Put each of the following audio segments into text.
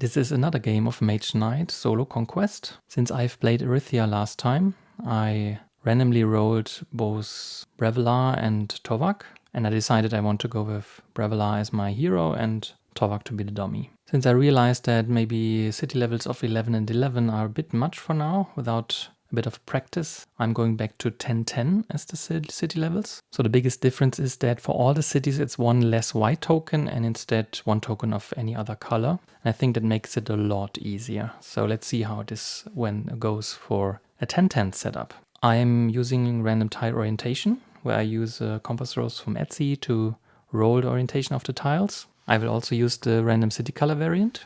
This is another game of Mage Knight solo conquest. Since I've played Erythia last time, I randomly rolled both Braevalar and Tovak, and I decided I want to go with Braevalar as my hero and Tovak to be the dummy. Since I realized that maybe city levels of 11 and 11 are a bit much for now without a bit of practice, I'm going back to 10-10 as the city levels. So the biggest difference is that for all the cities it's one less white token and instead one token of any other color. And I think that makes it a lot easier. So let's see how this goes for a 10-10 setup. I'm using random tile orientation, where I use compass rose from Etsy to roll the orientation of the tiles. I will also use the random city color variant.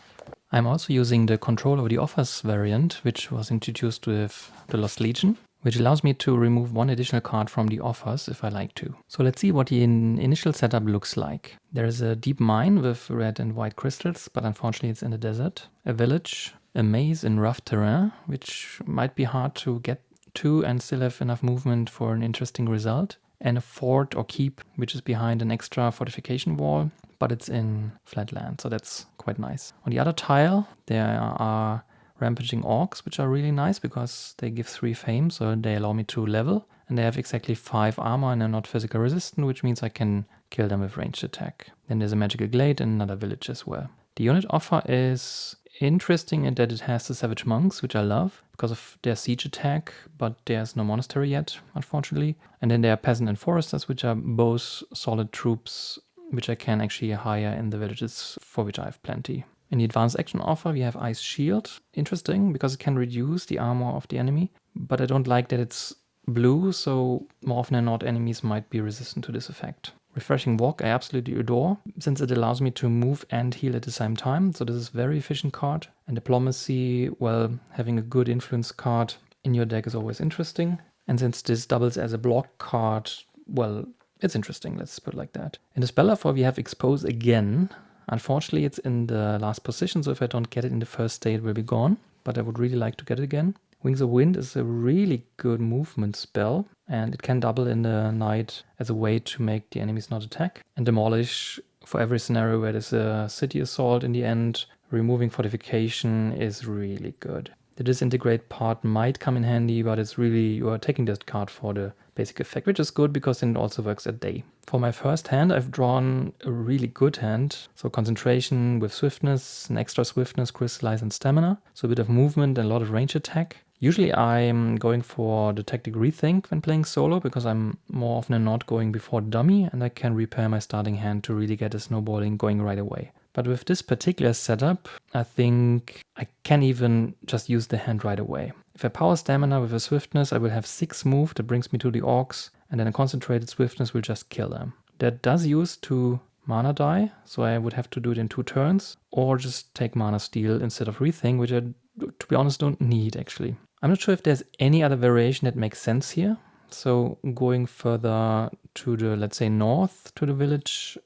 I'm also using the control over the offers variant, which was introduced with the Lost Legion, which allows me to remove one additional card from the offers if I like to. So let's see what the initial setup looks like. There is a deep mine with red and white crystals, but unfortunately it's in the desert. A village, a maze in rough terrain, which might be hard to get to and still have enough movement for an interesting result. And a fort or keep, which is behind an extra fortification wall, but it's in flat land, so that's quite nice. On the other tile, there are rampaging orcs, which are really nice because they give 3 fame, so they allow me to level, and they have exactly 5 armor and are not physical resistant, which means I can kill them with ranged attack. Then there's a magical glade and another village as well. The unit offer is interesting in that it has the savage monks, which I love because of their siege attack, but there's no monastery yet, unfortunately. And then there are peasant and foresters, which are both solid troops, which I can actually hire in the villages, for which I have plenty. In the advanced action offer, we have Ice Shield. Interesting, because it can reduce the armor of the enemy, but I don't like that it's blue, so more often than not, enemies might be resistant to this effect. Refreshing Walk I absolutely adore, since it allows me to move and heal at the same time, so this is a very efficient card. And Diplomacy, well, having a good influence card in your deck is always interesting. And since this doubles as a block card, well, it's interesting, let's put it like that. In the spell offer we have Expose again. Unfortunately it's in the last position, so if I don't get it in the first state it will be gone, but I would really like to get it again. Wings of Wind is a really good movement spell, and it can double in the night as a way to make the enemies not attack. And Demolish, for every scenario where there's a city assault in the end, removing fortification is really good. The disintegrate part might come in handy, but it's really, you are taking that card for the basic effect, which is good because then it also works at day. For my first hand, I've drawn a really good hand. So concentration with swiftness, an extra swiftness, crystallize and stamina. So a bit of movement and a lot of range attack. Usually I'm going for the tactic rethink when playing solo because I'm more often than not going before the dummy and I can repair my starting hand to really get a snowballing going right away. But with this particular setup, I think I can even just use the hand right away. If I power stamina with a swiftness, I will have 6 move that brings me to the orcs, and then a concentrated swiftness will just kill them. That does use 2 mana die, so I would have to do it in 2 turns, or just take mana steal instead of rethink, which I, to be honest, don't need actually. I'm not sure if there's any other variation that makes sense here. So going further to the, let's say, north to the village,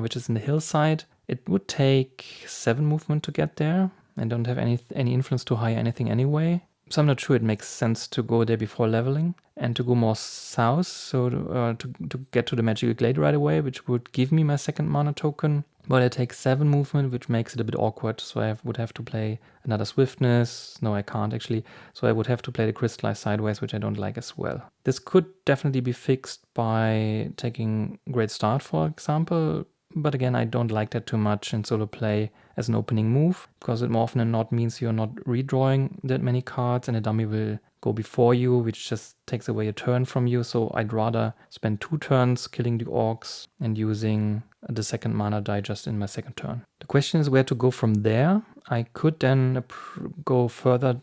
which is in the hillside, it would take 7 movement to get there. I don't have any influence to hire anything anyway. So I'm not sure it makes sense to go there before leveling and to go more south, so to get to the magical glade right away, which would give me my 2nd mana token. But it takes 7 movement, which makes it a bit awkward, so I would have to play another swiftness. No, I can't actually. So I would have to play the crystallize sideways, which I don't like as well. This could definitely be fixed by taking Great Start, for example. But again, I don't like that too much in solo play as an opening move, because it more often than not means you're not redrawing that many cards and a dummy will go before you, which just takes away a turn from you. So I'd rather spend 2 turns killing the orcs and using the 2nd mana die just in my 2nd turn. The question is where to go from there. I could then go further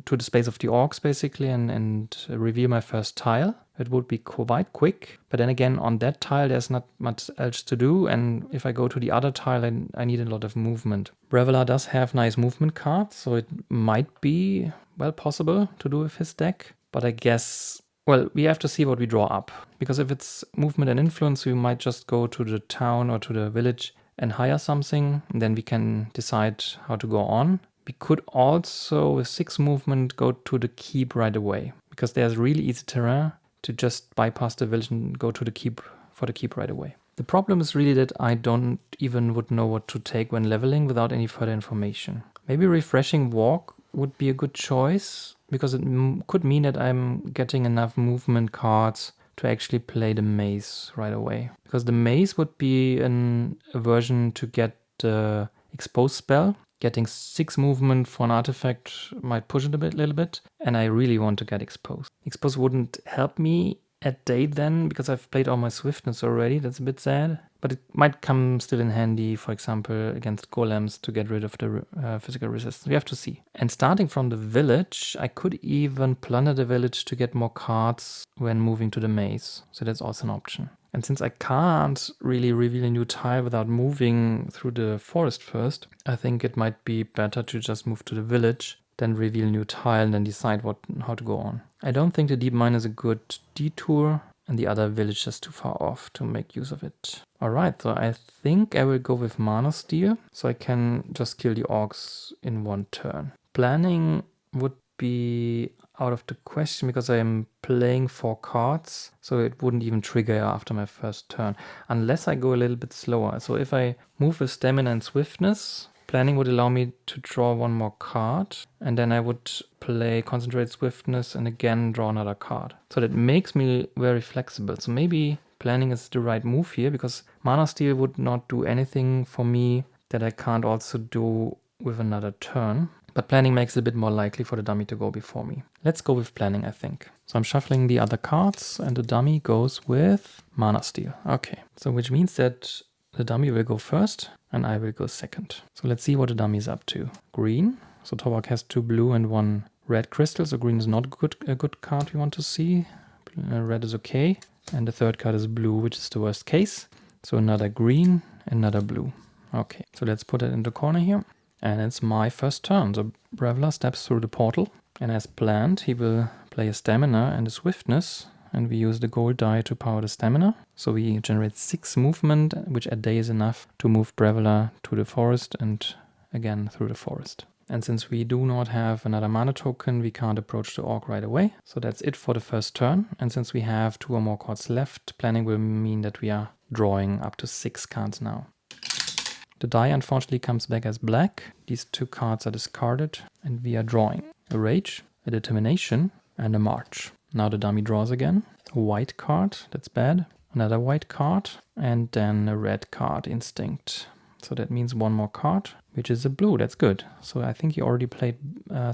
to the space of the orcs basically and reveal my first tile. It would be quite quick, but then again on that tile there's not much else to do, and if I go to the other tile I need a lot of movement. Braevalar does have nice movement cards, so it might be, well, possible to do with his deck, but I guess, well, we have to see what we draw up, because if it's movement and influence we might just go to the town or to the village and hire something, and then we can decide how to go on. We could also, with 6 movement, go to the keep right away, because there's really easy terrain to just bypass the village and go to the keep for the keep right away. The problem is really that I don't even would know what to take when leveling without any further information. Maybe Refreshing Walk would be a good choice, because it could mean that I'm getting enough movement cards to actually play the maze right away. Because the maze would be a version to get the expose spell. Getting 6 movement for an artifact might push it a little bit, and I really want to get exposed. Expose wouldn't help me at date then, because I've played all my swiftness already. That's a bit sad, but it might come still in handy, for example, against golems to get rid of the physical resistance. We have to see. And starting from the village, I could even plunder the village to get more cards when moving to the maze. So that's also an option. And since I can't really reveal a new tile without moving through the forest first, I think it might be better to just move to the village, then reveal a new tile, and then decide how to go on. I don't think the deep mine is a good detour, and the other village is just too far off to make use of it. Alright, so I think I will go with Mana Steel, so I can just kill the orcs in one turn. Planning would be out of the question, because I am playing 4 cards, so it wouldn't even trigger after my first turn, unless I go a little bit slower. So if I move with Stamina and Swiftness, Planning would allow me to draw 1 more card, and then I would play Concentrate Swiftness and again draw another card. So that makes me very flexible. So maybe Planning is the right move here, because Mana Steel would not do anything for me that I can't also do with another turn. But Planning makes it a bit more likely for the dummy to go before me. Let's go with Planning, I think. So I'm shuffling the other cards, and the dummy goes with Mana Steel. Okay, so which means that the dummy will go first, and I will go second. So let's see what the dummy is up to. Green. So Tobak has 2 blue and 1 red crystal, so green is not a good card we want to see. Red is okay. And the third card is blue, which is the worst case. So another green, another blue. Okay, so let's put it in the corner here. And it's my first turn. So Braevalar steps through the portal, and as planned, he will play a stamina and a swiftness, and we use the gold die to power the stamina. So we generate 6 movement, which a day is enough to move Braevalar to the forest and again through the forest. And since we do not have another mana token, we can't approach the orc right away. So that's it for the first turn. And since we have 2 or more cards left, planning will mean that we are drawing up to 6 cards now. The die unfortunately comes back as black. These 2 cards are discarded, and we are drawing a Rage, a Determination, and a March. Now the dummy draws again. A white card, that's bad. Another white card, and then a red card, Instinct. So that means 1 more card, which is a blue. That's good. So I think he already played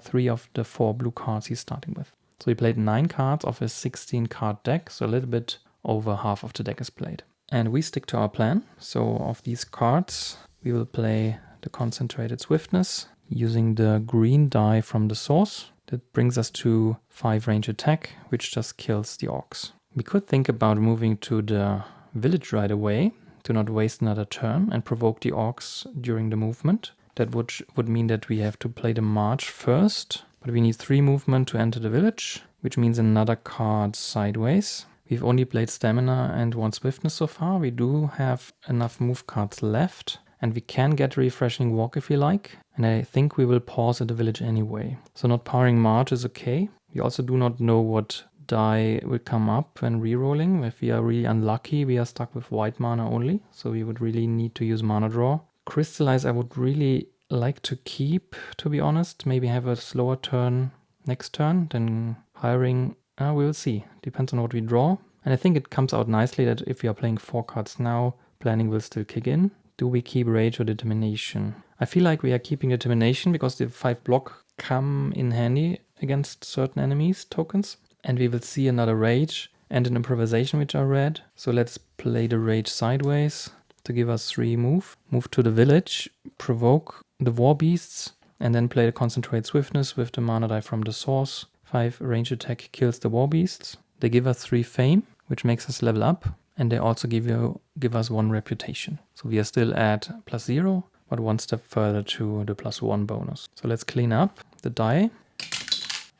3 of the 4 blue cards he's starting with. So he played 9 cards of his 16 card deck, so a little bit over half of the deck is played. And we stick to our plan. So of these cards, we will play the Concentrated Swiftness using the green die from the source. That brings us to 5 range attack, which just kills the orcs. We could think about moving to the village right away to not waste another turn and provoke the orcs during the movement. That would mean that we have to play the march first, but we need 3 movement to enter the village, which means another card sideways. We've only played stamina and 1 swiftness so far. We do have enough move cards left, and we can get Refreshing Walk if we like. And I think we will pause at the village anyway. So not powering March is okay. We also do not know what die will come up when rerolling. If we are really unlucky, we are stuck with white mana only. So we would really need to use mana draw. Crystallize I would really like to keep, to be honest. Maybe have a slower turn next turn than hiring. We will see. Depends on what we draw. And I think it comes out nicely that if we are playing 4 cards now, planning will still kick in. Do we keep Rage or Determination? I feel like we are keeping Determination because the 5 block come in handy against certain enemies tokens. And we will see another Rage and an Improvisation which are red. So let's play the Rage sideways to give us 3 move. Move to the village, provoke the War Beasts, and then play the Concentrate Swiftness with the mana die from the source. 5 range attack kills the War Beasts. They give us 3 fame, which makes us level up. And they also give us 1 reputation. So we are still at +0, but 1 step further to the +1 bonus. So let's clean up the die.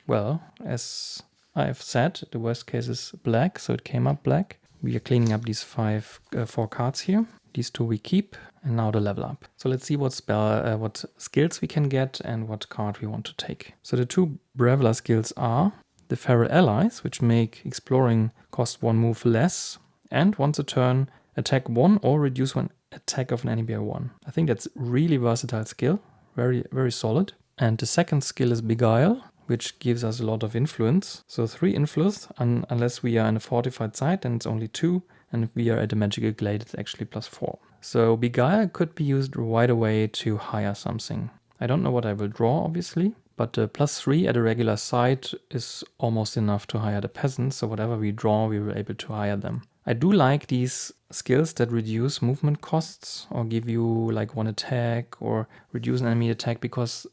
Well, as I've said, the worst case is black, so it came up black. We are cleaning up these 4 cards here. These 2 we keep, and now the level up. So let's see what skills we can get and what card we want to take. So the 2 Braevalar skills are the Feral Allies, which make exploring cost 1 move less, and once a turn, attack 1 or reduce 1 attack of an enemy by 1. I think that's really versatile skill, very, very solid. And the second skill is Beguile, which gives us a lot of influence. So 3 influence, unless we are in a fortified site, then it's only 2. And if we are at a magical glade, it's actually +4. So Beguile could be used right away to hire something. I don't know what I will draw, obviously, but +3 at a regular site is almost enough to hire the peasants. So whatever we draw, we will be able to hire them. I do like these skills that reduce movement costs or give you like 1 attack or reduce an enemy attack, because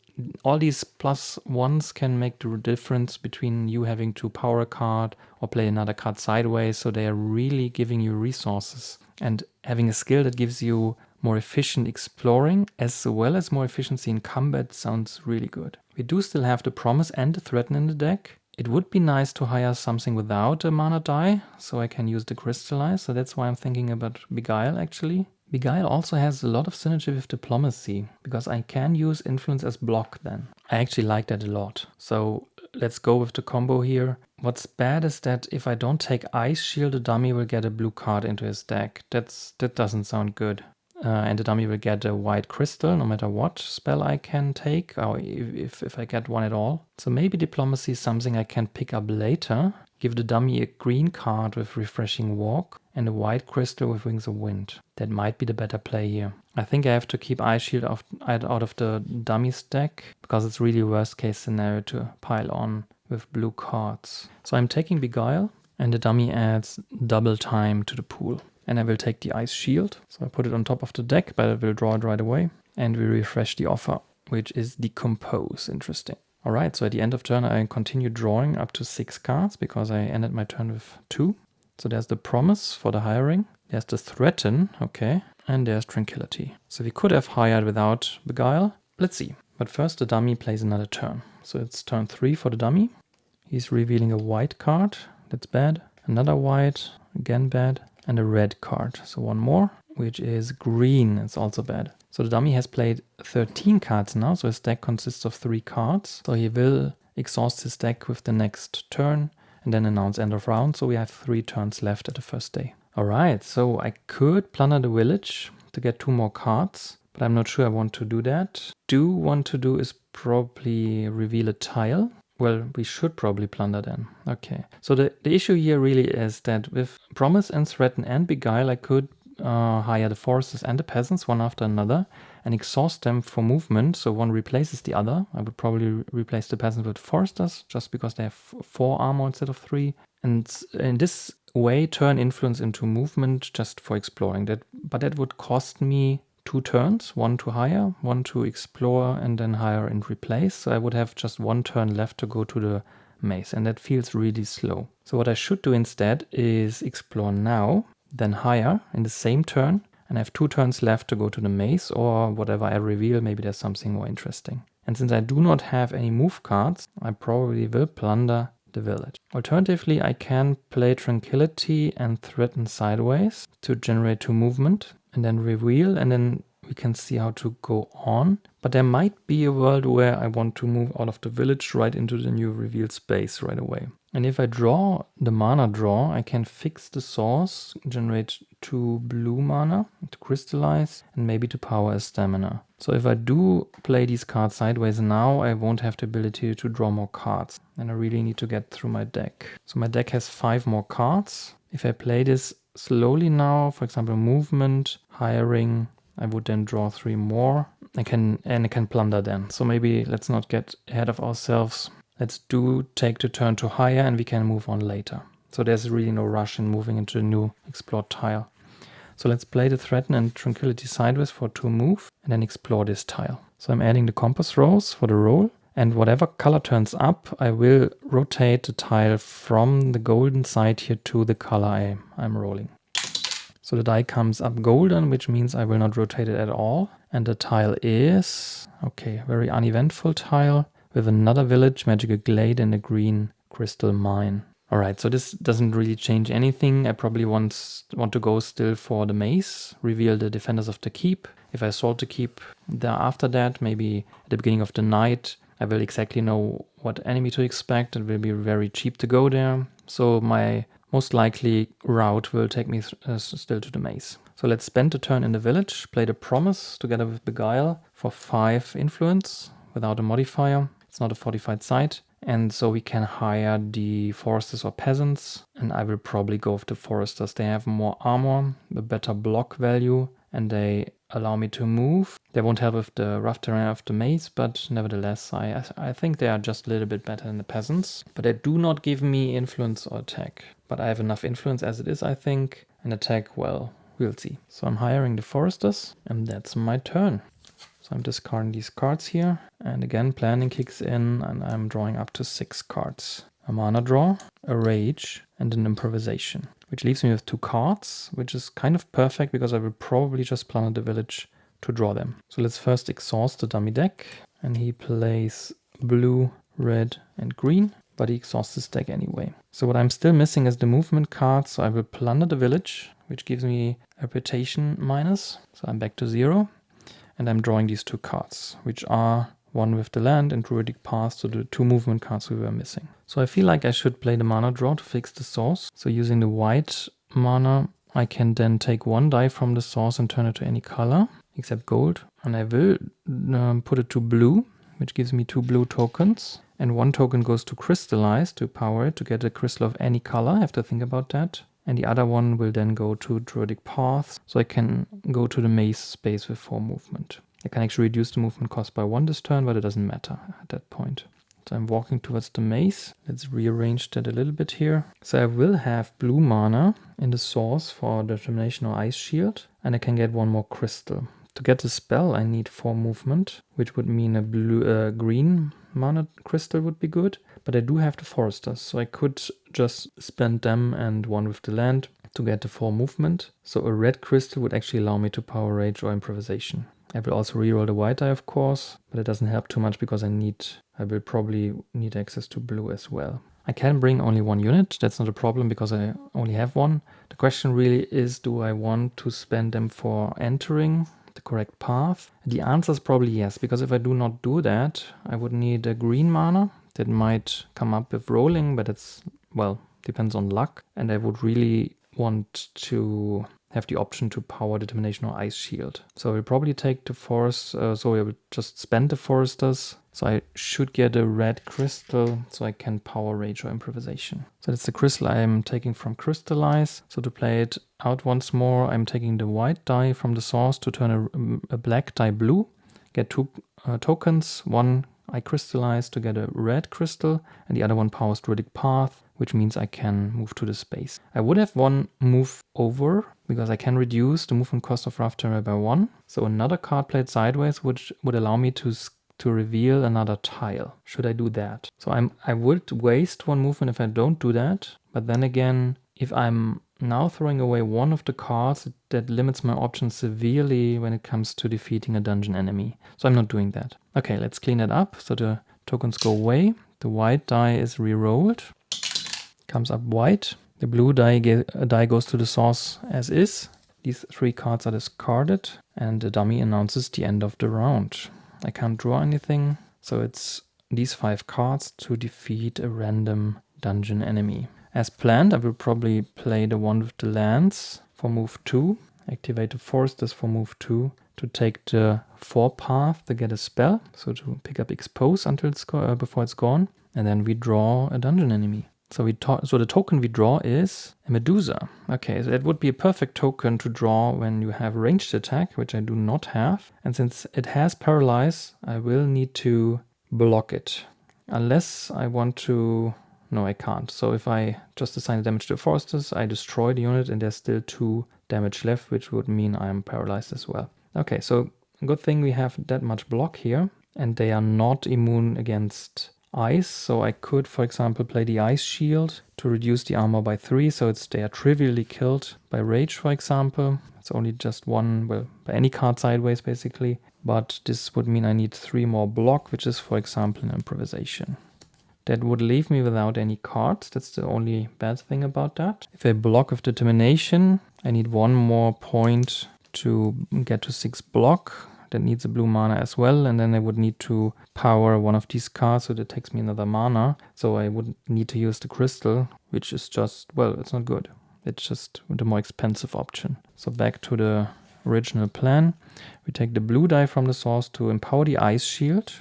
all these +1s can make the difference between you having to power a card or play another card sideways. So they are really giving you resources, and having a skill that gives you more efficient exploring as well as more efficiency in combat sounds really good. We do still have the Promise and the Threaten in the deck. It would be nice to hire something without a mana die, so I can use the Crystallize. So that's why I'm thinking about Beguile actually. Beguile also has a lot of synergy with Diplomacy, because I can use Influence as block then. I actually like that a lot. So let's go with the combo here. What's bad is that if I don't take Ice Shield, the dummy will get a blue card into his deck. That doesn't sound good. And the dummy will get a white crystal no matter what spell I can take, or if I get one at all. So maybe Diplomacy is something I can pick up later. Give the dummy a green card with Refreshing Walk and a white crystal with Wings of Wind. That might be the better play here. I think I have to keep Ice Shield out of the dummy's deck, because it's really worst case scenario to pile on with blue cards. So I'm taking Beguile, and the dummy adds double time to the pool. And I will take the Ice Shield. So I put it on top of the deck, but I will draw it right away. And we refresh the offer, which is Decompose. Interesting. All right, so at the end of turn, I continue drawing up to 6 cards, because I ended my turn with 2. So there's the Promise for the hiring. There's the Threaten, okay. And there's Tranquility. So we could have hired without Beguile. Let's see. But first the dummy plays another turn. So it's turn 3 for the dummy. He's revealing a white card. That's bad. Another white, again bad. And a red card. So 1 more, which is green. It's also bad. So the dummy has played 13 cards now. So his deck consists of 3 cards. So he will exhaust his deck with the next turn and then announce end of round. So we have 3 turns left at the first day. All right, so I could plunder the village to get 2 more cards, but I'm not sure I want to do that. Want to do is probably reveal a tile. Well, we should probably plunder then. Okay, so the issue here really is that with Promise and Threaten and Beguile, I could hire the foresters and the peasants one after another and exhaust them for movement, so one replaces the other. I would probably replace the peasants with foresters just because they have 4 armor instead of 3. And in this way, turn influence into movement just for exploring. But that would cost me 2 turns, 1 to hire, 1 to explore, and then hire and replace. So I would have just 1 turn left to go to the maze, and that feels really slow. So what I should do instead is explore now, then hire in the same turn, and I have 2 turns left to go to the maze, or whatever I reveal, maybe there's something more interesting. And since I do not have any move cards, I probably will plunder the village. Alternatively, I can play Tranquility and Threaten sideways to generate 2 movement, and then reveal, and then we can see how to go on. But there might be a world where I want to move out of the village right into the new revealed space right away. And if I draw the mana draw, I can fix the source, generate 2 blue mana to crystallize, and maybe to power a stamina. So if I do play these cards sideways now, I won't have the ability to draw more cards. And I really need to get through my deck. So my deck has 5 more cards. If I play this slowly now, for example, movement, hiring, I would then draw 3 more. I can plunder then. So maybe let's not get ahead of ourselves. Let's take the turn to hire, and we can move on later. So there's really no rush in moving into the new explored tile. So let's play the Threaten and Tranquility sideways for 2 move, and then explore this tile. So I'm adding the compass rose for the roll, and whatever color turns up, I will rotate the tile from the golden side here to the color I'm rolling. So the die comes up golden, which means I will not rotate it at all. And the tile is, okay, very uneventful tile with another village, magical glade, and a green crystal mine. All right, so this doesn't really change anything. I probably want to go still for the maze, reveal the defenders of the keep. If I sort the keep after that, maybe at the beginning of the night, I will exactly know what enemy to expect. It will be very cheap to go there. So my most likely route will take me still to the maze. So let's spend the turn in the village, play the Promise together with Beguile for 5 influence without a modifier. It's not a fortified site. And so we can hire the foresters or peasants. And I will probably go with the foresters. They have more armor, a better block value, and they allow me to move. They won't help with the rough terrain of the maze, but nevertheless, I think they are just a little bit better than the peasants. But they do not give me influence or attack. But I have enough influence as it is, I think. And attack, well, we'll see. So I'm hiring the foresters, and that's my turn. So I'm discarding these cards here. And again, planning kicks in, and I'm drawing up to 6 cards. A mana draw, a rage, and an improvisation. Which leaves me with 2 cards, which is kind of perfect because I will probably just plunder the village to draw them. So let's first exhaust the dummy deck. And he plays blue, red, and green. But he exhausts his deck anyway. So what I'm still missing is the movement card. So I will plunder the village, which gives me a reputation minus. So I'm back to 0. And I'm drawing these 2 cards, which are one with the land and druidic path, so the 2 movement cards we were missing. So I feel like I should play the mana draw to fix the source. So using the white mana, I can then take 1 die from the source and turn it to any color, except gold. And I will put it to blue, which gives me 2 blue tokens. And 1 token goes to crystallize to power it to get a crystal of any color. I have to think about that. And the other one will then go to druidic paths, so I can go to the maze space with 4 movement. I can actually reduce the movement cost by 1 this turn, but it doesn't matter at that point. So I'm walking towards the maze. Let's rearrange that a little bit here. So I will have blue mana in the source for Determination or Ice Shield, and I can get 1 more crystal. To get the spell, I need 4 movement, which would mean a green mana crystal would be good. But I do have the foresters, so I could just spend them and 1 with the land to get the 4 movement. So a red crystal would actually allow me to power rage or improvisation. I will also reroll the white die, of course, but it doesn't help too much because I will probably need access to blue as well. I can bring only 1 unit. That's not a problem because I only have 1. The question really is, do I want to spend them for entering the correct path? The answer is probably yes, because if I do not do that, I would need a green mana. That might come up with rolling, but it's, well, depends on luck. And I would really want to have the option to power Determination or Ice Shield. So I will probably take the forest, so I will just spend the foresters. So I should get a red crystal so I can power rage or improvisation. So that's the crystal I'm taking from Crystallize. So to play it out once more, I'm taking the white die from the source to turn a black die blue, get 2 tokens, 1 I crystallize to get a red crystal, and the other one powers druidic path, which means I can move to the space. I would have 1 move over, because I can reduce the movement cost of rough terrain by 1. So another card played sideways would allow me to reveal another tile. Should I do that? So I would waste 1 movement if I don't do that, but then again, if I'm now throwing away 1 of the cards, that limits my options severely when it comes to defeating a dungeon enemy. So I'm not doing that. Okay, let's clean it up. So the tokens go away. The white die is re-rolled. Comes up white. The blue die goes to the source as is. These 3 cards are discarded. And the dummy announces the end of the round. I can't draw anything. So it's these 5 cards to defeat a random dungeon enemy. As planned, I will probably play the one with the lands for move 2, activate the foresters for move 2 to take the 4 path to get a spell, so to pick up expose until before it's gone, and then we draw a dungeon enemy. So the token we draw is a Medusa. Okay, so that would be a perfect token to draw when you have ranged attack, which I do not have, and since it has paralyze, I will need to block it, unless I want to. No, I can't. So if I just assign the damage to the foresters, I destroy the unit and there's still 2 damage left, which would mean I'm paralyzed as well. Okay, so good thing we have that much block here, and they are not immune against ice. So I could, for example, play the Ice Shield to reduce the armor by 3, so they are trivially killed by rage, for example. It's only just 1, well, by any card sideways, basically. But this would mean I need 3 more block, which is, for example, an improvisation. That would leave me without any cards. That's the only bad thing about that. If I block with Determination, I need 1 more point to get to 6 block. That needs a blue mana as well. And then I would need to power one of these cards, so that takes me another mana. So I would need to use the crystal, which is just, well, it's not good. It's just the more expensive option. So back to the original plan. We take the blue die from the source to empower the ice shield.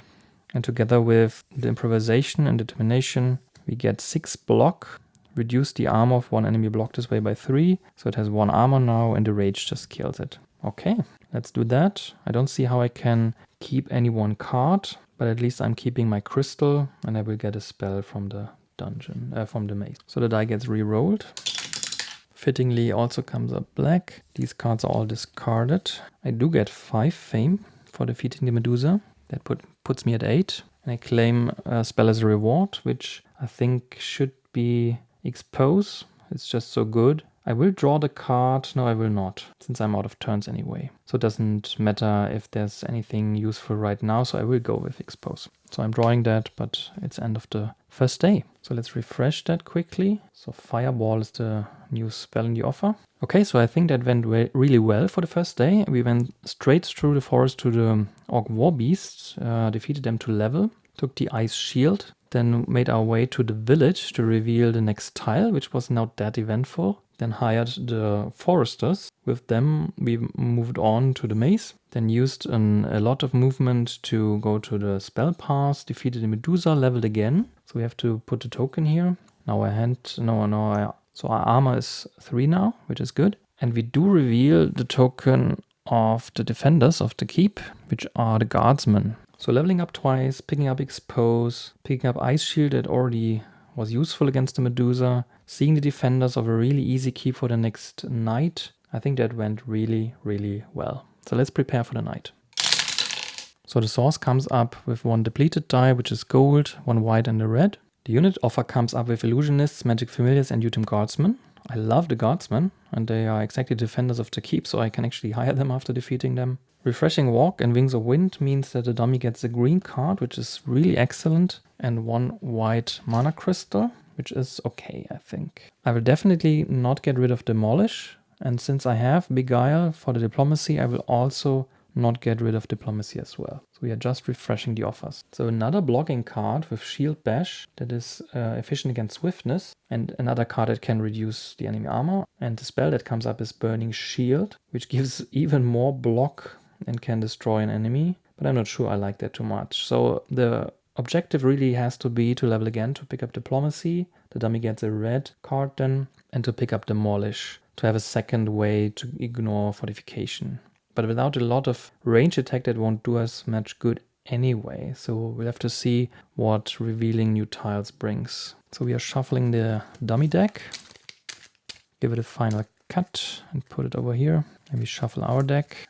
And together with the improvisation and determination, we get 6 block. Reduce the armor of one enemy block this way by 3. So it has 1 armor now and the rage just kills it. Okay, let's do that. I don't see how I can keep any one card, but at least I'm keeping my crystal and I will get a spell from the dungeon, from the maze. So the die gets re-rolled. Fittingly also comes up black. These cards are all discarded. I do get 5 fame for defeating the Medusa. That puts me at 8. And I claim a spell as a reward, which I think should be expose. It's just so good. I will draw the card. No, I will not, since I'm out of turns anyway. So it doesn't matter if there's anything useful right now, so I will go with expose. So I'm drawing that, but it's end of the first day. So let's refresh that quickly. So Fireball is the new spell in the offer. Okay, so I think that went really well for the first day. We went straight through the forest to the Orc War Beasts, defeated them to level, took the Ice Shield, then made our way to the village to reveal the next tile, which was not that eventful. Then hired the foresters. With them, we moved on to the maze. Then used a lot of movement to go to the spell pass, defeated the Medusa, leveled again. So we have to put the token here. Now so our armor is 3 now, which is good. And we do reveal the token of the defenders of the keep, which are the guardsmen. So leveling up twice, picking up expose, picking up ice shield that already was useful against the Medusa, seeing the defenders of a really easy keep for the next night. I think that went really, really well. So let's prepare for the night. So the source comes up with 1 depleted die, which is gold, 1 white and a red. The unit offer comes up with illusionists, magic familiars and Utem guardsmen. I love the guardsmen and they are exactly defenders of the keep, so I can actually hire them after defeating them. Refreshing Walk and Wings of Wind means that the dummy gets a green card, which is really excellent, and 1 white mana crystal, which is okay, I think. I will definitely not get rid of Demolish, and since I have Beguile for the diplomacy, I will also not get rid of diplomacy as well. So we are just refreshing the offers. So another blocking card with Shield Bash that is efficient against swiftness, and another card that can reduce the enemy armor. And the spell that comes up is Burning Shield, which gives even more block and can destroy an enemy. But I'm not sure I like that too much. So the objective really has to be to level again to pick up diplomacy. The dummy gets a red card then, and to pick up Demolish to have a second way to ignore fortification. But without a lot of range attack, that won't do us much good anyway. So we'll have to see what revealing new tiles brings. So we are shuffling the dummy deck. Give it a final cut and put it over here. And we shuffle our deck.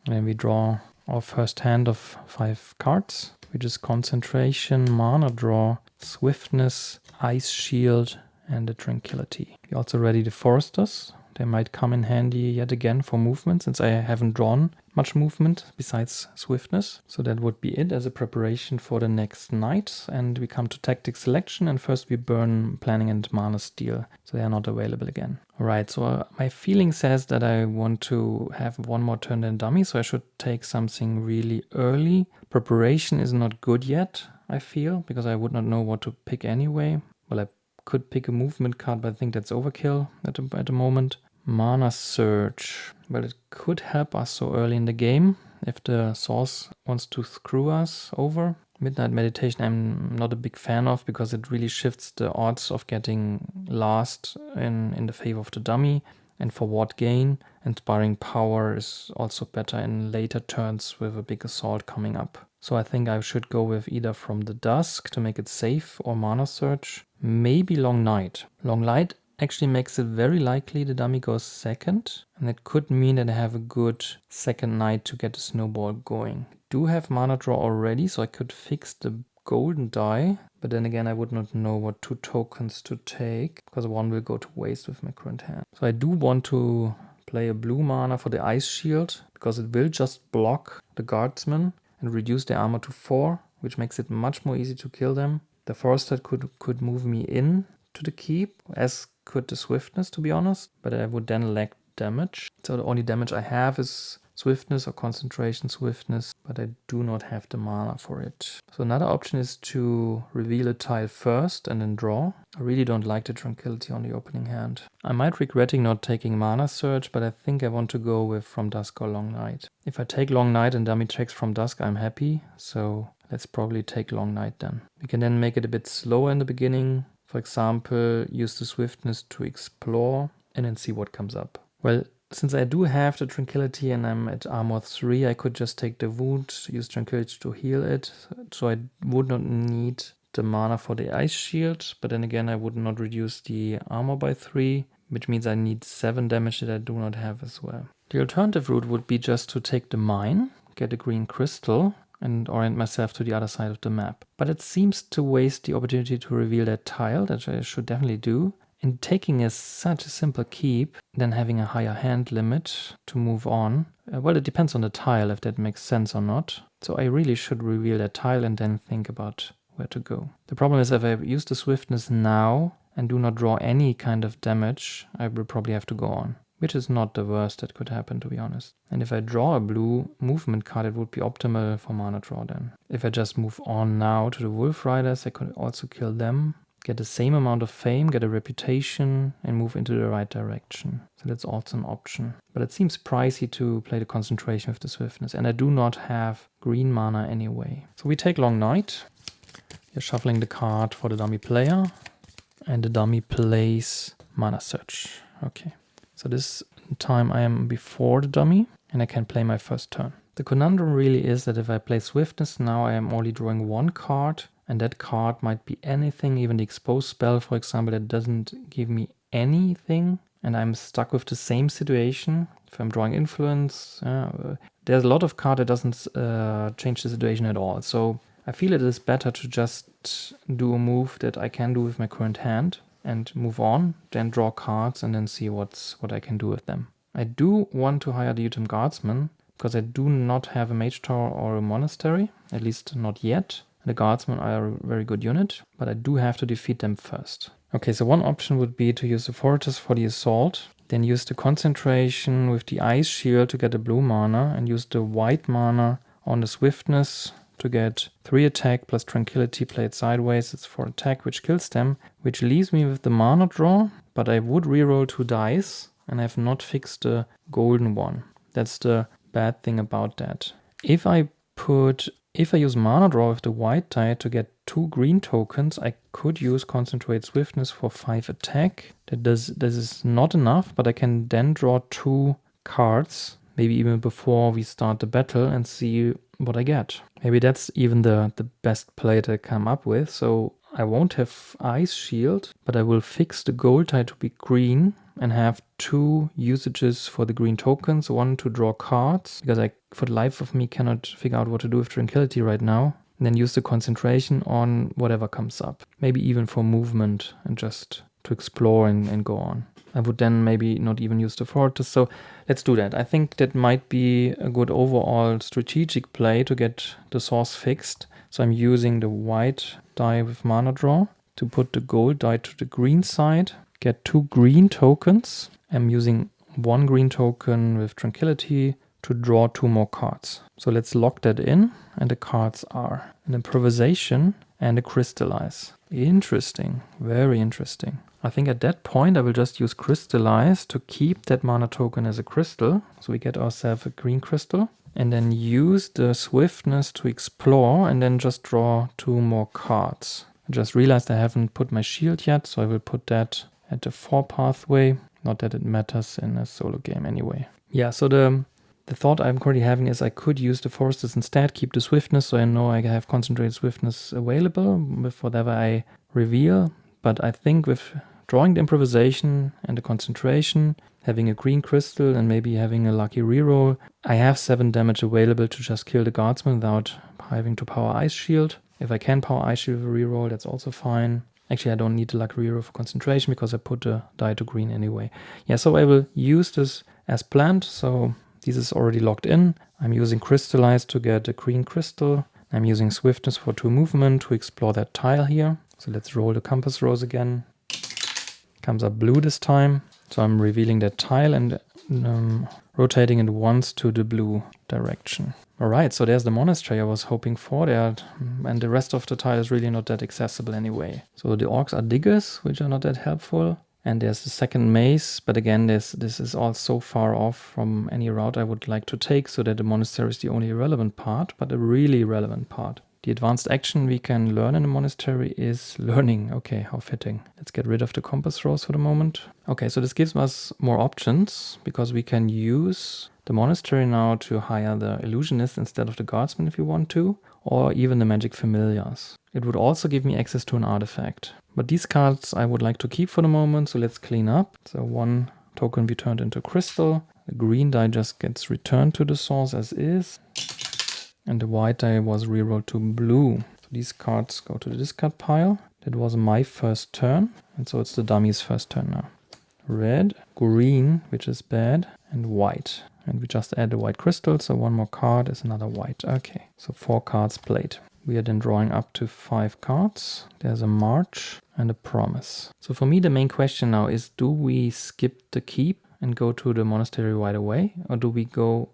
And then we draw our first hand of 5 cards, which is Concentration, Mana Draw, Swiftness, Ice Shield, and the Tranquility. We also ready the Foresters. They might come in handy yet again for movement, since I haven't drawn much movement besides swiftness. So that would be it as a preparation for the next night. And we come to tactic selection, and first we burn planning and mana steal, so they are not available again. Alright, so my feeling says that I want to have 1 more turn than dummy, so I should take something really early. Preparation is not good yet, I feel, because I would not know what to pick anyway. Well, I could pick a movement card, but I think that's overkill at the moment. Mana Surge. Well, it could help us so early in the game if the source wants to screw us over. Midnight Meditation I'm not a big fan of because it really shifts the odds of getting last in the favor of the dummy. And for ward gain, Inspiring Power is also better in later turns with a big assault coming up. So I think I should go with either From the Dusk to make it safe or Mana Surge. Maybe Long Night. Long Night actually makes it very likely the dummy goes second, and it could mean that I have a good second night to get the snowball going. Do have mana draw already, so I could fix the golden die, but then again I would not know what 2 tokens to take, because 1 will go to waste with my current hand. So I do want to play a blue mana for the Ice Shield, because it will just block the guardsmen and reduce their armor to 4, which makes it much more easy to kill them. The Forester could move me in to the keep, as could the swiftness, to be honest, but I would then lack damage. So the only damage I have is swiftness or concentration swiftness, but I do not have the mana for it. So another option is to reveal a tile first and then draw. I really don't like the Tranquility on the opening hand. I might regretting not taking Mana Surge, but I think I want to go with From Dusk or Long Night. If I take Long Night and dummy checks From Dusk, I'm happy, so let's probably take Long Night then. We can then make it a bit slower in the beginning. For example, use the swiftness to explore and then see what comes up. Well, since I do have the Tranquility and I'm at armor 3, I could just take the wound, use Tranquility to heal it, so I would not need the mana for the Ice Shield, but then again I would not reduce the armor by 3, which means I need 7 damage that I do not have as well. The alternative route would be just to take the mine, get a green crystal, and orient myself to the other side of the map. But it seems to waste the opportunity to reveal that tile, that I should definitely do. And taking is such a simple keep, then having a higher hand limit to move on. Well, it depends on the tile if that makes sense or not. So I really should reveal that tile and then think about where to go. The problem is if I use the swiftness now and do not draw any kind of damage, I will probably have to go on. Which is not the worst that could happen, to be honest. And if I draw a blue movement card, it would be optimal for mana draw then. If I just move on now to the Wolf Riders, I could also kill them, get the same amount of fame, get a reputation, and move into the right direction. So that's also an option. But it seems pricey to play the concentration with the swiftness, and I do not have green mana anyway. So we take Long Night. You're shuffling the card for the dummy player, and the dummy plays Mana Search. Okay. So this time I am before the dummy, and I can play my first turn. The conundrum really is that if I play Swiftness now, I am only drawing 1 card, and that card might be anything, even the Expose spell, for example, that doesn't give me anything, and I'm stuck with the same situation. If I'm drawing Influence, there's a lot of card that doesn't change the situation at all. So I feel it is better to just do a move that I can do with my current hand, and move on, then draw cards and then see what I can do with them. I do want to hire the Utem Guardsman, because I do not have a Mage Tower or a Monastery, at least not yet. The Guardsmen are a very good unit, but I do have to defeat them first. Okay, so one option would be to use the Fortress for the Assault, then use the Concentration with the Ice Shield to get a blue mana, and use the white mana on the Swiftness to get 3 attack plus Tranquility played sideways. It's 4 attack, which kills them, which leaves me with the mana draw, but I would reroll 2 dice, and I have not fixed the golden one. That's the bad thing about that. If I use mana draw with the white die to get 2 green tokens, I could use Concentrate Swiftness for 5 attack. This is not enough, but I can then draw 2 cards, maybe even before we start the battle, and see what I get. Maybe that's even the best play that I come up with. So I won't have Ice Shield, but I will fix the gold die to be green and have 2 usages for the green tokens. 1 to draw cards, because I, for the life of me, cannot figure out what to do with Tranquility right now. And then use the concentration on whatever comes up. Maybe even for movement and just to explore and go on. I would then maybe not even use the Fortress, so let's do that. I think that might be a good overall strategic play to get the source fixed. So I'm using the white die with mana draw to put the gold die to the green side, get 2 green tokens. I'm using 1 green token with Tranquility to draw 2 more cards. So let's lock that in, and the cards are an Improvisation and a Crystallize. Interesting, very interesting. I think at that point I will just use Crystallize to keep that mana token as a crystal. So we get ourselves a green crystal. And then use the Swiftness to explore and then just draw 2 more cards. I just realized I haven't put my shield yet, so I will put that at the 4 pathway. Not that it matters in a solo game anyway. Yeah, so the thought I'm currently having is I could use the Foresters instead, keep the Swiftness, so I know I have Concentrated Swiftness available with whatever I reveal. But I think with drawing the Improvisation and the Concentration, having a green crystal and maybe having a lucky reroll, I have 7 damage available to just kill the Guardsman without having to power Ice Shield. If I can power Ice Shield with a reroll, that's also fine. Actually, I don't need the lucky reroll for Concentration because I put the die to green anyway. Yeah, so I will use this as planned. So this is already locked in. I'm using Crystallize to get a green crystal. I'm using Swiftness for 2 movement to explore that tile here. So let's roll the Compass Rose again. Comes up blue this time. So I'm revealing that tile and rotating it once to the blue direction. Alright, so there's the monastery I was hoping for there, and the rest of the tile is really not that accessible anyway. So the orcs are diggers, which are not that helpful. And there's the second maze, but again, this is all so far off from any route I would like to take, so that the monastery is the only relevant part, but a really relevant part. The advanced action we can learn in the monastery is learning. Okay, how fitting. Let's get rid of the compass rose for the moment. Okay, so this gives us more options, because we can use the monastery now to hire the illusionist instead of the guardsman if you want to, or even the magic familiars. It would also give me access to an artifact. But these cards I would like to keep for the moment, so let's clean up. So one token we turned into crystal. The green die just gets returned to the source as is. And the white die was rerolled to blue. So these cards go to the discard pile. That was my first turn, and so it's the dummy's first turn now. Red, green, which is bad, and white. And we just add the white crystal, so one more card is another white. Okay, so 4 cards played. We are then drawing up to 5 cards. There's a march and a promise. So for me, the main question now is, do we skip the keep and go to the monastery right away? Or do we go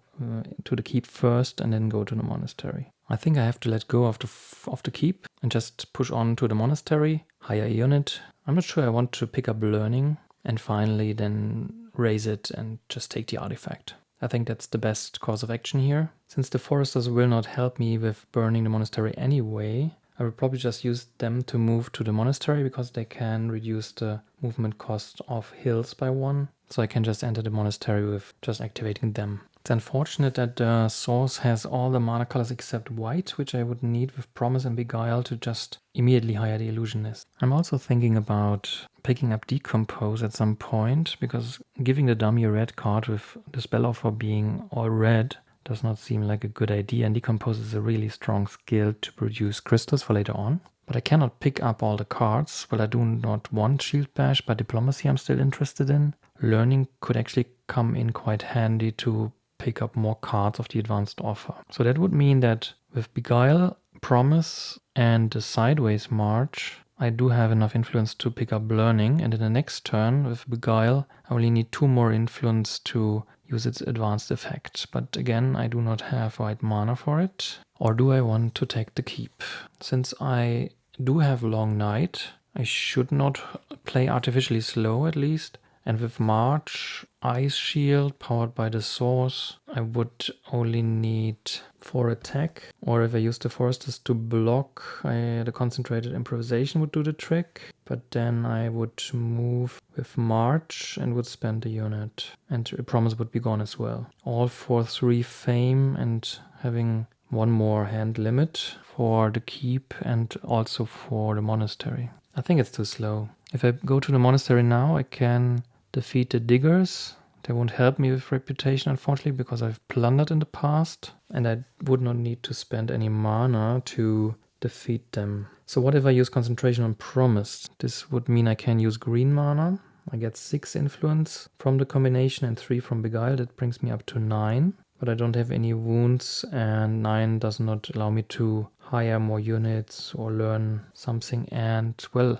to the keep first and then go to the monastery? I think I have to let go of the keep and just push on to the monastery, hire a unit. I'm not sure I want to pick up learning and finally then raise it and just take the artifact. I think that's the best course of action here. Since the foresters will not help me with burning the monastery anyway, I will probably just use them to move to the monastery because they can reduce the movement cost of hills by 1. So I can just enter the monastery with just activating them. It's unfortunate that the source has all the mana colors except white, which I would need with Promise and Beguile to just immediately hire the illusionist. I'm also thinking about picking up Decompose at some point, because giving the dummy a red card with the spell offer being all red does not seem like a good idea, and Decompose is a really strong skill to produce crystals for later on. But I cannot pick up all the cards. Well, I do not want Shield Bash, but Diplomacy I'm still interested in. Learning could actually come in quite handy to pick up more cards of the advanced offer. So that would mean that with Beguile, Promise, and the Sideways March, I do have enough influence to pick up Learning, and in the next turn with Beguile, I only need 2 more influence to use its advanced effect. But again, I do not have white mana for it. Or do I want to take the keep? Since I do have Long Night, I should not play artificially slow at least. And with March, Ice Shield, powered by the source, I would only need 4 attack. Or if I use the Foresters to block, the Concentrated Improvisation would do the trick. But then I would move with March and would spend a unit. And Promise would be gone as well. All for 3 Fame and having 1 more hand limit for the keep and also for the monastery. I think it's too slow. If I go to the monastery now, I can defeat the diggers. They won't help me with reputation, unfortunately, because I've plundered in the past, and I would not need to spend any mana to defeat them. So what if I use concentration on Promise? This would mean I can use green mana. I get 6 influence from the combination and 3 from Beguile. That brings me up to 9. But I don't have any wounds, and 9 does not allow me to hire more units or learn something. And, well,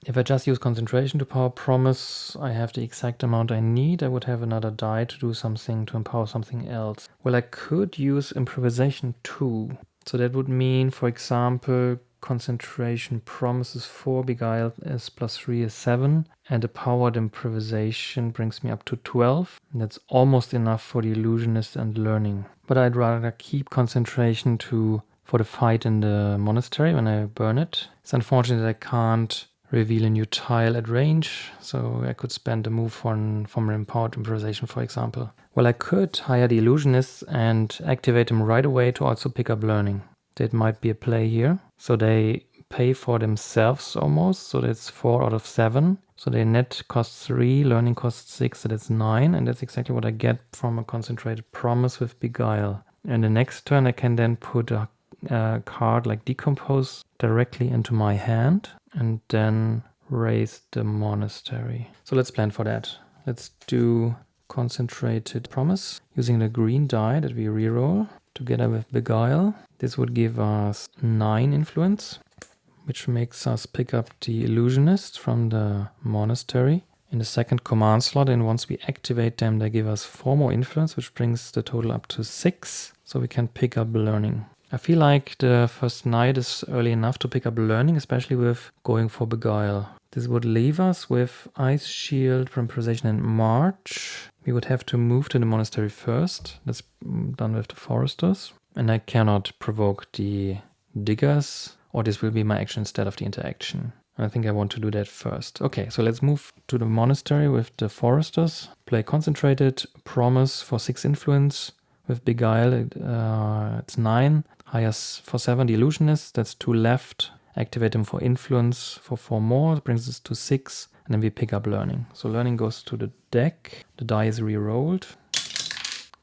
if I just use concentration to power Promise, I have the exact amount I need. I would have another die to do something, to empower something else. Well, I could use improvisation too. So that would mean, for example, concentration Promise is 4, Beguile is +3 is 7, and the powered improvisation brings me up to 12. And that's almost enough for the illusionist and learning. But I'd rather keep concentration for the fight in the monastery when I burn it. It's unfortunate that I can't reveal a new tile at range, so I could spend a move from an empowered improvisation, for example. Well, I could hire the illusionist and activate him right away to also pick up learning. That might be a play here. So they pay for themselves almost, so that's 4 out of 7. So their net costs 3, learning costs 6, so that's 9, and that's exactly what I get from a concentrated Promise with Beguile. And the next turn I can then put a card like Decompose directly into my hand and then raise the monastery. So let's plan for that. Let's do Concentrated Promise using the green die that we reroll together with Beguile. This would give us 9 influence, which makes us pick up the illusionist from the monastery in the second command slot, and once we activate them, they give us 4 more influence, which brings the total up to 6, so we can pick up learning. I feel like the first night is early enough to pick up learning, especially with going for Beguile. This would leave us with Ice Shield, Vaporization, and March. We would have to move to the monastery first. That's done with the foresters. And I cannot provoke the diggers, or this will be my action instead of the interaction. I think I want to do that first. Okay, so let's move to the monastery with the foresters. Play Concentrated, Promise for 6 influence. With Beguile, it's 9. Hires for 7 the Illusionist, that's 2 left. Activate them for influence for 4 more, it brings us to 6. And then we pick up learning. So learning goes to the deck. The die is re-rolled.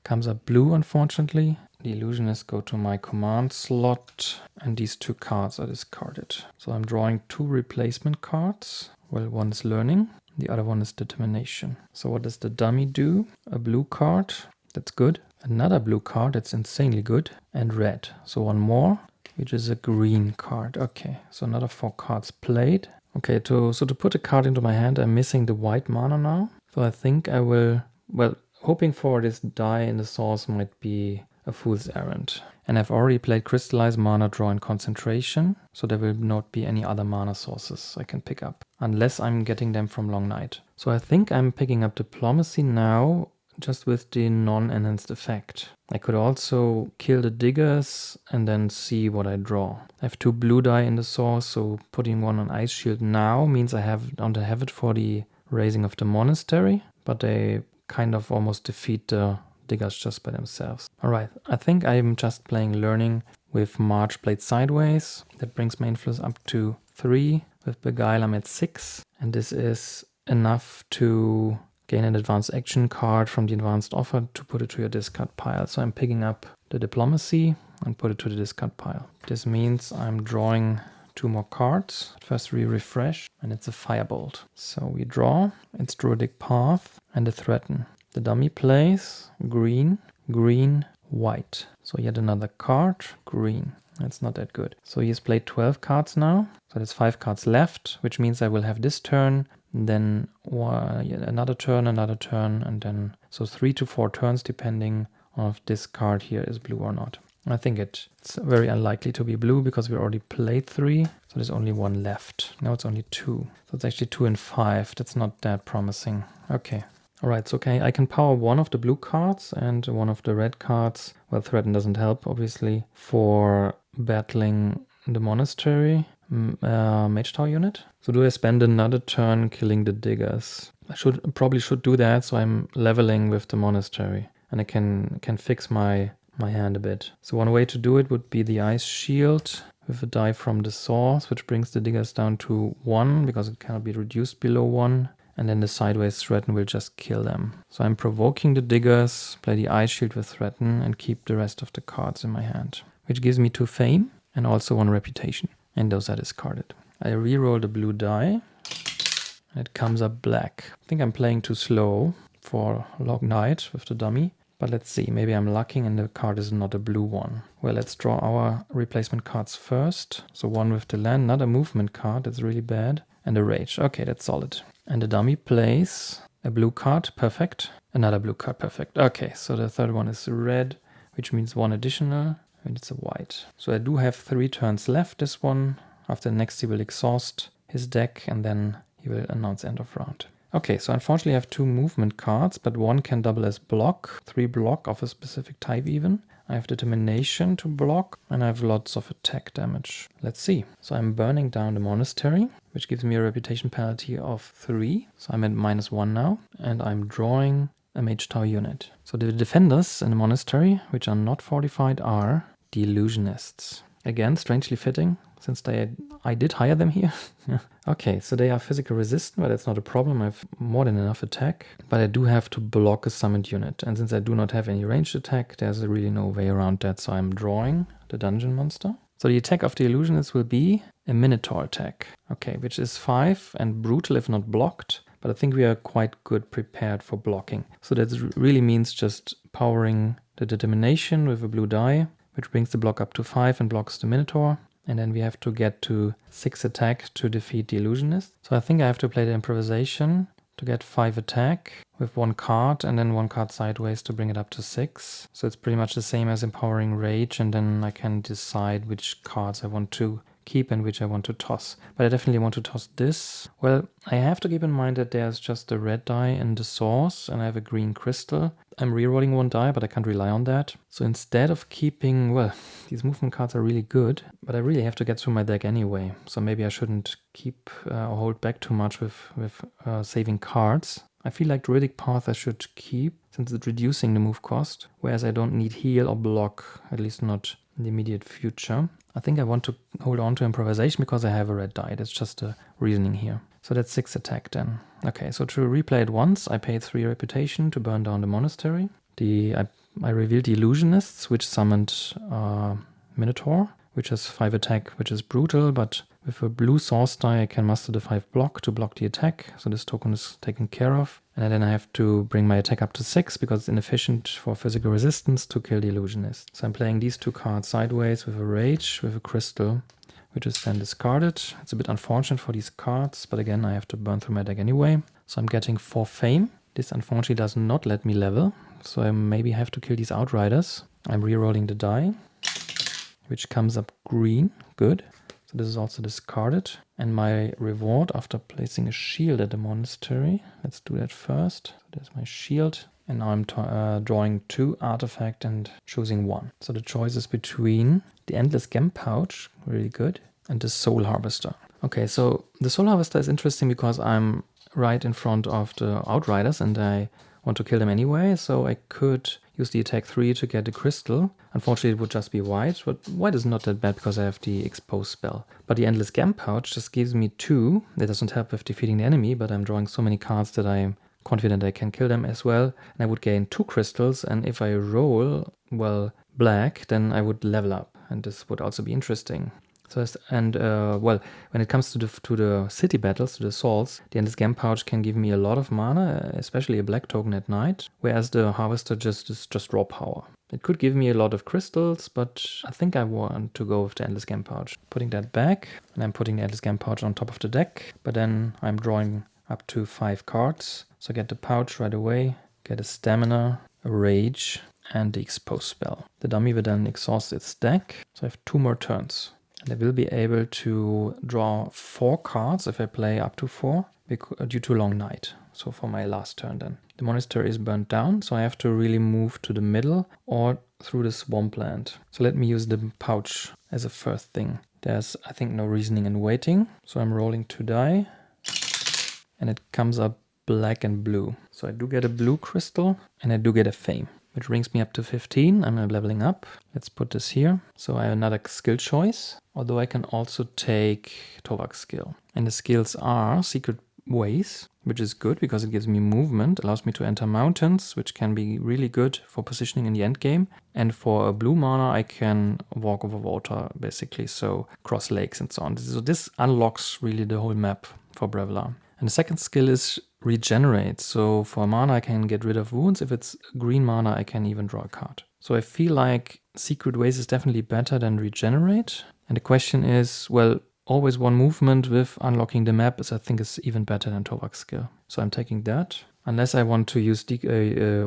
Comes up blue, unfortunately. The Illusionists go to my command slot, and these 2 cards are discarded. So I'm drawing 2 replacement cards. Well, one is learning, the other one is determination. So what does the dummy do? A blue card, that's good. Another blue card, that's insanely good. And red. So one more, which is a green card. Okay, so another 4 cards played. Okay, to put a card into my hand, I'm missing the white mana now. So I think I will, well, hoping for this die in the source might be a fool's errand. And I've already played Crystallize, Mana Draw, and Concentration, so there will not be any other mana sources I can pick up, unless I'm getting them from Long Night. So I think I'm picking up Diplomacy now, just with the non-enhanced effect. I could also kill the diggers and then see what I draw. I have 2 blue die in the source, so putting one on Ice Shield now means I don't have it for the raising of the monastery, but they kind of almost defeat the diggers just by themselves. Alright, I think I'm just playing Learning with March played sideways. That brings my influence up to 3. With Beguile I'm at 6. And this is enough to gain an advanced action card from the advanced offer to put it to your discard pile. So I'm picking up the Diplomacy and put it to the discard pile. This means I'm drawing 2 more cards. First we refresh, and it's a Firebolt. So we draw, it's Druidic Path, and a Threaten. The dummy plays green, green, white. So yet another card, green. That's not that good. So he has played 12 cards now. So there's 5 cards left, which means I will have this turn, then another turn, and then so 3 to 4 turns depending on if this card here is blue or not. I think it's very unlikely to be blue because we already played 3, so there's only 1 left. Now it's only 2. So it's actually 2 and 5. That's not that promising. Okay. Alright, so okay, I can power one of the blue cards and one of the red cards. Well, Threaten doesn't help, obviously, for battling the monastery Mage Tower unit. So do I spend another turn killing the diggers? I probably should do that, so I'm leveling with the monastery. And I can fix my hand a bit. So one way to do it would be the Ice Shield with a die from the source, which brings the diggers down to 1, because it cannot be reduced below 1. And then the sideways Threaten will just kill them. So I'm provoking the diggers, play the Ice Shield with Threaten, and keep the rest of the cards in my hand. Which gives me 2 fame and also 1 reputation. And those are discarded. I reroll the blue die. And it comes up black. I think I'm playing too slow for Long Night with the dummy. But let's see, maybe I'm lucking and the card is not a blue one. Well, let's draw our replacement cards first. So one with the land, not a movement card, that's really bad. And a Rage, okay, that's solid. And the dummy plays a blue card, perfect. Another blue card, perfect. Okay, so the third one is red, which means 1 additional, and it's a white. So I do have 3 turns left, this one. After the next he will exhaust his deck, and then he will announce end of round. Okay, so unfortunately I have 2 movement cards, but one can double as block, 3 block of a specific type even. I have Determination to block, and I have lots of attack damage. Let's see. So I'm burning down the monastery, which gives me a reputation penalty of 3. So I'm at -1 now, and I'm drawing a Mage Tower unit. So the defenders in the monastery, which are not fortified, are the Illusionists. Again, strangely fitting, since I did hire them here. Okay, so they are physical resistant, but that's not a problem. I have more than enough attack. But I do have to block a summoned unit. And since I do not have any ranged attack, there's really no way around that. So I'm drawing the dungeon monster. So the attack of the Illusionists will be a Minotaur attack. Okay, which is 5 and brutal if not blocked. But I think we are quite good prepared for blocking. So that really means just powering the Determination with a blue die, which brings the block up to 5 and blocks the Minotaur. And then we have to get to 6 attack to defeat the Illusionist. So I think I have to play the Improvisation to get 5 attack with 1 card and then 1 card sideways to bring it up to 6. So it's pretty much the same as Empowering Rage, and then I can decide which cards I want to keep and which I want to toss. But I definitely want to toss this. Well, I have to keep in mind that there's just a red die in the source and I have a green crystal. I'm rerolling 1 die, but I can't rely on that. So instead of keeping, well, these movement cards are really good, but I really have to get through my deck anyway. So maybe I shouldn't keep or hold back too much with saving cards. I feel like Druidic Path I should keep, since it's reducing the move cost, whereas I don't need heal or block, at least not in the immediate future. I think I want to hold on to Improvisation because I have a red die. That's just a reasoning here. So that's 6 attack then. Okay, so to replay it once, I paid 3 reputation to burn down the monastery. I revealed the Illusionists, which summoned Minotaur, which has 5 attack, which is brutal, but with a blue source die I can muster the 5 block to block the attack, so this token is taken care of. And then I have to bring my attack up to 6 because it's inefficient for physical resistance to kill the Illusionist. So I'm playing these 2 cards sideways with a Rage, with a Crystal, which is then discarded. It's a bit unfortunate for these cards, but again I have to burn through my deck anyway. So I'm getting 4 Fame. This unfortunately does not let me level, so I maybe have to kill these Outriders. I'm rerolling the die, which comes up green, good. So this is also discarded. And my reward after placing a shield at the monastery, let's do that first. So there's my shield. And now I'm drawing 2 artifact and choosing 1. So the choice is between the Endless Gem Pouch, really good, and the Soul Harvester. Okay, so the Soul Harvester is interesting because I'm right in front of the Outriders and I want to kill them anyway, so I could use the attack 3 to get the crystal. Unfortunately, it would just be white, but white is not that bad because I have the expose spell. But the Endless Gem Pouch just gives me 2. That doesn't help with defeating the enemy, but I'm drawing so many cards that I'm confident I can kill them as well. And I would gain 2 crystals, and if I roll, well, black, then I would level up. And this would also be interesting. So well, when it comes to the city battles, to the assaults, the Endless Gem Pouch can give me a lot of mana, especially a black token at night, whereas the Harvester is just raw power. It could give me a lot of crystals, but I think I want to go with the Endless Gem Pouch. Putting that back, and I'm putting the Endless Gem Pouch on top of the deck, but then I'm drawing up to 5 cards. So I get the pouch right away, get a stamina, a rage, and the expose spell. The dummy will then exhaust its deck, so I have 2 more turns. And I will be able to draw 4 cards if I play up to 4 due to Long Night. So for my last turn then. The monastery is burnt down, so I have to really move to the middle or through the swampland. So let me use the pouch as a first thing. There's, I think, no reasoning and waiting. So I'm rolling 2 die. And it comes up black and blue. So I do get a blue crystal and I do get a fame, which brings me up to 15. I'm leveling up. Let's put this here. So I have another skill choice, although I can also take Tovak's skill. And the skills are Secret Ways, which is good because it gives me movement, allows me to enter mountains, which can be really good for positioning in the end game. And for a blue mana, I can walk over water, basically, so cross lakes and so on. So this unlocks really the whole map for Braevalar. And the second skill is Regenerate. So for mana, I can get rid of wounds. If it's green mana, I can even draw a card. So I feel like Secret Ways is definitely better than Regenerate. And the question is, well, always 1 movement with unlocking the map I think is even better than Tovak's skill. So I'm taking that. Unless I want to use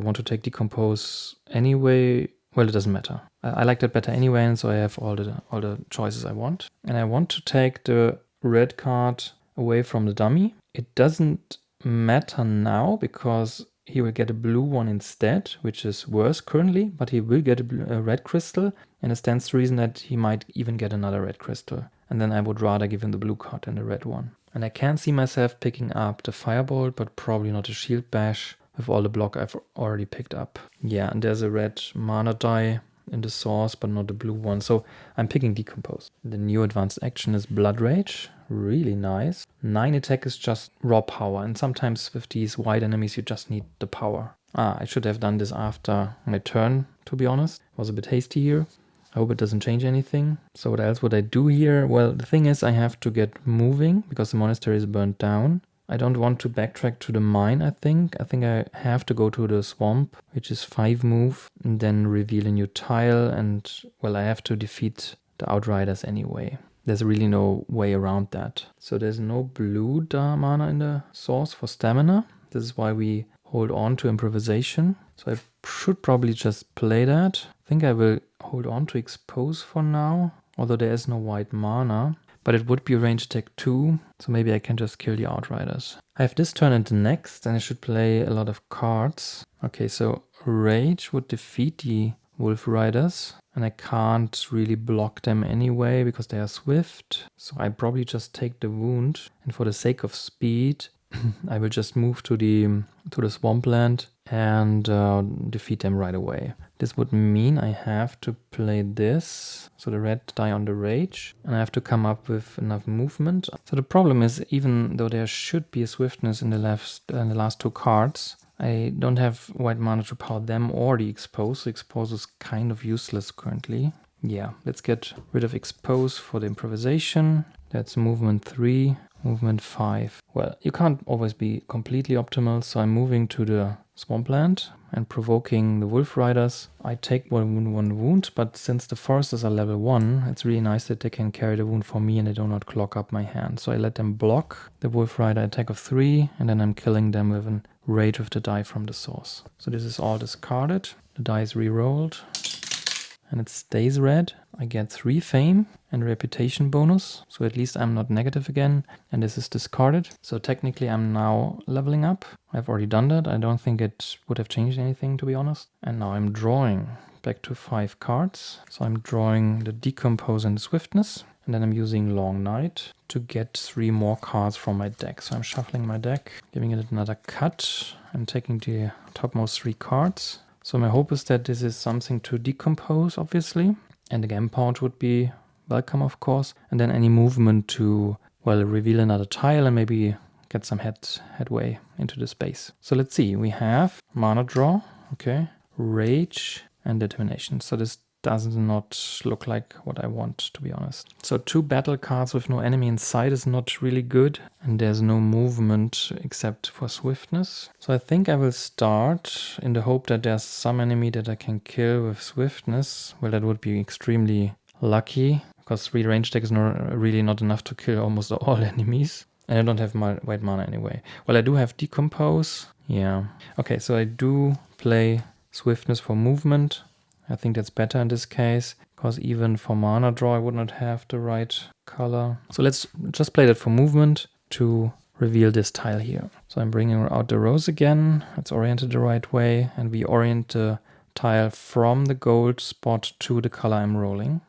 want to take Decompose anyway, well, it doesn't matter. I like that better anyway, and so I have all the choices I want. And I want to take the red card away from the dummy. It doesn't matter now because he will get a blue one instead, which is worse currently, but he will get a red crystal, and it stands to reason that he might even get another red crystal. And then I would rather give him the blue card than the red one. And I can see myself picking up the Firebolt, but probably not a Shield Bash with all the block I've already picked up. Yeah, and there's a red mana die in the source, but not the blue one. So I'm picking Decompose. The new advanced action is Blood Rage. Really nice. 9 attack is just raw power, and sometimes with these white enemies you just need the power. I should have done this after my turn, to be honest. Was a bit hasty here. I hope it doesn't change anything. So what else would I do here? Well, the thing is I have to get moving because the monastery is burnt down. I don't want to backtrack to the mine, I think. I think I have to go to the swamp, which is 5 move, and then reveal a new tile, and, well, I have to defeat the Outriders anyway. There's really no way around that. So there's no blue mana in the source for stamina. This is why we hold on to improvisation. So I should probably just play that. I think I will hold on to expose for now, although there is no white mana. But it would be range attack 2, so maybe I can just kill the Outriders. I have this turn into next, and I should play a lot of cards. Okay, so Rage would defeat the Wolf Riders, and I can't really block them anyway because they are swift. So I probably just take the wound, and for the sake of speed, I will just move to the swampland and defeat them right away. This would mean I have to play this, so the red die on the rage, and I have to come up with enough movement. So the problem is, even though there should be a swiftness in the last two cards, I don't have white mana to power them or the expose, so expose is kind of useless currently. Yeah, let's get rid of expose for the improvisation. That's movement 3, movement 5. Well, you can't always be completely optimal, so I'm moving to the swampland and provoking the Wolf Riders. I take one wound, but since the foresters are level 1, it's really nice that they can carry the wound for me and they do not clog up my hand. So I let them block the Wolf Rider attack of 3, and then I'm killing them with a rage with the die from the source. So this is all discarded. The die is re-rolled, and it stays red. I get 3 fame and reputation bonus, so at least I'm not negative again, and this is discarded. So technically I'm now leveling up. I've already done that. I don't think it would have changed anything, to be honest. And now I'm drawing back to 5 cards. So I'm drawing the Decompose and the Swiftness, and then I'm using Long Night to get 3 more cards from my deck. So I'm shuffling my deck, giving it another cut. I'm taking the topmost 3 cards. So my hope is that this is something to decompose, obviously, and the game pouch would be welcome, of course, and then any movement to, well, reveal another tile and maybe get some headway into the space. So let's see, we have mana draw, okay, rage and determination. So this does not look like what I want, to be honest. So 2 battle cards with no enemy in sight is not really good, and there's no movement except for swiftness. So I think I will start in the hope that there's some enemy that I can kill with swiftness. Well, that would be extremely lucky, because 3 range attack is really not enough to kill almost all enemies. And I don't have my white mana anyway. Well, I do have Decompose. Yeah. Okay, so I do play swiftness for movement. I think that's better in this case, because even for mana draw I would not have the right color. So let's just play that for movement to reveal this tile here. So I'm bringing out the rose again. It's oriented the right way, and we orient the tile from the gold spot to the color I'm rolling.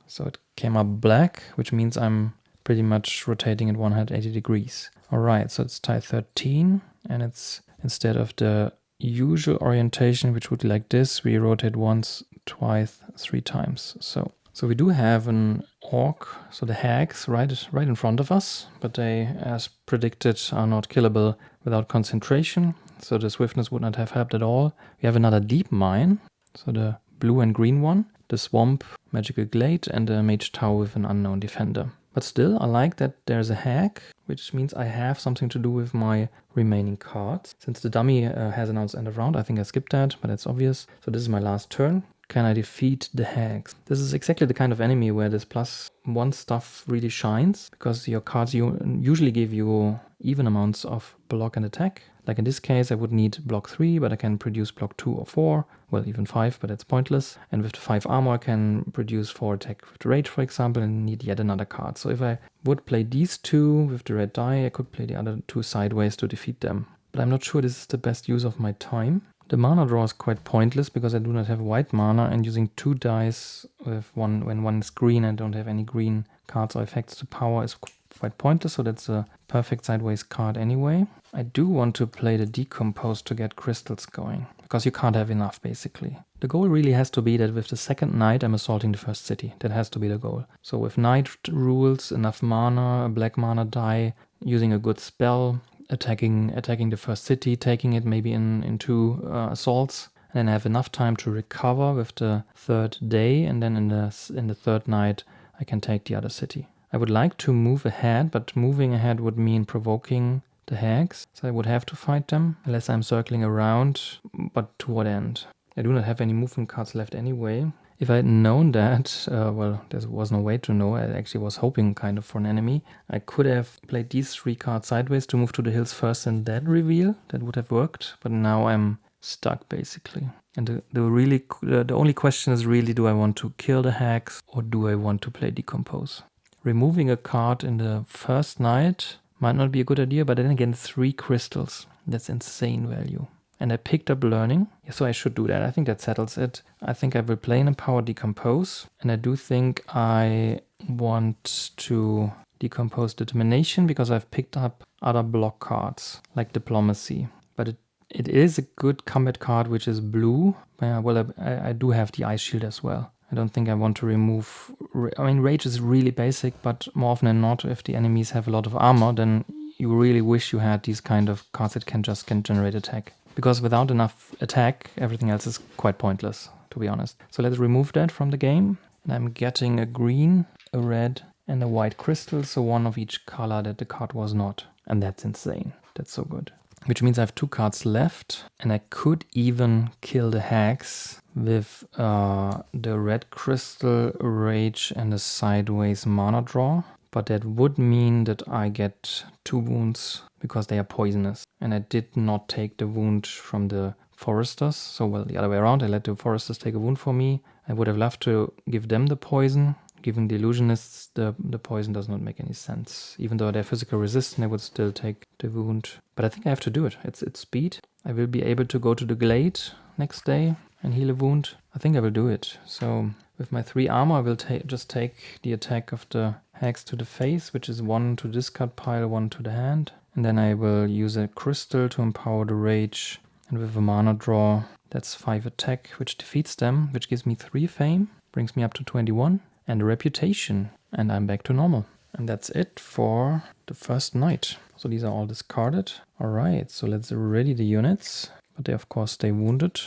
So it came up black, which means I'm pretty much rotating at 180 degrees. All right, so it's tile 13, and it's instead of the usual orientation, which would be like this, we rotate once, twice, 3 times. So we do have an orc, so the hags right in front of us, but they, as predicted, are not killable without concentration. So the swiftness would not have helped at all. We have another deep mine, so the blue and green one, the swamp, magical glade, and a mage tower with an unknown defender. But still, I like that there's a hag, which means I have something to do with my remaining cards. Since the dummy has announced end of round, I think I skipped that, but that's obvious. So this is my last turn. Can I defeat the hags? This is exactly the kind of enemy where this +1 stuff really shines, because your cards usually give you even amounts of block and attack. Like in this case, I would need block 3, but I can produce block 2 or 4. Well, even 5, but that's pointless. And with the 5 armor, I can produce 4 attack with the rage, for example, and need yet another card. So if I would play these 2 with the red die, I could play the other 2 sideways to defeat them. But I'm not sure this is the best use of my time. The mana draw is quite pointless because I do not have white mana, and using 2 dice with when one is green and don't have any green cards or effects to power is quite pointless, so that's a perfect sideways card anyway. I do want to play the Decompose to get crystals going, because you can't have enough basically. The goal really has to be that with the second night I'm assaulting the first city. That has to be the goal. So with night rules, enough mana, a black mana die, using a good spell, attacking the first city, taking it maybe in 2 assaults, and then I have enough time to recover with the 3rd day, and then in the 3rd night I can take the other city. I would like to move ahead, but moving ahead would mean provoking the hags, so I would have to fight them, unless I'm circling around, but to what end? I do not have any movement cards left anyway, If I had known that, well, there was no way to know. I actually was hoping kind of for an enemy. I could have played these 3 cards sideways to move to the hills first and then reveal. That would have worked. But now I'm stuck basically. And the only question is really, do I want to kill the hags or do I want to play Decompose? Removing a card in the first night might not be a good idea, but then again, 3 crystals. That's insane value. And I picked up Learning, so I should do that. I think that settles it. I think I will play in Empower Decompose, and I do think I want to Decompose Determination because I've picked up other block cards, like Diplomacy. But it is a good combat card, which is blue. Well, I do have the Ice Shield as well. I don't think I want to remove... I mean, Rage is really basic, but more often than not, if the enemies have a lot of armor, then you really wish you had these kind of cards that can generate attack. Because without enough attack, everything else is quite pointless, to be honest. So let's remove that from the game. And I'm getting a green, a red, and a white crystal, so 1 of each color that the card was not. And that's insane. That's so good. Which means I have 2 cards left, and I could even kill the hags with the red crystal, rage, and a sideways mana draw. But that would mean that I get 2 wounds because they are poisonous. And I did not take the wound from the foresters. So, well, the other way around, I let the foresters take a wound for me. I would have loved to give them the poison. Giving the illusionists the poison does not make any sense. Even though they're physical resistant, they would still take the wound. But I think I have to do it. It's speed. I will be able to go to the glade next day and heal a wound. I think I will do it. So with my 3 armor, I will just take the attack of the hags to the face, which is 1 to discard pile, 1 to the hand. And then I will use a crystal to empower the rage. And with a mana draw, that's 5 attack, which defeats them, which gives me 3 fame, brings me up to 21. And a reputation, and I'm back to normal. And that's it for the first night. So these are all discarded. All right, so let's ready the units, but they of course stay wounded.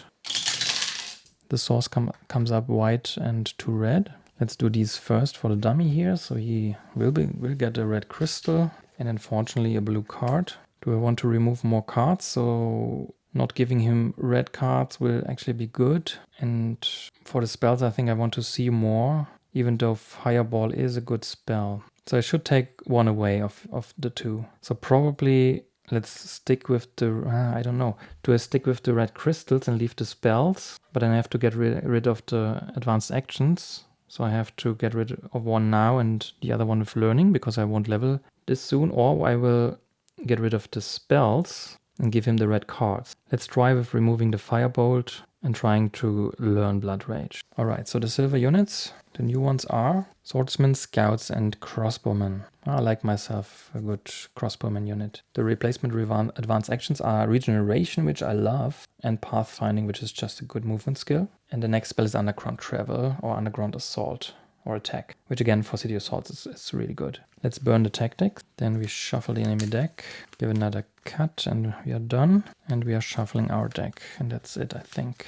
The source comes up white and 2 red. Let's do these first for the dummy here. So he will get a red crystal and unfortunately a blue card. Do I want to remove more cards? So not giving him red cards will actually be good. And for the spells, I think I want to see more. Even though Fireball is a good spell. So I should take 1 away of the 2. So probably let's stick with the, I don't know. Do I stick with the red crystals and leave the spells? But then I have to get rid of the advanced actions. So I have to get rid of 1 now and the other one with learning because I won't level this soon. Or I will get rid of the spells and give him the red cards. Let's try with removing the Firebolt and trying to learn Blood Rage. Alright, so the silver units. The new ones are Swordsmen, Scouts, and Crossbowmen. I like myself a good Crossbowman unit. The replacement advanced actions are Regeneration, which I love, and Pathfinding, which is just a good movement skill. And the next spell is Underground Travel or Underground Assault or Attack, which again for City Assaults is really good. Let's burn the tactics. Then we shuffle the enemy deck, give another cut, and we are done. And we are shuffling our deck, and that's it, I think.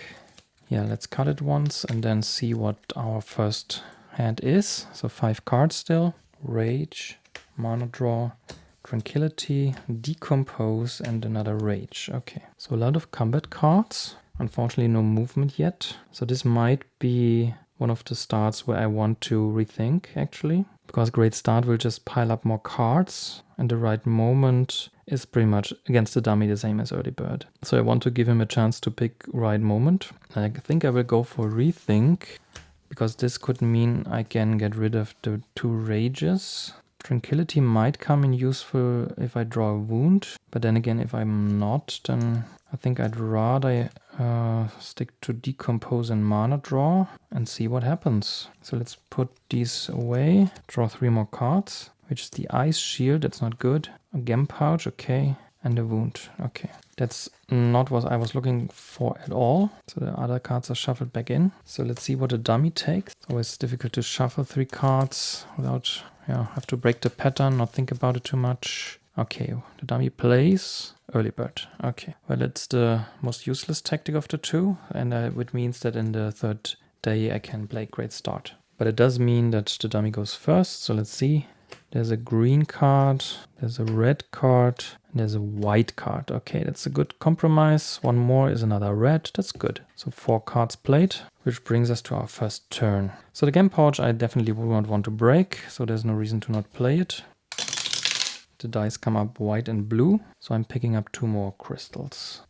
Yeah, let's cut it once and then see what our first hand is. So 5 cards still. Rage, Mana Draw, Tranquility, Decompose, and another Rage. Okay, so a lot of combat cards. Unfortunately, no movement yet. So this might be one of the starts where I want to rethink, actually. Because Great Start will just pile up more cards. And the right moment is pretty much against the dummy the same as Early Bird. So I want to give him a chance to pick right moment. I think I will go for Rethink. Because this could mean I can get rid of the 2 Rages. Tranquility might come in useful if I draw a wound. But then again, if I'm not, then I think I'd rather stick to Decompose and Mana Draw and see what happens. So let's put these away. Draw 3 more cards, which is the Ice Shield. That's not good. A Gem Pouch, okay. And a wound, okay. That's not what I was looking for at all. So the other cards are shuffled back in. So let's see what a dummy takes. It's always difficult to shuffle 3 cards without, have to break the pattern, not think about it too much. Okay, the dummy plays Early Bird. Okay, well, it's the most useless tactic of the 2, and it means that in the 3rd day I can play Great Start. But it does mean that the dummy goes first, so let's see. There's a green card, there's a red card, and there's a white card. Okay, that's a good compromise. One more is another red. That's good. So 4 cards played, which brings us to our first turn. So the game pouch I definitely would not want to break, so there's no reason to not play it. The dice come up white and blue, so I'm picking up 2 more crystals.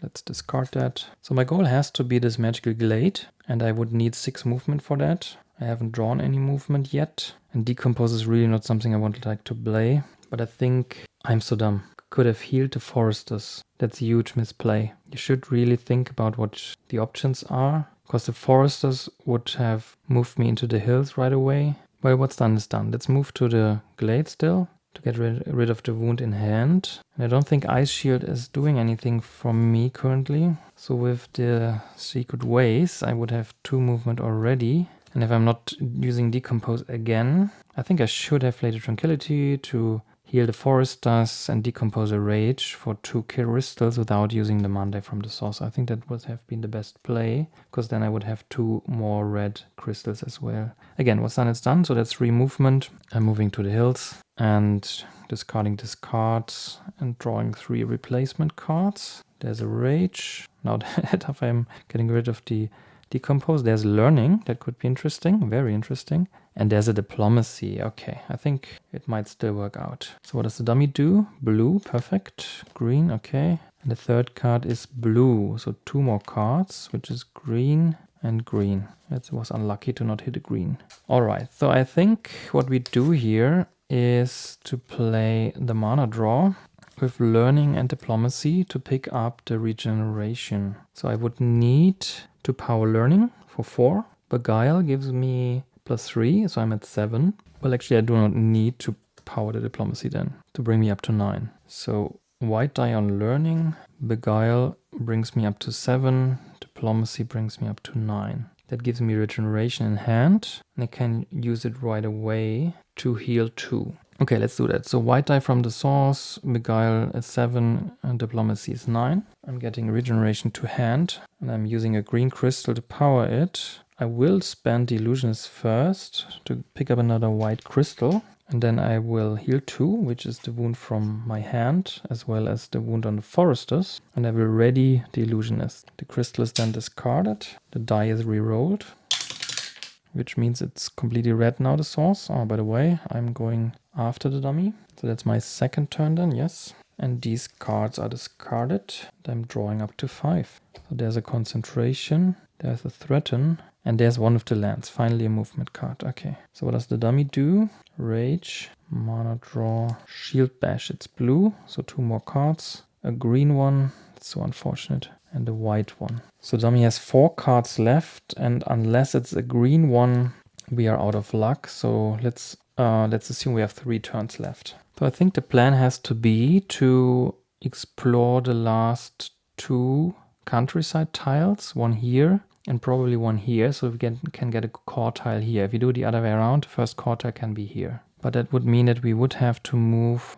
Let's discard that. So my goal has to be this magical glade, and I would need 6 movement for that. I haven't drawn any movement yet, and decompose is really not something I would like to play. But I think I'm so dumb. Could have healed the foresters. That's a huge misplay. You should really think about what the options are, because the foresters would have moved me into the hills right away. Well, what's done is done. Let's move to the glade still to get rid of the wound in hand. And I don't think Ice Shield is doing anything for me currently. So with the Secret Ways, I would have 2 movement already. And if I'm not using Decompose again, I think I should have played a Tranquility to heal the Forest Dust and Decompose a Rage for 2 crystals without using the Monday from the source. I think that would have been the best play, because then I would have 2 more red crystals as well. Again, what's done is done, so that's 3 movement. I'm moving to the hills and discarding these cards and drawing 3 replacement cards. There's a Rage. Now that if I'm getting rid of the Decompose, there's Learning. That could be interesting, very interesting. And there's a Diplomacy. Okay, I think it might still work out. So what does the dummy do? Blue, perfect. Green, okay. And the third card is blue. So 2 more cards, which is green and green. It was unlucky to not hit a green. All right, so I think what we do here is to play the mana draw with Learning and Diplomacy to pick up the regeneration. So I would need to power Learning for 4. Beguile gives me +3, so I'm at 7. Well, actually, I do not need to power the Diplomacy then to bring me up to 9. So white die on Learning, Beguile brings me up to 7, Diplomacy brings me up to 9. That gives me regeneration in hand, and I can use it right away to heal 2. Okay, let's do that. So white die from the source, Beguile is 7, and Diplomacy is 9. I'm getting regeneration to hand, and I'm using a green crystal to power it. I will spend the Illusionist first to pick up another white crystal, and then I will heal 2, which is the wound from my hand, as well as the wound on the Foresters, and I will ready the Illusionist. The crystal is then discarded, the die is re-rolled, which means it's completely red now, the source. Oh, by the way, I'm going after the dummy. So that's my second turn then, yes. And these cards are discarded. I'm drawing up to 5. So there's a Concentration, there's a Threaten, and there's one of the lands. Finally a movement card. Okay, so what does the dummy do? Rage, mana draw, Shield Bash. It's blue, so 2 more cards. A green one, it's so unfortunate, and a white one. So dummy has 4 cards left, and unless it's a green one, we are out of luck. So let's assume we have 3 turns left. So I think the plan has to be to explore the last 2 countryside tiles, one here and probably one here, so we can get a core tile here. If you do the other way around, the first core tile can be here. But that would mean that we would have to move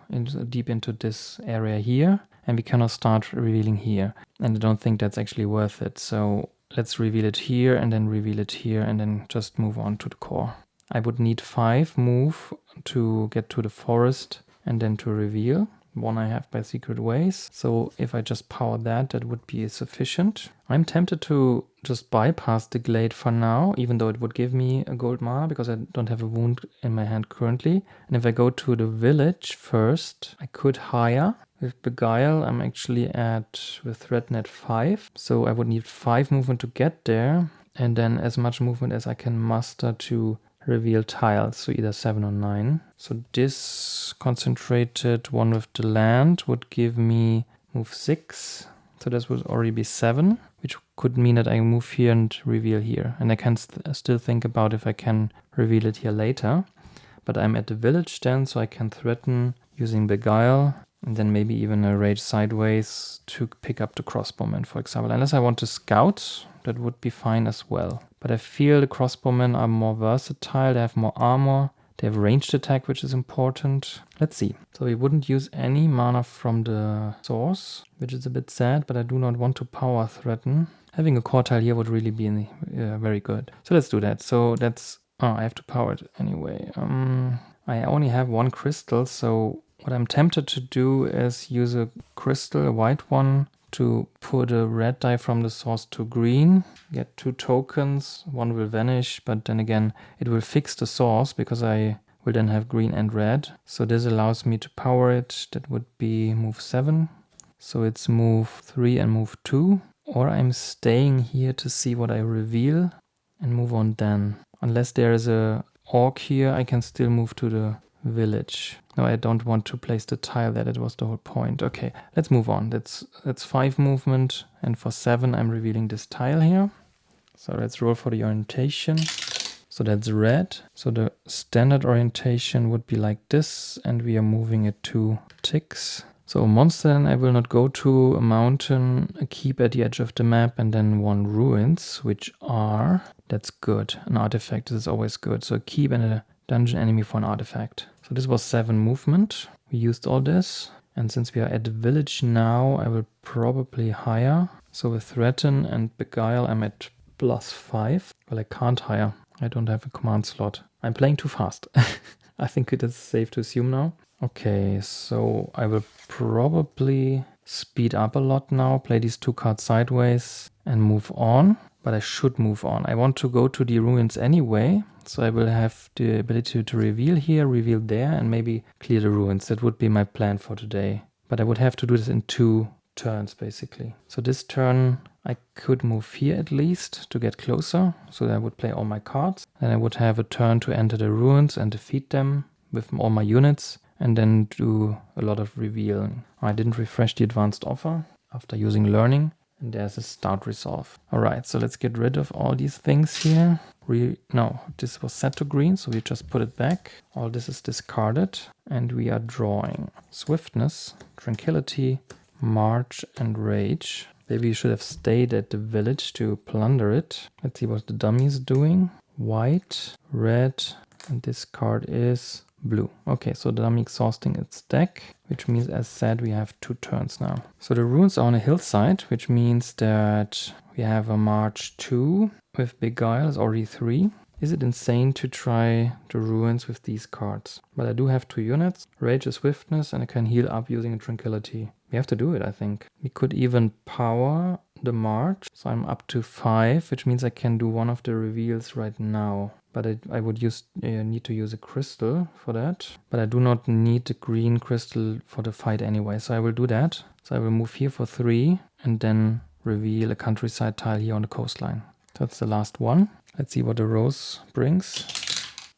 deep into this area here, and we cannot start revealing here. And I don't think that's actually worth it. So let's reveal it here and then reveal it here and then just move on to the core. I would need 5 move to get to the forest and then to reveal. 1 I have by Secret Ways. So if I just power that, that would be sufficient. I'm tempted to just bypass the glade for now, even though it would give me a gold mana because I don't have a wound in my hand currently. And if I go to the village first, I could hire. With Beguile, I'm actually with Threaten at 5. So I would need 5 movement to get there. And then as much movement as I can muster to reveal tiles, so either 7 or 9. So this concentrated one with the land would give me move 6. So this would already be 7, which could mean that I move here and reveal here. And I can still think about if I can reveal it here later. But I'm at the village then, so I can threaten using Beguile. And then maybe even a Rage Sideways to pick up the crossbowmen, for example. Unless I want to scout, that would be fine as well. But I feel the crossbowmen are more versatile, they have more armor, they have ranged attack, which is important. Let's see. So we wouldn't use any mana from the source, which is a bit sad, but I do not want to power threaten. Having a core tile here would really be very good. So let's do that. So that's... Oh, I have to power it anyway. I only have one crystal, so what I'm tempted to do is use a crystal, a white one, to put a red die from the source to green, get 2 tokens, one will vanish, but then again it will fix the source because I will then have green and red. So this allows me to power it. That would be move 7. So it's move 3 and move 2. Or I'm staying here to see what I reveal and move on then. Unless there is a orc here, I can still move to the village. No, I don't want to place the tile there. That was the whole point. Okay, let's move on. That's 5 movement. And for 7, I'm revealing this tile here. So let's roll for the orientation. So that's red. So the standard orientation would be like this. And we are moving it 2 ticks. So a monster, then I will not go to a mountain, a keep at the edge of the map, and then 1 ruins, which are, that's good. An artifact, this is always good. So a keep and a dungeon enemy for an artifact. So this was 7 movement. We used all this. And since we are at the village now, I will probably hire. So with threaten and beguile, I'm at +5. Well, I can't hire. I don't have a command slot. I'm playing too fast. I think it is safe to assume now. Okay, so I will probably speed up a lot now, play these 2 cards sideways and move on. But I should move on. I want to go to the ruins anyway, so I will have the ability to reveal here, reveal there, and maybe clear the ruins. That would be my plan for today. But I would have to do this in 2 turns, basically. So this turn, I could move here at least to get closer, so that I would play all my cards. Then I would have a turn to enter the ruins and defeat them with all my units, and then do a lot of revealing. I didn't refresh the advanced offer after using learning. And there's a start resolve. All right, so let's get rid of all these things here. No, this was set to green, so we just put it back. All this is discarded, and we are drawing swiftness, tranquility, march, and rage. Maybe you should have stayed at the village to plunder it. Let's see what the dummy is doing. White, red, and this card is blue. Okay, so the dummy exhausting its deck, which means, as said, we have 2 turns now. So the ruins are on a hillside, which means that we have a march 2 with beguile is already 3. Is it insane to try the ruins with these cards? But I do have 2 units, rage is swiftness, and I can heal up using a tranquility. We have to do it, I think. We could even power the march, so I'm up to 5, which means I can do one of the reveals right now. But I would need to use a crystal for that. But I do not need the green crystal for the fight anyway, so I will do that. So I will move here for 3 and then reveal a countryside tile here on the coastline. That's the last one. Let's see what the rose brings.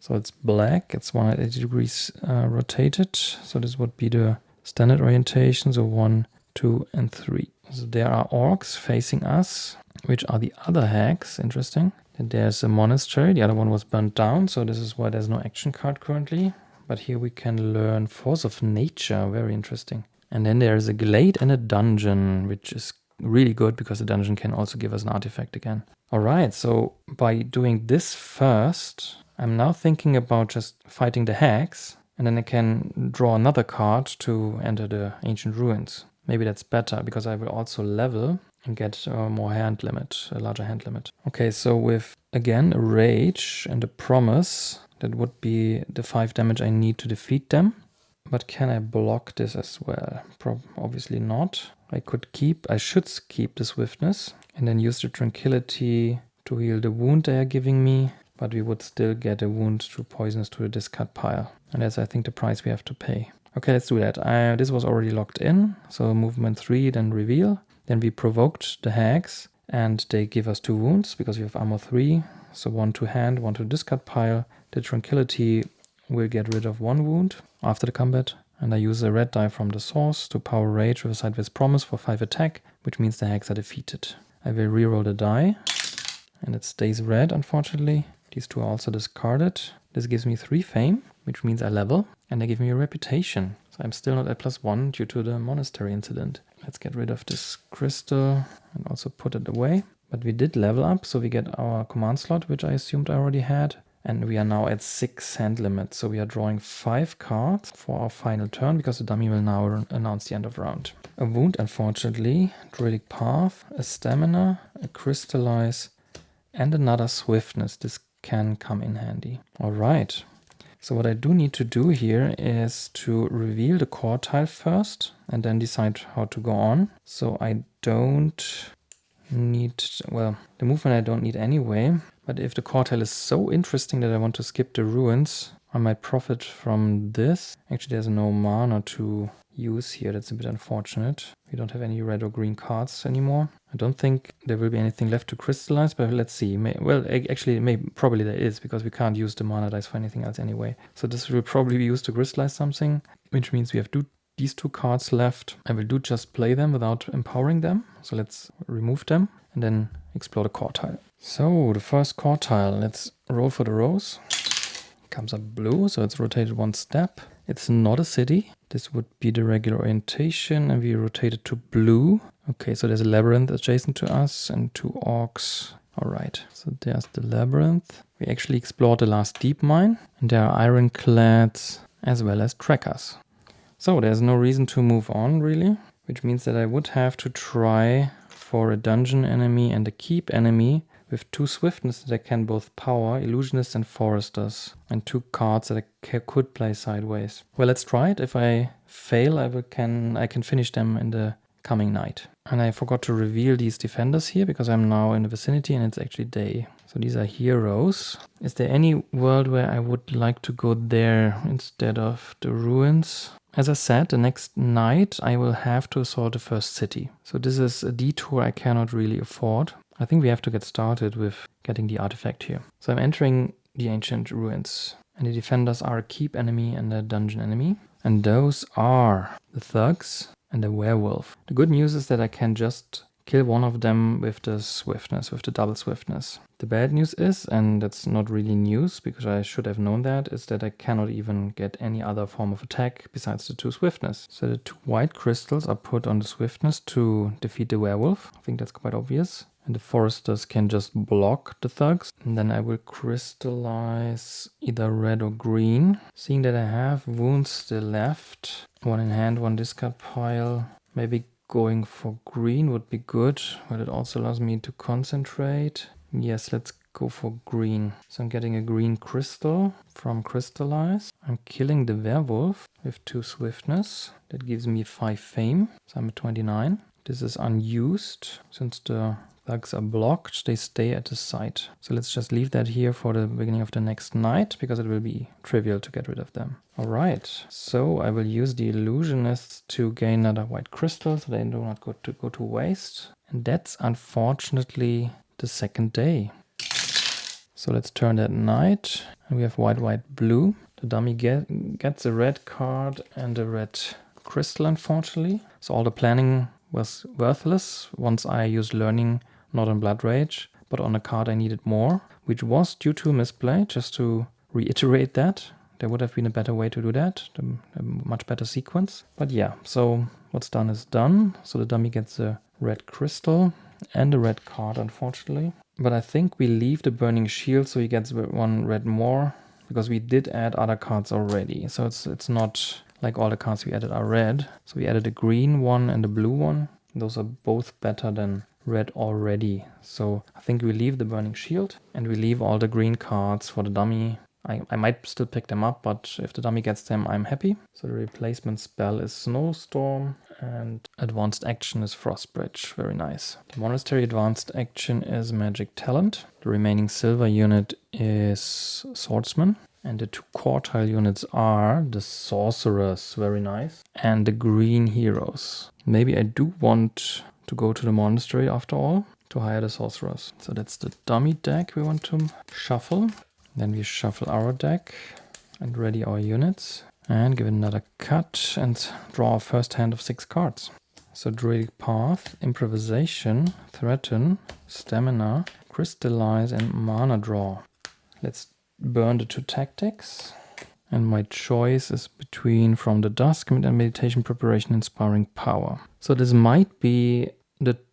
So it's black, it's 180 degrees rotated. So this would be the standard orientation, so 1, 2, and 3. So there are orcs facing us, which are the other hags, interesting. Then there's a monastery, the other one was burnt down, so this is why there's no action card currently. But here we can learn Force of Nature, very interesting. And then there's a glade and a dungeon, which is really good because the dungeon can also give us an artifact again. Alright, so by doing this first, I'm now thinking about just fighting the hags, and then I can draw another card to enter the ancient ruins. Maybe that's better, because I will also level and get more hand limit, a larger hand limit. Okay, so with, again, a rage and a promise, that would be the 5 damage I need to defeat them. But can I block this as well? Obviously not. I should keep the swiftness, and then use the tranquility to heal the wound they are giving me. But we would still get a wound through poisons to the discard pile. And that's, I think, the price we have to pay. Okay, let's do that. This was already locked in. So movement 3, then reveal. Then we provoked the hags, and they give us 2 wounds because we have armor 3. So 1 to hand, 1 to discard pile. The tranquility will get rid of 1 wound after the combat. And I use a red die from the source to power rage with a sideways promise for 5 attack, which means the hags are defeated. I will reroll the die, and it stays red, unfortunately. These 2 are also discarded. This gives me 3 fame, which means I level, and they give me a reputation. So I'm still not at +1 due to the monastery incident. Let's get rid of this crystal and also put it away. But we did level up, so we get our command slot, which I assumed I already had. And we are now at 6 hand limit, so we are drawing 5 cards for our final turn, because the dummy will now announce the end of round. A wound, unfortunately, druidic path, a stamina, a crystallize, and another swiftness. This can come in handy. All right. So what I do need to do here is to reveal the core tile first and then decide how to go on. So I don't need, well, the movement I don't need anyway, but if the core tile is so interesting that I want to skip the ruins, I might profit from this. Actually, there's no mana to use here. That's a bit unfortunate. We don't have any red or green cards anymore. I don't think there will be anything left to crystallize, but let's see. Probably there is, because we can't use the mana dice for anything else anyway. So this will probably be used to crystallize something, which means we have these 2 cards left. I will just play them without empowering them. So let's remove them and then explore the core tile. So the first core tile, let's roll for the rose. Comes up blue, so it's rotated 1 step. It's not a city. This would be the regular orientation, and we rotate it to blue. Okay, so there's a labyrinth adjacent to us and 2 orcs. All right, so there's the labyrinth. We actually explored the last deep mine, and there are ironclads as well as trackers. So there's no reason to move on, really, which means that I would have to try for a dungeon enemy and a keep enemy with 2 swiftness that I can both power, illusionists and foresters, and 2 cards that I could play sideways. Well, let's try it. If I fail, I can finish them in the coming night. And I forgot to reveal these defenders here because I'm now in the vicinity and it's actually day. So these are heroes. Is there any world where I would like to go there instead of the ruins? As I said, the next night I will have to assault the first city. So this is a detour I cannot really afford. I think we have to get started with getting the artifact here. So I'm entering the ancient ruins. And the defenders are a keep enemy and a dungeon enemy. And those are the thugs and the werewolf. The good news is that I can just kill one of them with the swiftness, with the double swiftness. The bad news is, and that's not really news because I should have known that, is that I cannot even get any other form of attack besides the 2 swiftness. So the 2 white crystals are put on the swiftness to defeat the werewolf. I think that's quite obvious. And the foresters can just block the thugs. And then I will crystallize either red or green. Seeing that I have wounds still left, 1 in hand, 1 discard pile, maybe going for green would be good, but it also allows me to concentrate. Yes, let's go for green. So I'm getting a green crystal from crystallize. I'm killing the werewolf with 2 swiftness. That gives me 5 fame, so I'm at 29. This is unused since the thugs are blocked, they stay at the site. So let's just leave that here for the beginning of the next night because it will be trivial to get rid of them. All right, so I will use the illusionists to gain another white crystal so they do not go to waste. And that's unfortunately the second day. So let's turn that night. And we have white, white, blue. The dummy gets a red card and a red crystal, unfortunately. So all the planning was worthless once I used learning not on Blood Rage, but on a card I needed more, which was due to misplay. Just to reiterate that, there would have been a better way to do that, a much better sequence. But yeah, so what's done is done. So the dummy gets a red crystal and a red card, unfortunately. But I think we leave the burning shield so he gets 1 red more, because we did add other cards already. So it's not like all the cards we added are red. So we added a green one and a blue one. Those are both better than red already. So I think we leave the burning shield and we leave all the green cards for the dummy. I might still pick them up, but if the dummy gets them, I'm happy. So the replacement spell is Snowstorm and advanced action is Frostbridge. Very nice. The monastery advanced action is Magic Talent. The remaining silver unit is Swordsman. And the 2 core tile units are the Sorcerers, very nice, and the Green Heroes. Maybe I do want to go to the monastery after all to hire the Sorcerers. So that's the dummy deck we want to shuffle. Then we shuffle our deck and ready our units and give it another cut and draw our first hand of 6 cards. So Druidic Path, Improvisation, Threaten, Stamina, Crystallize and Mana Draw. Let's burn the 2 tactics. And my choice is between From the Dusk and Meditation, Preparation, and Sparring Power. So this might be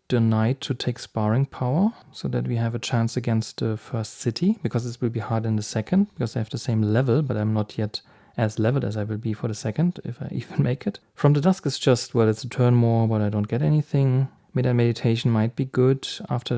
the night to take Sparring Power so that we have a chance against the first city, because this will be hard in the second because they have the same level, but I'm not yet as leveled as I will be for the second if I even make it. From the Dusk is just, well, it's a turn more, but I don't get anything. Midnight Meditation might be good after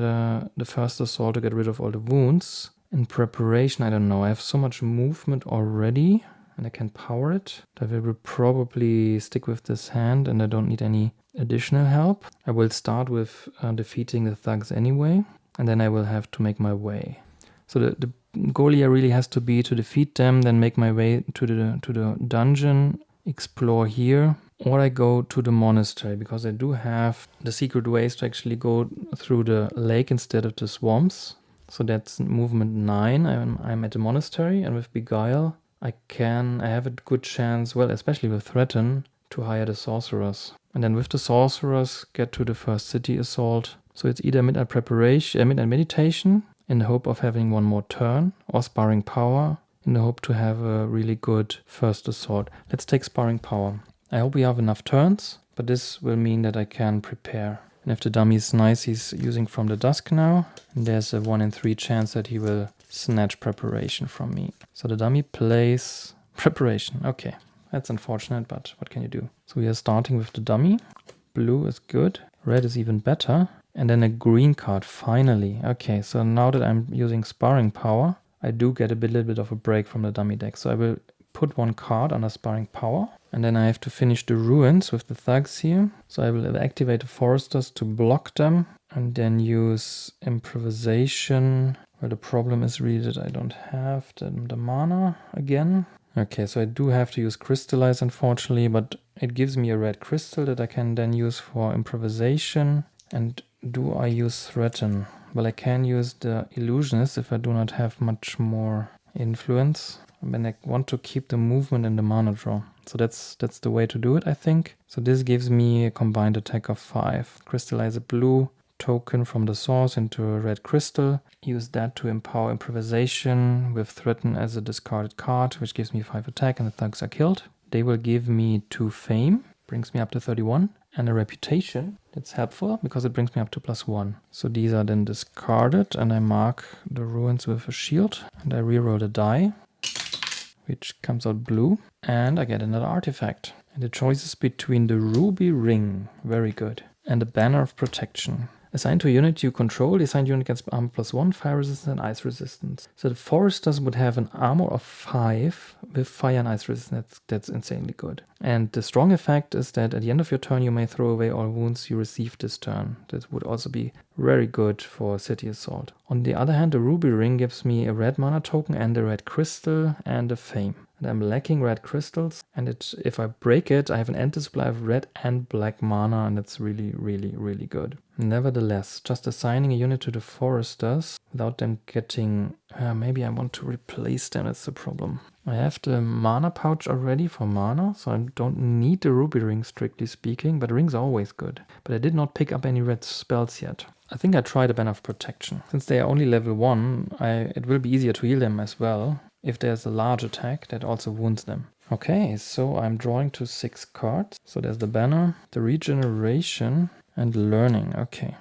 the first assault to get rid of all the wounds. in preparation, I don't know. I have so much movement already and I can power it. I will probably stick with this hand and I don't need any additional help. I will start with defeating the thugs anyway, and then I will have to make my way. So the goal here really has to be to defeat them, then make my way to the dungeon, explore here, or I go to the monastery, because I do have the secret ways to actually go through the lake instead of the swamps. So that's movement 9. I'm at the monastery, and with Beguile, I have a good chance, well, especially with Threaten, to hire the sorcerers. And then with the sorcerers, get to the first city assault. So it's either midnight preparation, midnight meditation, in the hope of having one more turn, or sparring power, in the hope to have a really good first assault. Let's take sparring power. I hope we have enough turns, but this will mean that I can prepare. And if the dummy is nice, he's using from the dusk now. And there's a 1 in 3 chance that he will snatch preparation from me. So the dummy plays preparation. Okay, that's unfortunate, but what can you do? So we are starting with the dummy. Blue is good. Red is even better. And then a green card, finally. Okay, so now that I'm using sparring power, I do get a little bit of a break from the dummy deck. So I will put 1 card under sparring power. And then I have to finish the ruins with the thugs here. So I will activate the foresters to block them. And then use improvisation. Well, the problem is really that I don't have the mana again. Okay, so I do have to use crystallize, unfortunately. But it gives me a red crystal that I can then use for improvisation. And do I use threaten? Well, I can use the illusionist if I do not have much more influence. And then I want to keep the movement in the mana draw. So that's the way to do it, I think. So this gives me a combined attack of 5. Crystallize a blue token from the source into a red crystal. Use that to empower improvisation with threaten as a discarded card, which gives me 5 attack and the thugs are killed. They will give me 2 fame, brings me up to 31. And a reputation. That's helpful because it brings me up to +1. So these are then discarded and I mark the ruins with a shield. And I reroll the die, which comes out blue. And I get another artifact. And the choice is between the ruby ring, very good, and the banner of protection. Assigned to a unit you control, the assigned unit gets armor +1, fire resistance and ice resistance. So the foresters would have an armor of 5 with fire and ice resistance. That's insanely good. And the strong effect is that at the end of your turn you may throw away all wounds you received this turn. That would also be very good for city assault. On the other hand, the ruby ring gives me a red mana token and a red crystal and a fame. And I'm lacking red crystals, and if I break it, I have an endless supply of red and black mana, and that's really, really, really good. Nevertheless, just assigning a unit to the foresters without them getting... maybe I want to replace them, that's the problem. I have the mana pouch already for mana, so I don't need the ruby ring, strictly speaking, but rings are always good. But I did not pick up any red spells yet. I think I tried a banner of protection. Since they are only level 1, it will be easier to heal them as well. If there's a large attack that also wounds them. Okay, so I'm drawing to 6 cards. So there's the banner, the regeneration, and learning. Okay.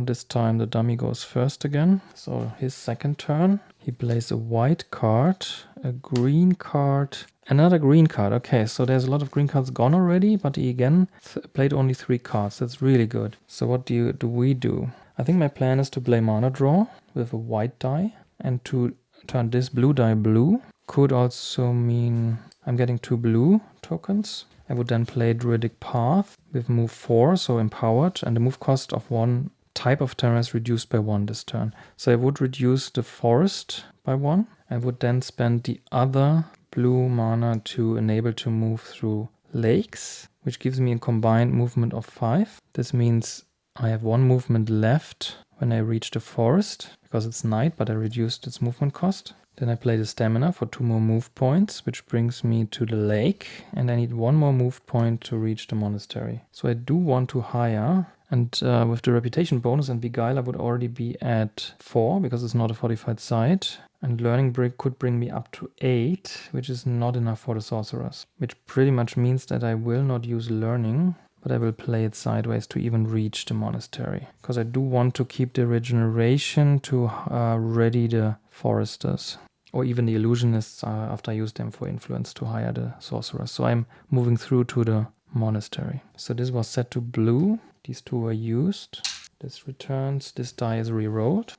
This time the dummy goes first again. So his second turn. He plays a white card, a green card, another green card. Okay, so there's a lot of green cards gone already, but he again played only 3 cards. That's really good. So what do we do? I think my plan is to play mana draw with a white die and to turn this blue die blue. Could also mean I'm getting 2 blue tokens. I would then play Druidic Path with move 4, so empowered, and the move cost of 1 type of terrain is reduced by 1 this turn. So I would reduce the forest by 1. I would then spend the other blue mana to enable to move through lakes, which gives me a combined movement of 5. This means I have 1 movement left when I reach the forest, because it's night, but I reduced its movement cost. Then I play the stamina for 2 more move points, which brings me to the lake, and I need 1 more move point to reach the monastery. So I do want to hire, and with the reputation bonus and Beguile I would already be at 4, because it's not a fortified site. And learning brick could bring me up to 8, which is not enough for the sorcerers. Which pretty much means that I will not use learning, but I will play it sideways to even reach the monastery. Because I do want to keep the regeneration to ready the foresters. Or even the illusionists after I use them for influence to hire the sorcerers. So I'm moving through to the monastery. So this was set to blue. These 2 were used. This returns. This die is re-rolled.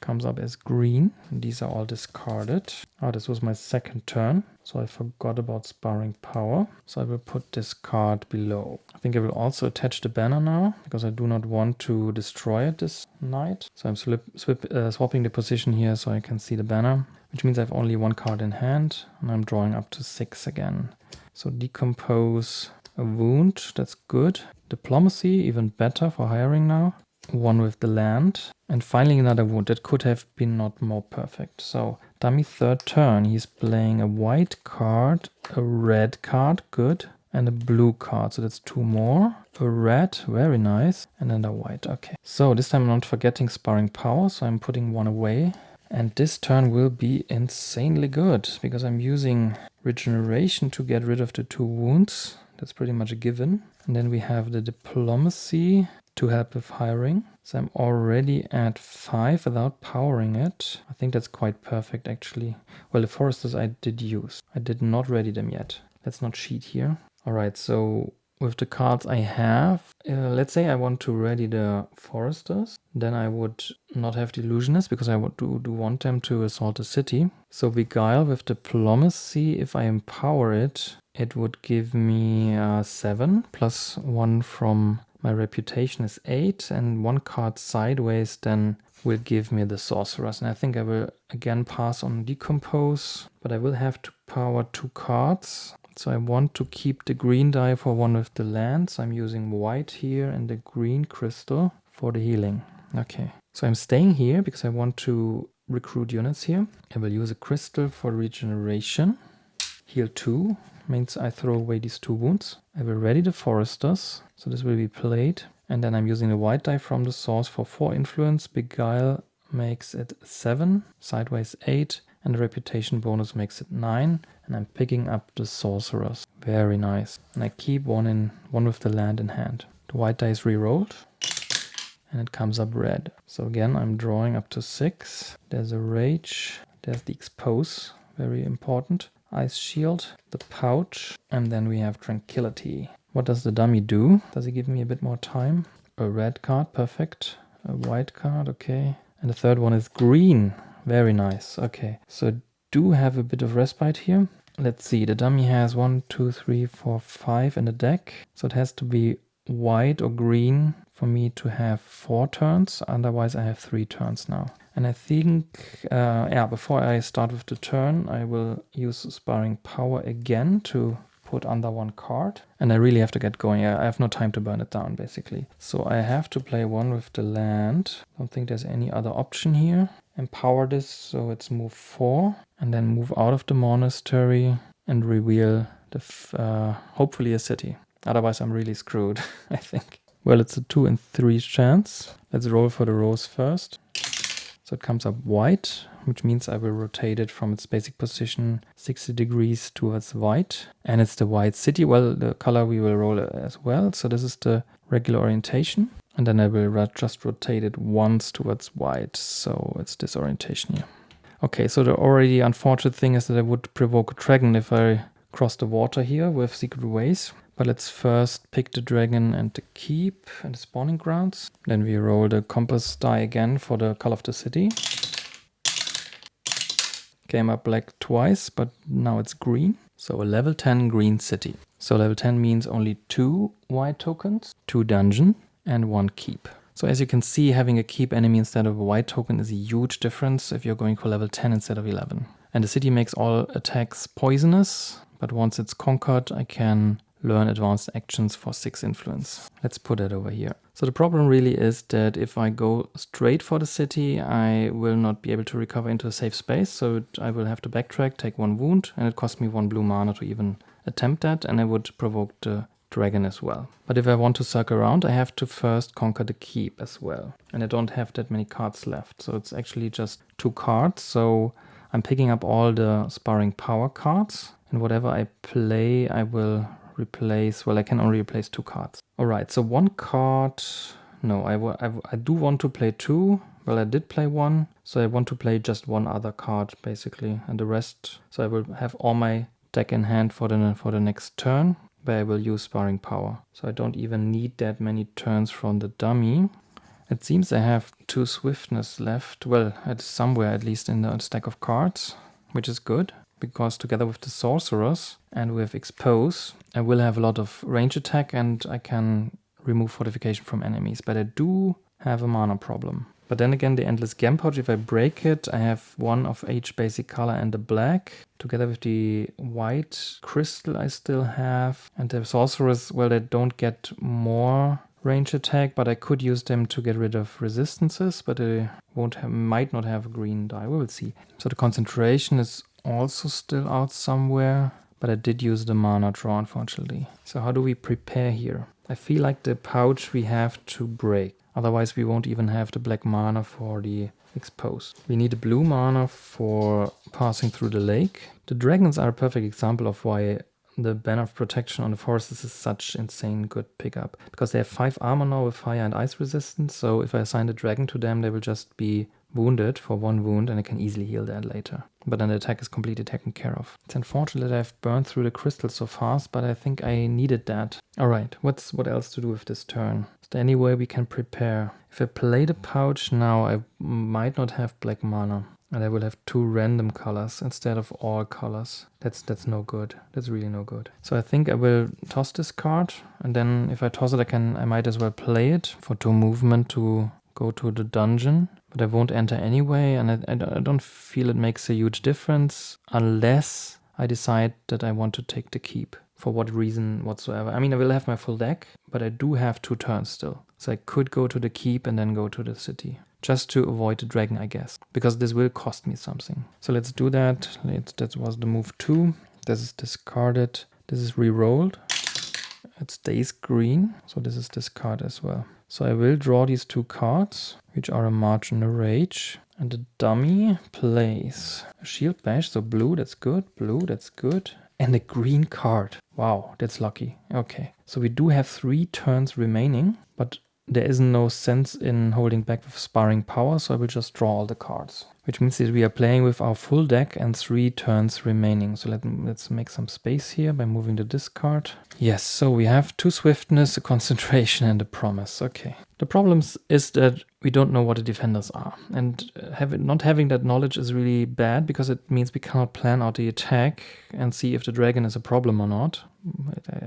comes up as green. And these are all discarded. Oh, this was my second turn, so I forgot about Sparring Power. So I will put this card below. I think I will also attach the banner now, because I do not want to destroy it this night. So I'm swapping the position here so I can see the banner, which means I have only one card in hand, and I'm drawing up to 6 again. So Decompose, a wound, that's good. Diplomacy, even better for hiring now. One with the land. And finally another wound. That could have been not more perfect. So dummy third turn. He's playing a white card, a red card, good, and a blue card. So that's 2 more. A red, very nice, and then a white. Okay. So this time I'm not forgetting Sparring Power, so I'm putting 1 away. And this turn will be insanely good, because I'm using Regeneration to get rid of the 2 wounds. That's pretty much a given. And then we have the Diplomacy to help with hiring. So I'm already at 5 without powering it. I think that's quite perfect, actually. Well, the Foresters I did use. I did not ready them yet. Let's not cheat here. All right, so with the cards I have, let's say I want to ready the Foresters. Then I would not have the Illusionists, because I do want them to assault the city. So Beguile with Diplomacy, if I empower it, it would give me 7 plus 1 from my reputation is 8, and 1 card sideways then will give me the Sorcerers. And I think I will again pass on Decompose, but I will have to power 2 cards. So I want to keep the green die for 1 with the land. So I'm using white here and the green crystal for the healing. Okay, so I'm staying here because I want to recruit units here. I will use a crystal for regeneration. Heal 2 means I throw away these 2 wounds. I will ready the Foresters, so this will be played. And then I'm using the white die from the source for 4 influence. Beguile makes it 7, sideways 8, and the reputation bonus makes it 9. And I'm picking up the Sorcerers. Very nice. And I keep 1 with the land in hand. The white die is re-rolled, and it comes up red. So again, I'm drawing up to 6. There's a Rage, there's the Expose, very important. Ice Shield, the Pouch, and then we have Tranquility. What does the dummy do? Does he give me a bit more time? A red card, perfect. A white card, okay. And the third one is green. Very nice, okay. So do have a bit of respite here. Let's see, the dummy has 1, 2, 3, 4, 5 in the deck. So it has to be white or green for me to have 4 turns. Otherwise I have 3 turns now. And I think, before I start with the turn, I will use Sparring Power again to put under 1 card. And I really have to get going. I have no time to burn it down, basically. So I have to play 1 with the land. Don't think there's any other option here. Empower this so it's move 4. And then move out of the monastery and reveal the hopefully a city. Otherwise I'm really screwed, I think. Well, it's a 2 in 3 chance. Let's roll for the rose first. So it comes up white, which means I will rotate it from its basic position 60 degrees towards white. And it's the white city. Well, the color we will roll as well. So this is the regular orientation. And then I will just rotate it once towards white. So it's this orientation here. Okay, so the already unfortunate thing is that I would provoke a dragon if I cross the water here with Secret Ways. But let's first pick the dragon and the keep and the spawning grounds. Then we roll the compass die again for the color of the city. Came up black twice, but now it's green. So a level 10 green city. So level 10 means only 2 white tokens, 2 dungeon, and 1 keep. So as you can see, having a keep enemy instead of a white token is a huge difference if you're going for level 10 instead of 11. And the city makes all attacks poisonous, but once it's conquered, I can learn advanced actions for 6 influence. Let's put it over here. So the problem really is that if I go straight for the city, I will not be able to recover into a safe space. So I will have to backtrack, take 1 wound, and it costs me 1 blue mana to even attempt that. And I would provoke the dragon as well. But if I want to circle around, I have to first conquer the keep as well. And I don't have that many cards left. So it's actually just 2 cards. So I'm picking up all the Sparring Power cards. And whatever I play, I will replace, well, I can only replace 2 cards. All right, so 1 card, no, I do want to play 2. Well, I did play 1, so I want to play just 1 other card, basically, and the rest, so I will have all my deck in hand for the next turn, where I will use Sparring Power. So I don't even need that many turns from the dummy. It seems I have 2 swiftness left. Well, it's somewhere at least in the stack of cards, which is good. Because together with the sorcerers and with expose, I will have a lot of range attack and I can remove fortification from enemies. But I do have a mana problem. But then again, the Endless Gem Pouch, if I break it, I have 1 of each basic color and the black. Together with the white crystal I still have. And the sorcerers, well, they don't get more range attack, but I could use them to get rid of resistances, but I might not have a green die. We will see. So the concentration is also still out somewhere, but I did use the mana draw, unfortunately. So how do we prepare here? I feel like the pouch we have to break. Otherwise we won't even have the black mana for the expose. We need a blue mana for passing through the lake. The dragons are a perfect example of why the Banner of Protection on the forests is such insane good pickup. Because they have 5 armor now with fire and ice resistance, so if I assign a dragon to them, they will just be wounded for 1 wound and I can easily heal that later. But then the attack is completely taken care of. It's unfortunate that I've burned through the crystal so fast, but I think I needed that. Alright, what else to do with this turn? Is there any way we can prepare? If I play the pouch now, I might not have black mana. And I will have 2 random colors instead of all colors. That's no good. That's really no good. So I think I will toss this card. And then if I toss it, I might as well play it for 2 movement to go to the dungeon. But I won't enter anyway. And I don't feel it makes a huge difference unless I decide that I want to take the keep. For what reason whatsoever. I mean, I will have my full deck, but I do have 2 turns still. So I could go to the keep and then go to the city. Just to avoid the dragon, I guess. Because this will cost me something. So let's do that. That was the move 2. This is discarded. This is re-rolled. It stays green. So this is discarded as well. So I will draw these 2 cards, which are a March and a Rage. And the dummy plays a Shield Bash. So blue, that's good. Blue, that's good. And a green card. Wow, that's lucky. Okay. So we do have 3 turns remaining. But there is no sense in holding back with sparring power, so I will just draw all the cards. Which means that we are playing with our full deck and 3 turns remaining. So let's make some space here by moving the discard. Yes, so we have 2 swiftness, a concentration and a promise. Okay. The problem is that we don't know what the defenders are. And not having that knowledge is really bad because it means we cannot plan out the attack and see if the dragon is a problem or not.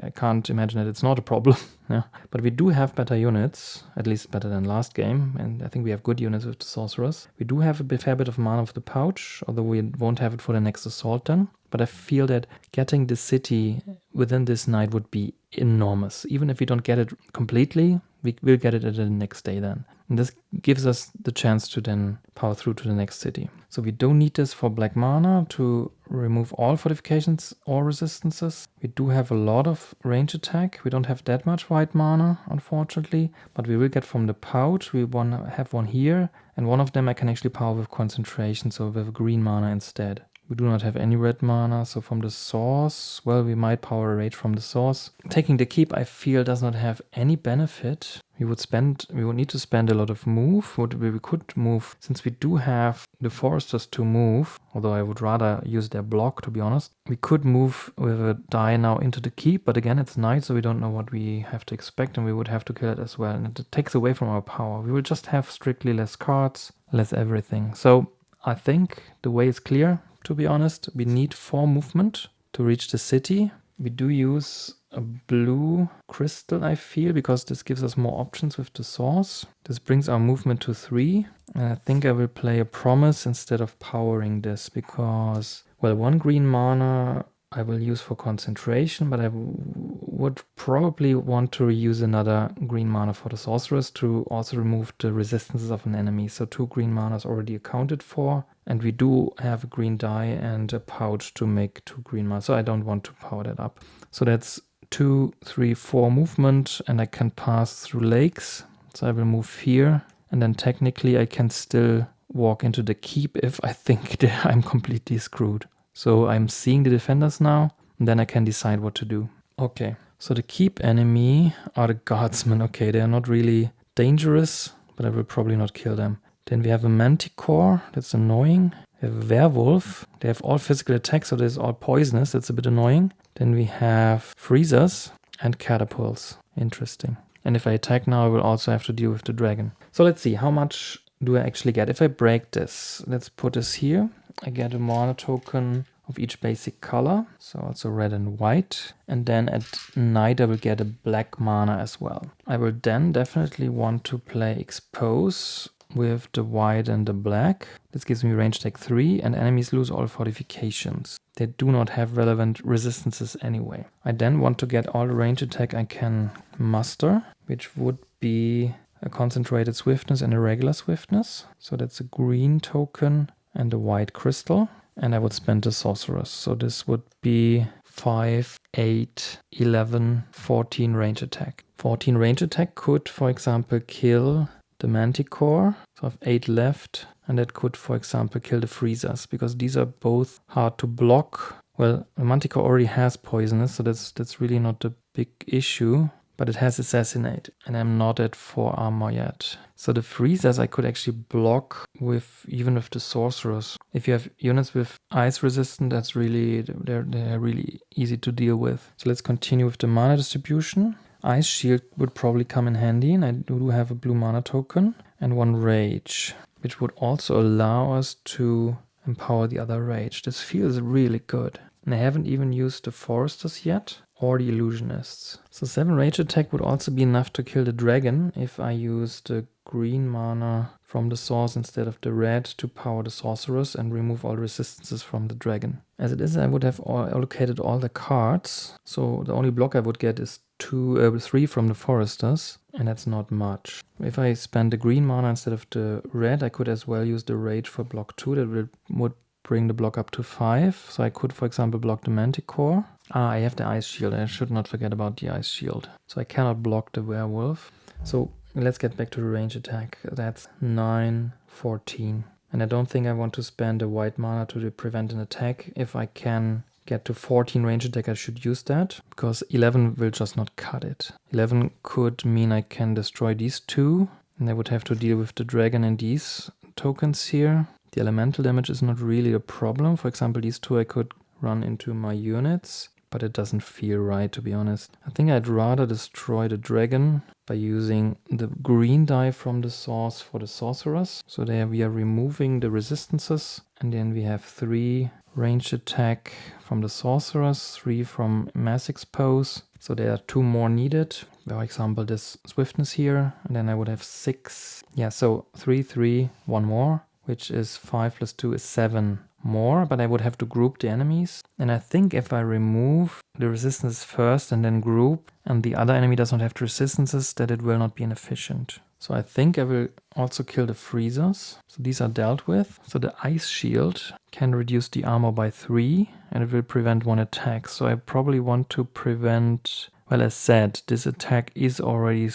I can't imagine that it's not a problem. Yeah. But we do have better units, at least better than last game. And I think we have good units with the sorcerers. We do have a fair bit of mana with the pouch, although we won't have it for the next assault then. But I feel that getting the city within this night would be enormous. Even if we don't get it completely, we will get it at the next day then. And this gives us the chance to then power through to the next city. So we don't need this for black mana to remove all fortifications or resistances. We do have a lot of range attack. We don't have that much white mana, unfortunately. But we will get from the pouch. We have 1 here. And 1 of them I can actually power with concentration, so with green mana instead. We do not have any red mana, so from the source, well, we might power a rage from the source. Taking the keep, I feel, does not have any benefit. We would need to spend a lot of move. We could move, since we do have the foresters to move, although I would rather use their block, to be honest. We could move with a die now into the keep, but again, it's night, so we don't know what we have to expect, and we would have to kill it as well. And it takes away from our power. We will just have strictly less cards, less everything. So I think the way is clear. To be honest, we need 4 movement to reach the city. We do use a blue crystal, I feel, because this gives us more options with the source. This brings our movement to 3. And I think I will play a promise instead of powering this because, well, 1 green mana I will use for concentration, but I would probably want to use another green mana for the sorceress to also remove the resistances of an enemy. So 2 green mana is already accounted for. And we do have a green die and a pouch to make 2 green mana. So I don't want to power that up. So that's 2, 3, 4 movement. And I can pass through lakes. So I will move here. And then technically I can still walk into the keep if I think that I'm completely screwed. So I'm seeing the defenders now. And then I can decide what to do. Okay. So the keep enemy are the guardsmen. Okay, they are not really dangerous, but I will probably not kill them. Then we have a manticore, that's annoying. We have a werewolf, they have all physical attacks, so there's all poisonous, that's a bit annoying. Then we have freezers and catapults, interesting. And if I attack now, I will also have to deal with the dragon. So let's see, how much do I actually get? If I break this, let's put this here. I get a mana token of each basic color, so also red and white. And then at night I will get a black mana as well. I will then definitely want to play Expose with the white and the black. This gives me range attack 3, and enemies lose all fortifications. They do not have relevant resistances anyway. I then want to get all the range attack I can muster, which would be a concentrated swiftness and a regular swiftness. So that's a green token and a white crystal. And I would spend the sorceress. So this would be 5, 8, 11, 14 range attack. 14 range attack could, for example, kill the Manticore. So I have 8 left. And that could, for example, kill the Freezers, because these are both hard to block. Well, the Manticore already has poisonous, so that's really not a big issue. But it has Assassinate, and I'm not at 4 armor yet. So the Freezers I could actually block with, even with the Sorcerers. If you have units with ice resistant, that's really, they're really easy to deal with. So let's continue with the mana distribution. Ice Shield would probably come in handy, and I do have a blue mana token and 1 Rage, which would also allow us to empower the other Rage. This feels really good. And I haven't even used the Foresters yet, or the Illusionists. So 7 Rage attack would also be enough to kill the dragon if I use the green mana from the source instead of the red to power the sorcerers and remove all resistances from the dragon. As it is, I would have allocated all the cards, so the only block I would get is 3 from the Foresters, and that's not much. If I spend the green mana instead of the red, I could as well use the Rage for block 2. That would bring the block up to 5. So I could, for example, block the Manticore. I have the Ice Shield. I should not forget about the Ice Shield. So I cannot block the Werewolf. So let's get back to the range attack. That's 9, 14. And I don't think I want to spend a white mana to prevent an attack. If I can get to 14 range attack, I should use that, because 11 will just not cut it. 11 could mean I can destroy these 2, and I would have to deal with the dragon and these tokens here. The elemental damage is not really a problem. For example, these 2 I could run into my units, but it doesn't feel right, to be honest. I think I'd rather destroy the dragon by using the green die from the source for the sorcerers. So there we are removing the resistances, and then we have 3 range attack from the sorcerers, 3 from mass expose. So there are 2 more needed. For example, this swiftness here, and then I would have 6. Yeah, so 3, 3, 1 more, which is 5 plus 2 is 7 more, but I would have to group the enemies. And I think if I remove the resistance first and then group, and the other enemy does not have the resistances, that it will not be inefficient. So I think I will also kill the Freezers. So these are dealt with. So the Ice Shield can reduce the armor by 3, and it will prevent 1 attack. So I probably want to prevent, well, as said, this attack is already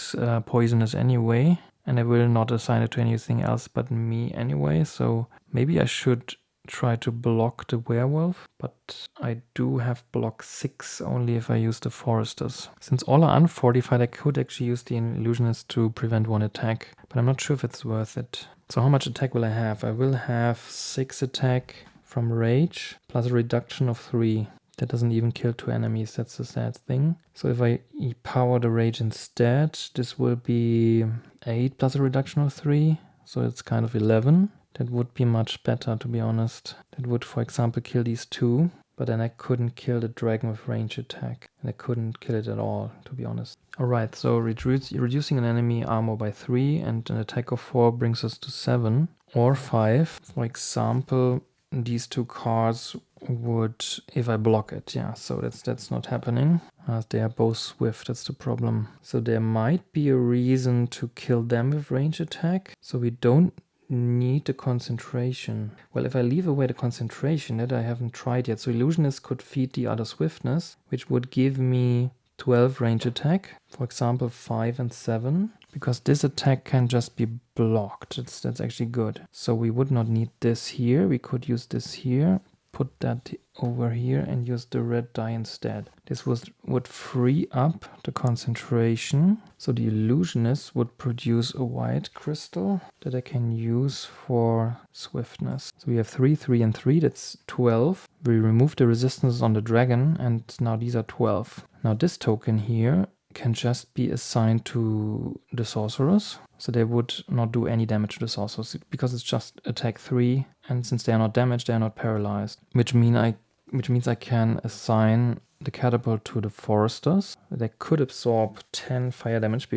poisonous anyway, and I will not assign it to anything else but me anyway. So maybe I should try to block the Werewolf, but I do have block 6 only if I use the Foresters. Since all are unfortified, I could actually use the Illusionist to prevent 1 attack, but I'm not sure if it's worth it. So how much attack will I have? I will have 6 attack from Rage, plus a reduction of 3. That doesn't even kill 2 enemies, that's the sad thing. So if I power the Rage instead, this will be 8 plus a reduction of 3, so it's kind of 11. That would be much better, to be honest. That would, for example, kill these 2, but then I couldn't kill the dragon with range attack. And I couldn't kill it at all, to be honest. Alright, so reducing an enemy armor by 3 and an attack of 4 brings us to 7 or 5. For example, these 2 cards would, if I block it, yeah, so that's not happening. They are both swift, that's the problem. So there might be a reason to kill them with range attack, so we don't need the concentration. Well, if I leave away the concentration, that I haven't tried yet. So Illusionist could feed the other swiftness, which would give me 12 range attack. For example, 5 and 7. Because this attack can just be blocked. That's actually good. So we would not need this here. We could use this here. Put that over here and use the red die instead. This would free up the concentration. So the Illusionist would produce a white crystal that I can use for swiftness. So we have 3, 3, and 3. That's 12. We remove the resistances on the dragon, and now these are 12. Now this token here can just be assigned to the sorcerers. So they would not do any damage to the sorcerers because it's just attack 3. And since they are not damaged, they are not paralyzed. Which means I can assign the catapult to the foresters. They could absorb 10 fire damage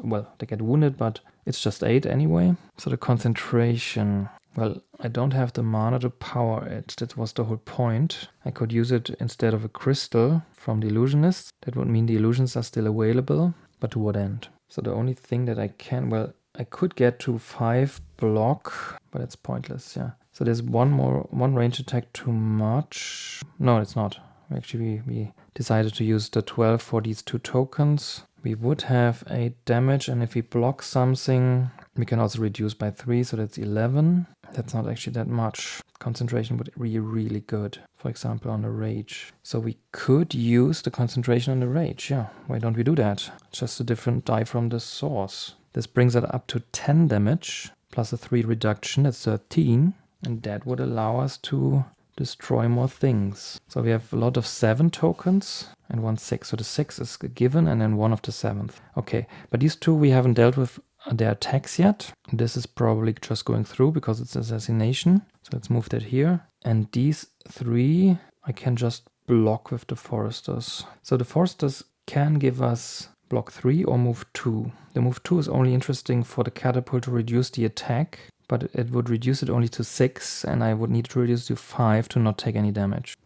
well, they get wounded, but it's just 8 anyway. So the concentration, well, I don't have the mana to power it. That was the whole point. I could use it instead of a crystal from the illusionists. That would mean the illusions are still available, but to what end? So the only thing that I can, well, I could get to 5 block, but it's pointless, yeah. So there's one range attack too much. No, it's not. Actually, we decided to use the 12 for these 2 tokens. We would have 8 damage, and if we block something, we can also reduce by 3, so that's 11. That's not actually that much. Concentration would be really good, for example, on the rage. So we could use the concentration on the rage, yeah. Why don't we do that? Just a different die from the source. This brings it up to 10 damage, plus a 3 reduction, that's 13. And that would allow us to destroy more things. So we have a lot of 7 tokens and 1 6. So the 6 is given and then 1 of the 7th. Okay, but these 2 we haven't dealt with their attacks yet. This is probably just going through because it's assassination. So let's move that here. And these 3 I can just block with the foresters. So the foresters can give us block 3 or move 2. The move 2 is only interesting for the catapult to reduce the attack, but it would reduce it only to 6, and I would need to reduce to 5 to not take any damage.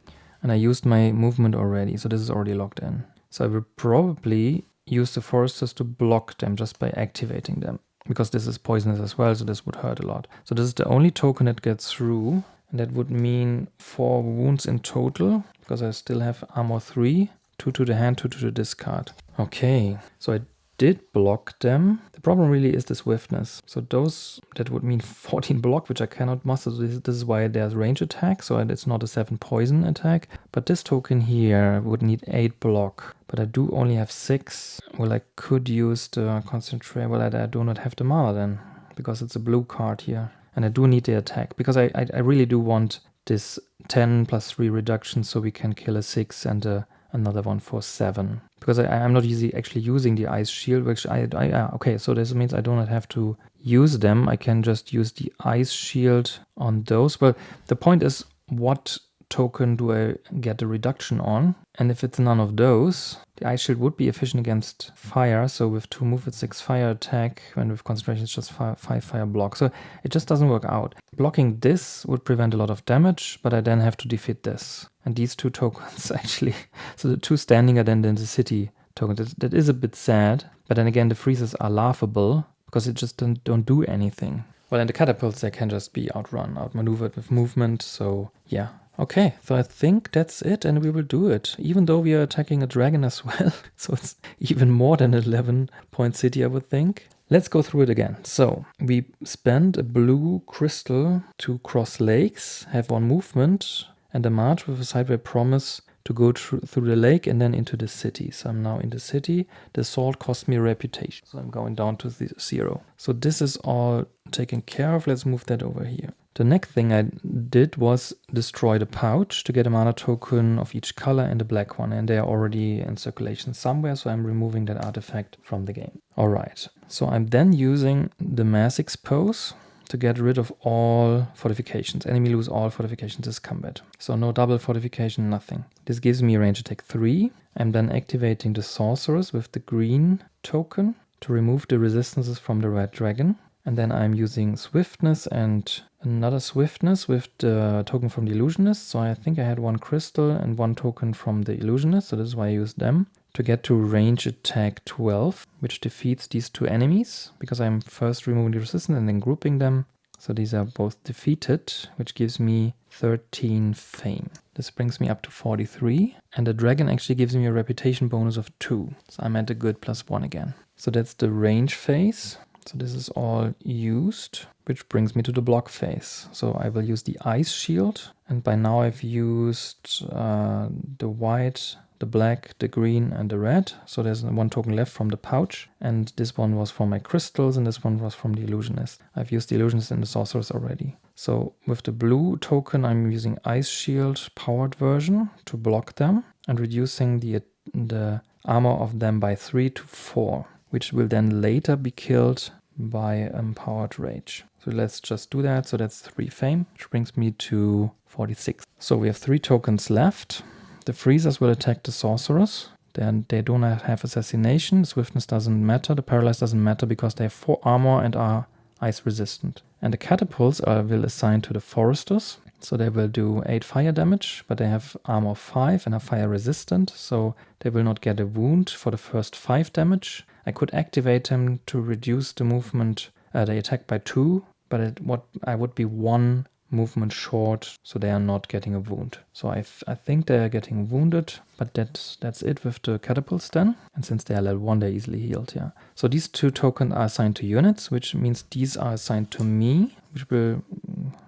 And I used my movement already, so this is already locked in. So I will probably use the foresters to block them just by activating them, because this is poisonous as well, so this would hurt a lot. So this is the only token that gets through, and that would mean 4 wounds in total, because I still have armor 3, 2 to the hand, 2 to the discard. Okay, so I did block them. The problem really is the swiftness. So that would mean 14 block, which I cannot muster. So this is why there's range attack, so it's not a 7 poison attack. But this token here would need 8 block. But I do only have 6. Well, I could use the concentrate. Well, I do not have the mana then, because it's a blue card here. And I do need the attack, because I really do want this 10 plus 3 reduction so we can kill a 6 and another one for 7. Because I'm not actually using the ice shield, which okay, so this means I do not have to use them. I can just use the ice shield on those. Well, the point is, what token do I get a reduction on? And if it's none of those, the ice shield would be efficient against fire. So with 2 move, it's 6 fire attack, and with concentration, it's just 5 fire block. So it just doesn't work out. Blocking this would prevent a lot of damage, but I then have to defeat this. And these 2 tokens actually, so the 2 standing are then in the city tokens. That is a bit sad, but then again, the freezes are laughable because it just don't do anything. Well, and the catapults, they can just be outmaneuvered with movement. So yeah. Okay, so I think that's it, and we will do it, even though we are attacking a dragon as well. So it's even more than 11-point city, I would think. Let's go through it again. So we spend a blue crystal to cross lakes, have 1 movement, and a march with a sideway promise to go through the lake and then into the city. So I'm now in the city. The salt cost me a reputation, so I'm going down to 0. So this is all taken care of. Let's move that over here. The next thing I did was destroy the pouch to get a mana token of each color and a black one, and they are already in circulation somewhere, so I'm removing that artifact from the game. Alright, so I'm then using the mass expose to get rid of all fortifications. Enemy lose all fortifications this combat. So no double fortification, nothing. This gives me range attack 3. I'm then activating the sorcerers with the green token to remove the resistances from the red dragon. And then I'm using swiftness and another swiftness with the token from the illusionist. So I think I had 1 crystal and 1 token from the illusionist. So this is why I used them to get to range attack 12, which defeats these 2 enemies, because I'm first removing the resistance and then grouping them. So these are both defeated, which gives me 13 fame. This brings me up to 43, and the dragon actually gives me a reputation bonus of 2. So I'm at a good +1 again. So that's the range phase. So this is all used, which brings me to the block phase. So I will use the ice shield, and by now I've used the white, the black, the green, and the red. So there's 1 token left from the pouch, and this one was for my crystals, and this one was from the illusionist. I've used the illusionist and the sorcerers already. So with the blue token, I'm using ice shield powered version to block them and reducing the armor of them by 3 to 4, which will then later be killed by Empowered Rage. So let's just do that. So that's 3 fame, which brings me to 46. So we have 3 tokens left. The freezers will attack the sorcerers. Then they do not have assassination. Swiftness doesn't matter. The paralyzed doesn't matter because they have 4 armor and are ice resistant. And the catapults will assign to the foresters. So they will do 8 fire damage, but they have armor 5 and are fire resistant. So they will not get a wound for the first 5 damage. I could activate them to reduce the movement, the attack by 2, but I would be 1 movement short, so they are not getting a wound. So I think they are getting wounded, but that's it with the catapults then. And since they are level 1, they're easily healed, yeah. So these 2 tokens are assigned to units, which means these are assigned to me, which will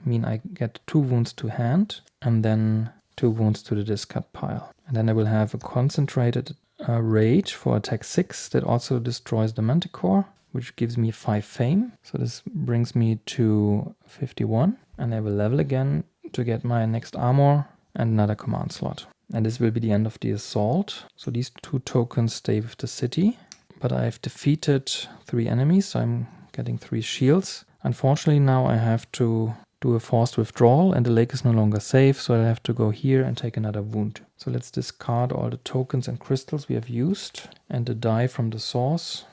mean I get 2 wounds to hand, and then 2 wounds to the discard pile. And then I will have a concentrated rage for attack 6 that also destroys the manticore, which gives me 5 fame. So this brings me to 51. And I will level again to get my next armor and another command slot. And this will be the end of the assault. So these 2 tokens stay with the city. But I've defeated 3 enemies, so I'm getting 3 shields. Unfortunately, now I have to do a forced withdrawal and the lake is no longer safe, so I have to go here and take another wound. So let's discard all the tokens and crystals we have used. And the die from the source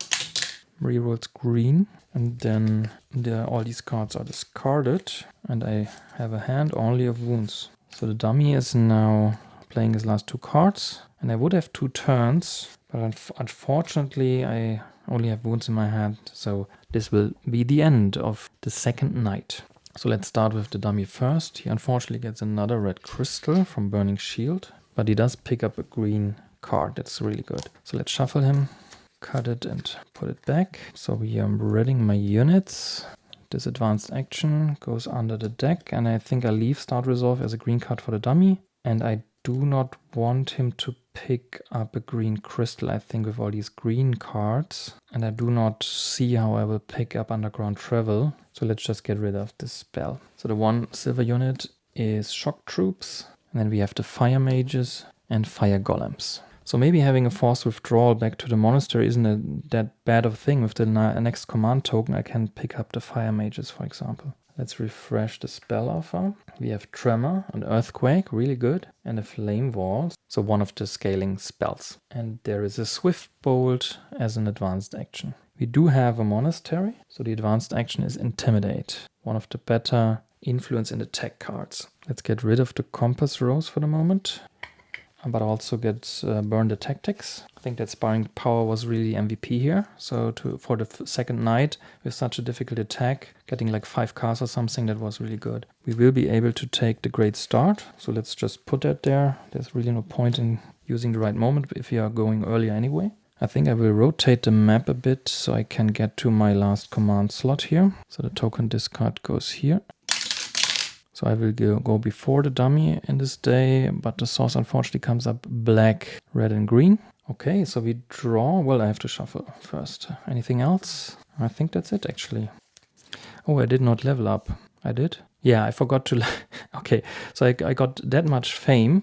rerolls green. And then all these cards are discarded. And I have a hand only of wounds. So the dummy is now playing his last 2 cards. And I would have 2 turns. But unfortunately, I only have wounds in my hand. So this will be the end of the second night. So let's start with the dummy first. He unfortunately gets another red crystal from Burning Shield. But he does pick up a green card. That's really good. So let's shuffle him. Cut it and put it back. So we are readying my units. This advanced action goes under the deck, and I think I leave Start Resolve as a green card for the dummy. And I do not want him to pick up a green crystal, I think, with all these green cards. And I do not see how I will pick up Underground Travel. So let's just get rid of this spell. So the 1 silver unit is Shock Troops. And then we have the Fire Mages and Fire Golems. So maybe having a forced withdrawal back to the monastery isn't that bad of a thing. With the next command token, I can pick up the Fire Mages, for example. Let's refresh the spell offer. We have Tremor, an Earthquake, really good, and a Flame Wall, so one of the scaling spells. And there is a Swift Bolt as an advanced action. We do have a monastery, so the advanced action is Intimidate, one of the better influence and attack cards. Let's get rid of the Compass Rose for the moment. But also get Burn the Tactics. I think that Sparring Power was really MVP here. So for the second night, with such a difficult attack, getting like 5 cards or something, that was really good. We will be able to take the Great Start. So let's just put that there. There's really no point in using the right moment if we are going earlier anyway. I think I will rotate the map a bit so I can get to my last command slot here. So the token discard goes here. So I will go before the dummy in this day, but the source unfortunately comes up black, red and green. Okay, so we draw. Well, I have to shuffle first. Anything else? I think that's it actually. Oh, I did not level up. I did? Yeah, I forgot to... Okay, so I got that much fame.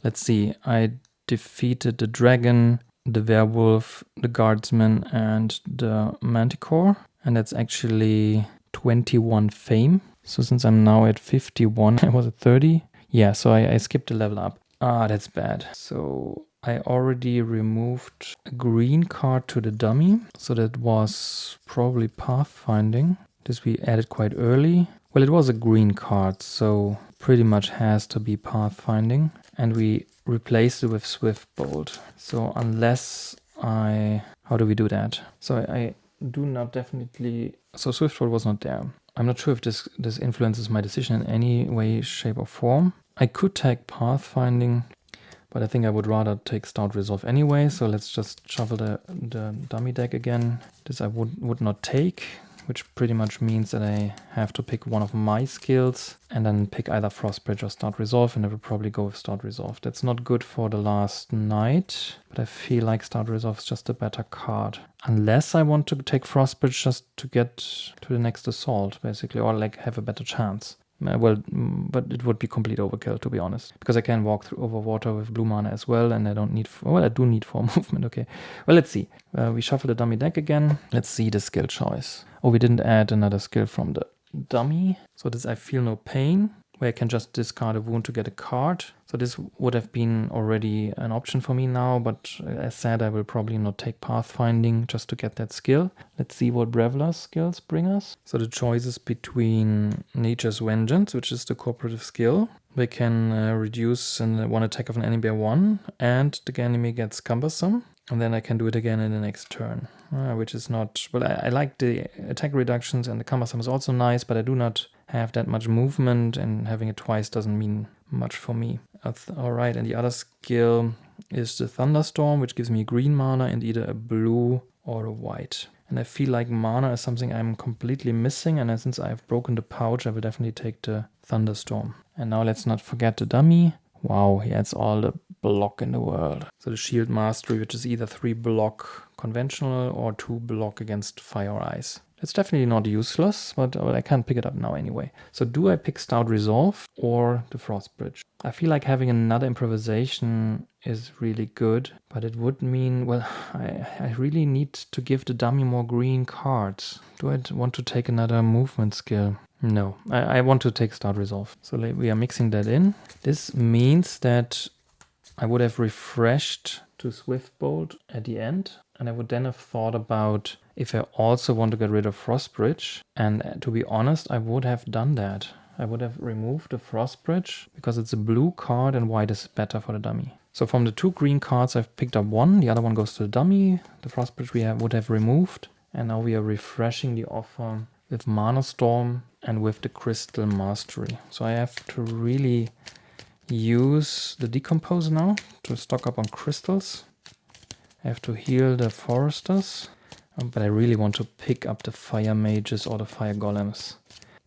Let's see. I defeated the dragon, the werewolf, the guardsman and the manticore. And that's actually 21 fame. So since I'm now at 51, I was at 30. Yeah, so I skipped a level up. Ah, that's bad. So I already removed a green card to the dummy. So that was probably pathfinding. This we added quite early. Well, it was a green card, so pretty much has to be pathfinding. And we replaced it with Swift Bolt. So unless how do we do that? So I do not definitely... So Swift Bolt was not there. I'm not sure if this influences my decision in any way, shape or form. I could take Pathfinding, but I think I would rather take Start Resolve anyway. So let's just shuffle the dummy deck again. This I would not take, which pretty much means that I have to pick one of my skills and then pick either Frostbridge or Start Resolve, and I will probably go with Start Resolve. That's not good for the last night, but I feel like Start Resolve is just a better card. Unless I want to take Frostbridge just to get to the next assault, basically, or like have a better chance. But it would be complete overkill, to be honest. Because I can walk through over water with blue mana as well, and I don't need... Well, I do need 4 movement, okay. Well, let's see. We shuffle the dummy deck again. Let's see the skill choice. Oh, we didn't add another skill from the dummy. So this I Feel No Pain, where I can just discard a wound to get a card. So this would have been already an option for me now, but as said, I will probably not take Pathfinding just to get that skill. Let's see what Braevalar's skills bring us. So the choice is between Nature's Vengeance, which is the cooperative skill. We can reduce one attack of an enemy by 1, and the enemy gets cumbersome. And then I can do it again in the next turn, which is not... Well, I like the attack reductions, and the cumbersome is also nice, but I do not have that much movement, and having it twice doesn't mean much for me. Alright, and the other skill is the Thunderstorm, which gives me green mana and either a blue or a white. And I feel like mana is something I'm completely missing, and since I've broken the pouch, I will definitely take the Thunderstorm. And now let's not forget the dummy. Wow, he adds all the block in the world. So the Shield Mastery, which is either 3 block conventional or 2 block against fire or ice. It's definitely not useless, but I can't pick it up now anyway. So do I pick Stout Resolve or the Frost Bridge? I feel like having another improvisation is really good, but it would mean, well, I really need to give the dummy more green cards. Do I want to take another movement skill? No, I want to take Stout Resolve. So we are mixing that in. This means that I would have refreshed to Swift Bolt at the end, and I would then have thought about if I also want to get rid of Frost Bridge. And to be honest, I would have done that. I would have removed the Frost Bridge because it's a blue card and white is better for the dummy. So from the 2 green cards, I've picked up 1. The other one goes to the dummy. The Frost Bridge would have removed. And now we are refreshing the offer with Mana Storm and with the Crystal Mastery. So I have to really use the Decompose now to stock up on crystals. I have to heal the Foresters, but I really want to pick up the Fire Mages or the Fire Golems.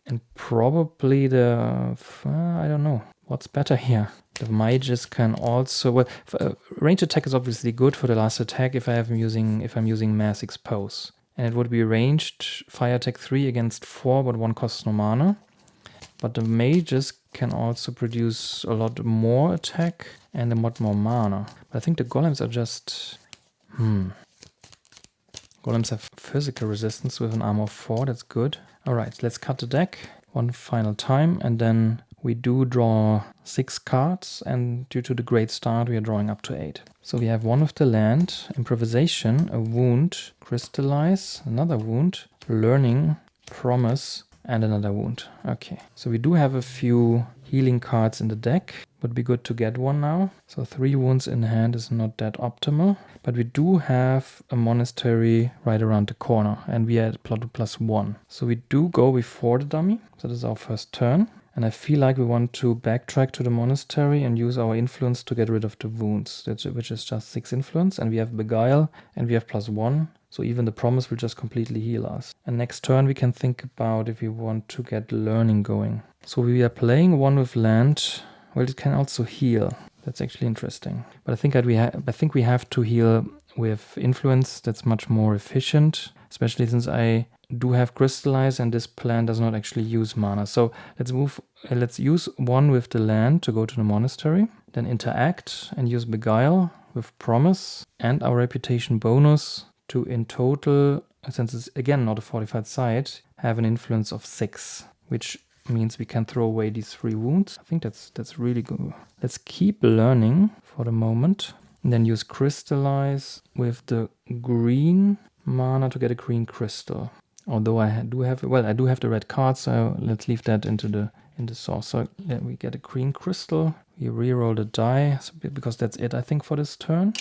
And probably I don't know, what's better here? The Mages can also... Well, range attack is obviously good for the last attack if I'm using Mass Expose. And it would be ranged Fire Attack 3 against 4, but 1 costs no mana. But the Mages can also produce a lot more attack and a lot more mana. But I think the Golems are just... Golems have physical resistance with an armor of 4, that's good. Alright, let's cut the deck one final time, and then we do draw 6 cards, and due to the great start we are drawing up to 8. So we have 1 with the land, improvisation, a wound, crystallize, another wound, learning, promise, and another wound. Okay, so we do have a few healing cards in the deck. Would be good to get one now. So 3 wounds in hand is not that optimal. But we do have a monastery right around the corner. And we are at +1. So we do go before the dummy. So this is our first turn. And I feel like we want to backtrack to the monastery and use our influence to get rid of the wounds, which is just 6 influence. And we have Beguile and we have +1. So even the promise will just completely heal us. And next turn we can think about if we want to get learning going. So we are playing 1 with land. Well, it can also heal. That's actually interesting. But I think we have to heal with influence. That's much more efficient, especially since I do have crystallize and this plan does not actually use mana. So let's use 1 with the land to go to the monastery, then interact and use Beguile with promise and our reputation bonus to in total, since it's again not a fortified site, have an influence of 6, which means we can throw away these 3 wounds. I think that's really good. Let's keep learning for the moment. And then use crystallize with the green mana to get a green crystal. Although I do have the red card, so let's leave that into the source. So yeah, we get a green crystal. We reroll the die because that's it, I think, for this turn.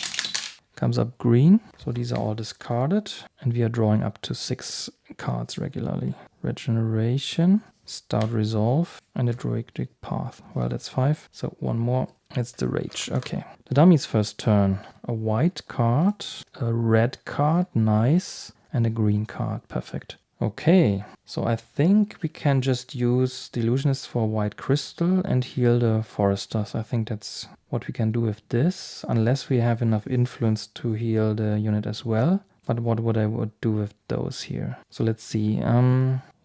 Comes up green. So these are all discarded. And we are drawing up to 6 cards regularly. Regeneration, Stout Resolve, and a Druidic Path. Well, that's 5. So 1 more. It's the Rage. Okay. The dummy's first turn. A white card, a red card, nice, and a green card. Perfect. Okay. So I think we can just use the Illusionist for white crystal and heal the Foresters. I think that's what we can do with this, unless we have enough influence to heal the unit as well. But what would I do with those here? So let's see.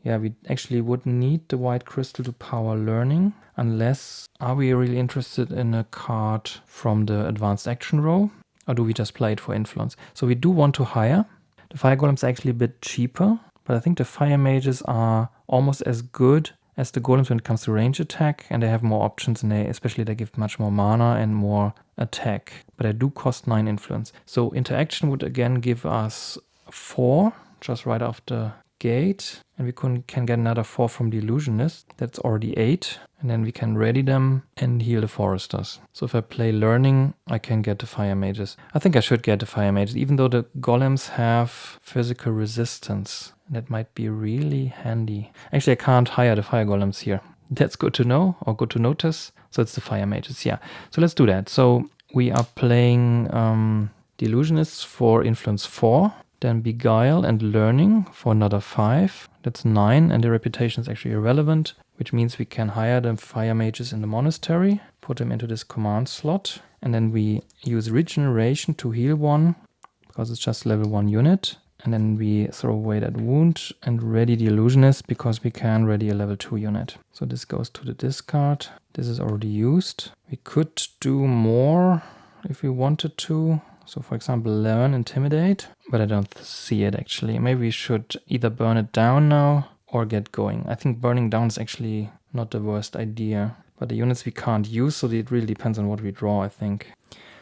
Yeah, we actually would need the white crystal to power learning, unless, are we really interested in a card from the advanced action row? Or do we just play it for influence? So we do want to hire. The fire golems are actually a bit cheaper, but I think the fire mages are almost as good as the golems when it comes to range attack, and they have more options, and especially they give much more mana and more attack. But they do cost 9 influence. So interaction would again give us 4, just right off the gate, and we can get another 4 from the illusionist. That's already 8, and then we can ready them and heal the foresters. So if I play learning, I can get the fire mages. I think I should get the fire mages, even though the golems have physical resistance. That might be really handy. Actually, I can't hire the fire golems here. That's good to know, or good to notice. So it's the fire mages, yeah. So let's do that. So we are playing the illusionists for influence 4. Then Beguile and Learning for another 5. That's 9, and the reputation is actually irrelevant, which means we can hire the fire mages in the monastery, put them into this command slot, and then we use regeneration to heal 1, because it's just level 1 unit. And then we throw away that wound and ready the illusionist, because we can ready a level 2 unit. So this goes to the discard. This is already used. We could do more if we wanted to. So for example, learn Intimidate, but I don't see it actually. Maybe we should either burn it down now or get going. I think burning down is actually not the worst idea, but the units we can't use, so it really depends on what we draw, I think.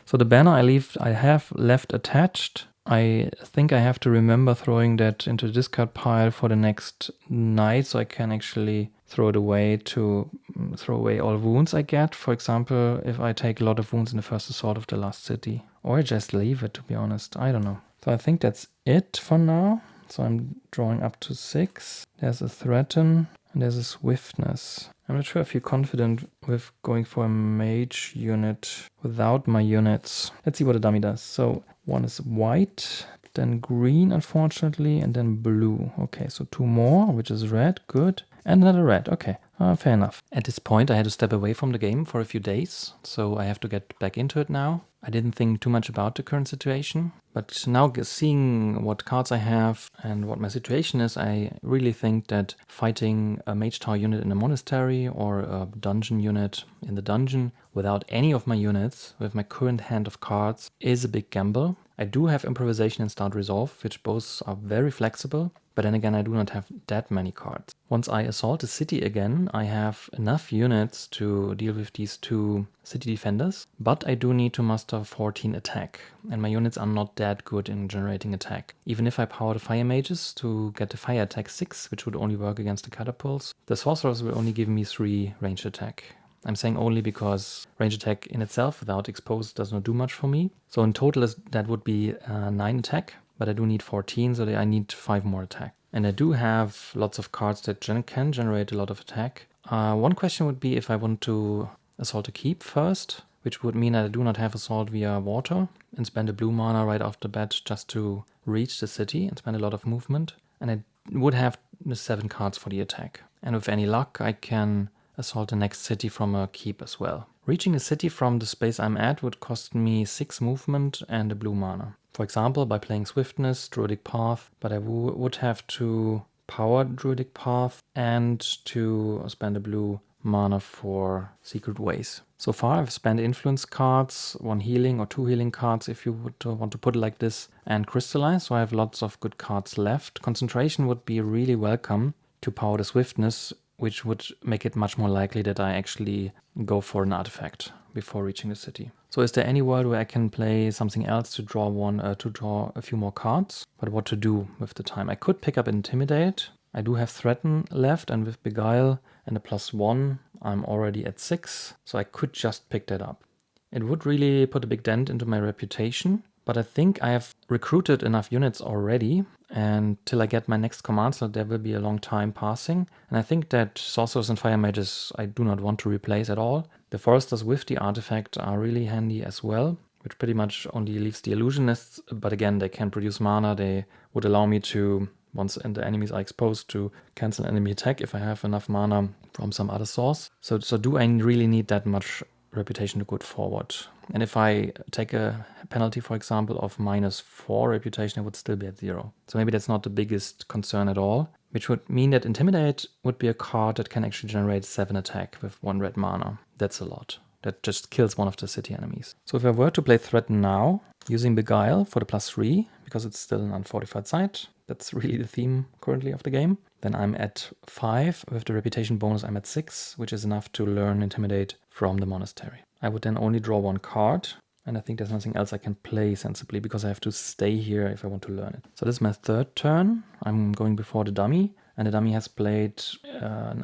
So the banner I have left attached. I think I have to remember throwing that into the discard pile for the next night, so I can actually throw it away to throw away all wounds I get. For example, if I take a lot of wounds in the first assault of the last city. Or just leave it, to be honest. I don't know. So I think that's it for now. So I'm drawing up to 6. There's a Threaten and there's a Swiftness. I'm not sure I feel confident with going for a mage unit without my units. Let's see what a dummy does. So 1 is white, then green, unfortunately, and then blue. Okay, so 2 more, which is red. Good. And another red. Okay. Fair enough. At this point, I had to step away from the game for a few days, so I have to get back into it now. I didn't think too much about the current situation, but now seeing what cards I have and what my situation is, I really think that fighting a Mage Tower unit in a monastery or a dungeon unit in the dungeon without any of my units, with my current hand of cards, is a big gamble. I do have Improvisation and Start Resolve, which both are very flexible, but then again I do not have that many cards. Once I assault a city again, I have enough units to deal with these 2 city defenders, but I do need to muster 14 attack, and my units are not that good in generating attack. Even if I power the fire mages to get the fire attack 6, which would only work against the catapults, the sorcerers will only give me 3 range attack. I'm saying only because range attack in itself without expose does not do much for me. So in total that would be 9 attack, but I do need 14, so I need 5 more attack. And I do have lots of cards that can generate a lot of attack. One question would be if I want to assault a keep first, which would mean that I do not have assault via water and spend a blue mana right off the bat just to reach the city and spend a lot of movement. And I would have the 7 cards for the attack. And with any luck, I can assault the next city from a keep as well. Reaching a city from the space I'm at would cost me 6 movement and a blue mana. For example, by playing Swiftness, Druidic Path, but I would have to power Druidic Path and to spend a blue mana for Secret Ways. So far I've spent influence cards, 1 healing or 2 healing cards if you would want to put it like this, and Crystallize, so I have lots of good cards left. Concentration would be really welcome to power the Swiftness, which would make it much more likely that I actually go for an artifact before reaching the city. So is there any world where I can play something else to draw a few more cards? But what to do with the time? I could pick up Intimidate. I do have Threaten left, and with Beguile and a +1, I'm already at 6, so I could just pick that up. It would really put a big dent into my reputation, but I think I have recruited enough units already, and till I get my next command slot there will be a long time passing, and I think that sorcerers and fire mages I do not want to replace at all. The foresters with the artifact are really handy as well, which pretty much only leaves the illusionists, but again they can produce mana. They would allow me to, once the enemies are exposed, to cancel enemy attack if I have enough mana from some other source. So do I really need that much reputation to go forward? And if I take a penalty, for example, of -4 reputation, I would still be at 0. So maybe that's not the biggest concern at all, which would mean that Intimidate would be a card that can actually generate 7 attack with 1 red mana. That's a lot. That just kills one of the city enemies. So if I were to play Threaten now, using Beguile for the +3, because it's still an unfortified site, that's really the theme currently of the game, then I'm at 5. With the reputation bonus, I'm at 6, which is enough to learn Intimidate from the monastery. I would then only draw 1 card, and I think there's nothing else I can play sensibly because I have to stay here if I want to learn it. So this is my 3rd turn. I'm going before the dummy, and the dummy has played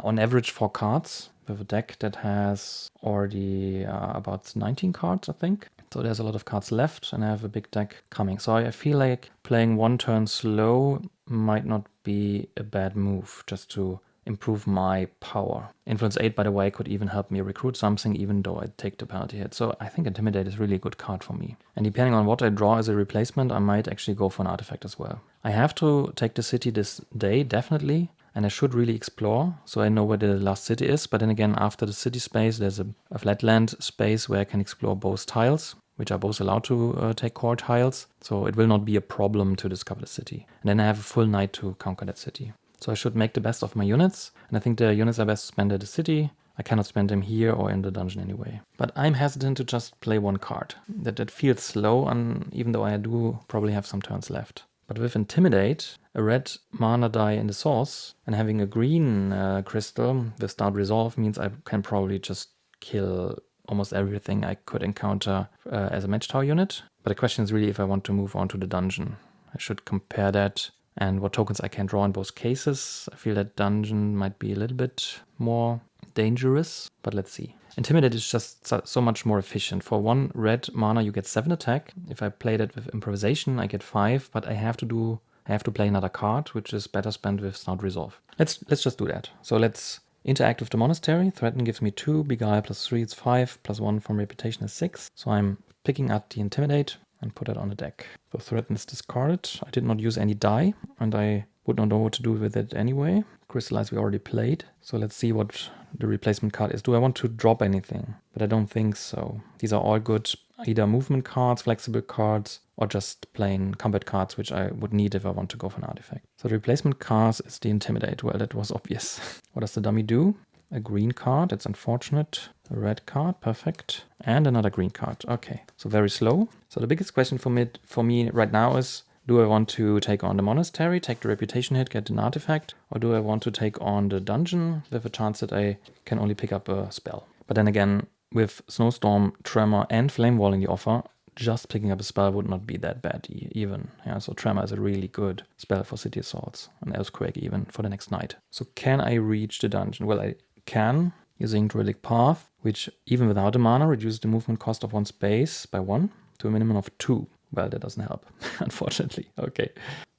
on average 4 cards with a deck that has already about 19 cards, I think. So there's a lot of cards left, and I have a big deck coming. So I feel like playing 1 turn slow might not be a bad move, just to improve my power. Influence 8, by the way, could even help me recruit something, even though I take the penalty hit. So I think Intimidate is really a good card for me. And depending on what I draw as a replacement, I might actually go for an artifact as well. I have to take the city this day, definitely. And I should really explore, so I know where the last city is. But then again, after the city space, there's a flatland space where I can explore both tiles, which are both allowed to take core tiles. So it will not be a problem to discover the city. And then I have a full night to conquer that city. So I should make the best of my units. And I think the units are best spent at the city. I cannot spend them here or in the dungeon anyway. But I'm hesitant to just play 1 card. That feels slow, and even though I do probably have some turns left. But with Intimidate, a red mana die in the source, and having a green crystal with Start Resolve means I can probably just kill almost everything I could encounter as a Mage Tower unit. But the question is really if I want to move on to the dungeon. I should compare that and what tokens I can draw in both cases. I feel that dungeon might be a little bit more dangerous, but let's see. Intimidate is just so much more efficient. For 1 red mana, you get 7 attack. If I play that with Improvisation, I get 5, but I have to play another card, which is better spent with Start Resolve. Let's just do that. So let's interact with the monastery. Threaten gives me 2, Beguile +3, it's 5, +1 from Reputation is 6. So I'm picking up the Intimidate and put it on the deck. So Threaten is discarded. I did not use any die, and I would not know what to do with it anyway. Crystallize we already played. So let's see what the replacement card is. Do I want to drop anything? But I don't think so. These are all good either movement cards, flexible cards, or just plain combat cards, which I would need if I want to go for an artifact. So the replacement card is the Intimidate. Well, that was obvious. What does the dummy do? A green card, it's unfortunate. A red card, perfect. And another green card. Okay, so very slow. So the biggest question for me right now is, do I want to take on the monastery, take the reputation hit, get an artifact? Or do I want to take on the dungeon with a chance that I can only pick up a spell? But then again, with Snowstorm, Tremor, and Flame Wall in the offer, just picking up a spell would not be that bad even. Yeah, so Tremor is a really good spell for City Assaults, and Earthquake even for the next night. So can I reach the dungeon? Well, I can, using Druidic Path, which even without a mana reduces the movement cost of 1 space by 1 to a minimum of 2. Well, that doesn't help, unfortunately. Okay.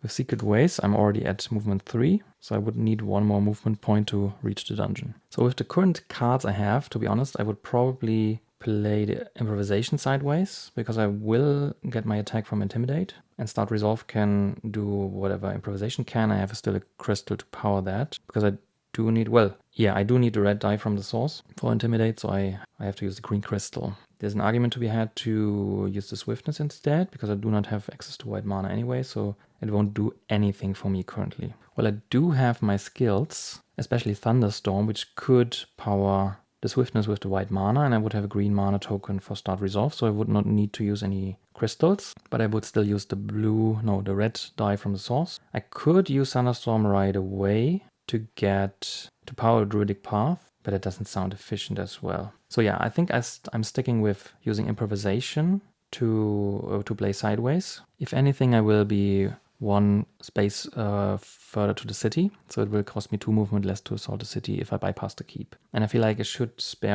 With Secret Ways, I'm already at movement 3, so I would need 1 more movement point to reach the dungeon. So with the current cards I have, to be honest, I would probably play the Improvisation sideways, because I will get my attack from Intimidate, and Start Resolve can do whatever Improvisation can. I have still a crystal to power that, because I do need, I do need the red die from the source for Intimidate, so I have to use the green crystal. There's an argument to be had to use the Swiftness instead, because I do not have access to white mana anyway, so it won't do anything for me currently. Well, I do have my skills, especially Thunderstorm, which could power the Swiftness with the white mana, and I would have a green mana token for Start Resolve, so I would not need to use any crystals, but I would still use the red die from the source. I could use Thunderstorm right away to power a Druidic Path, but it doesn't sound efficient as well. So yeah, I think I'm sticking with using Improvisation to play sideways. If anything, I will be 1 space further to the city, so it will cost me 2 movement less to assault the city if I bypass the keep. And I feel like I should I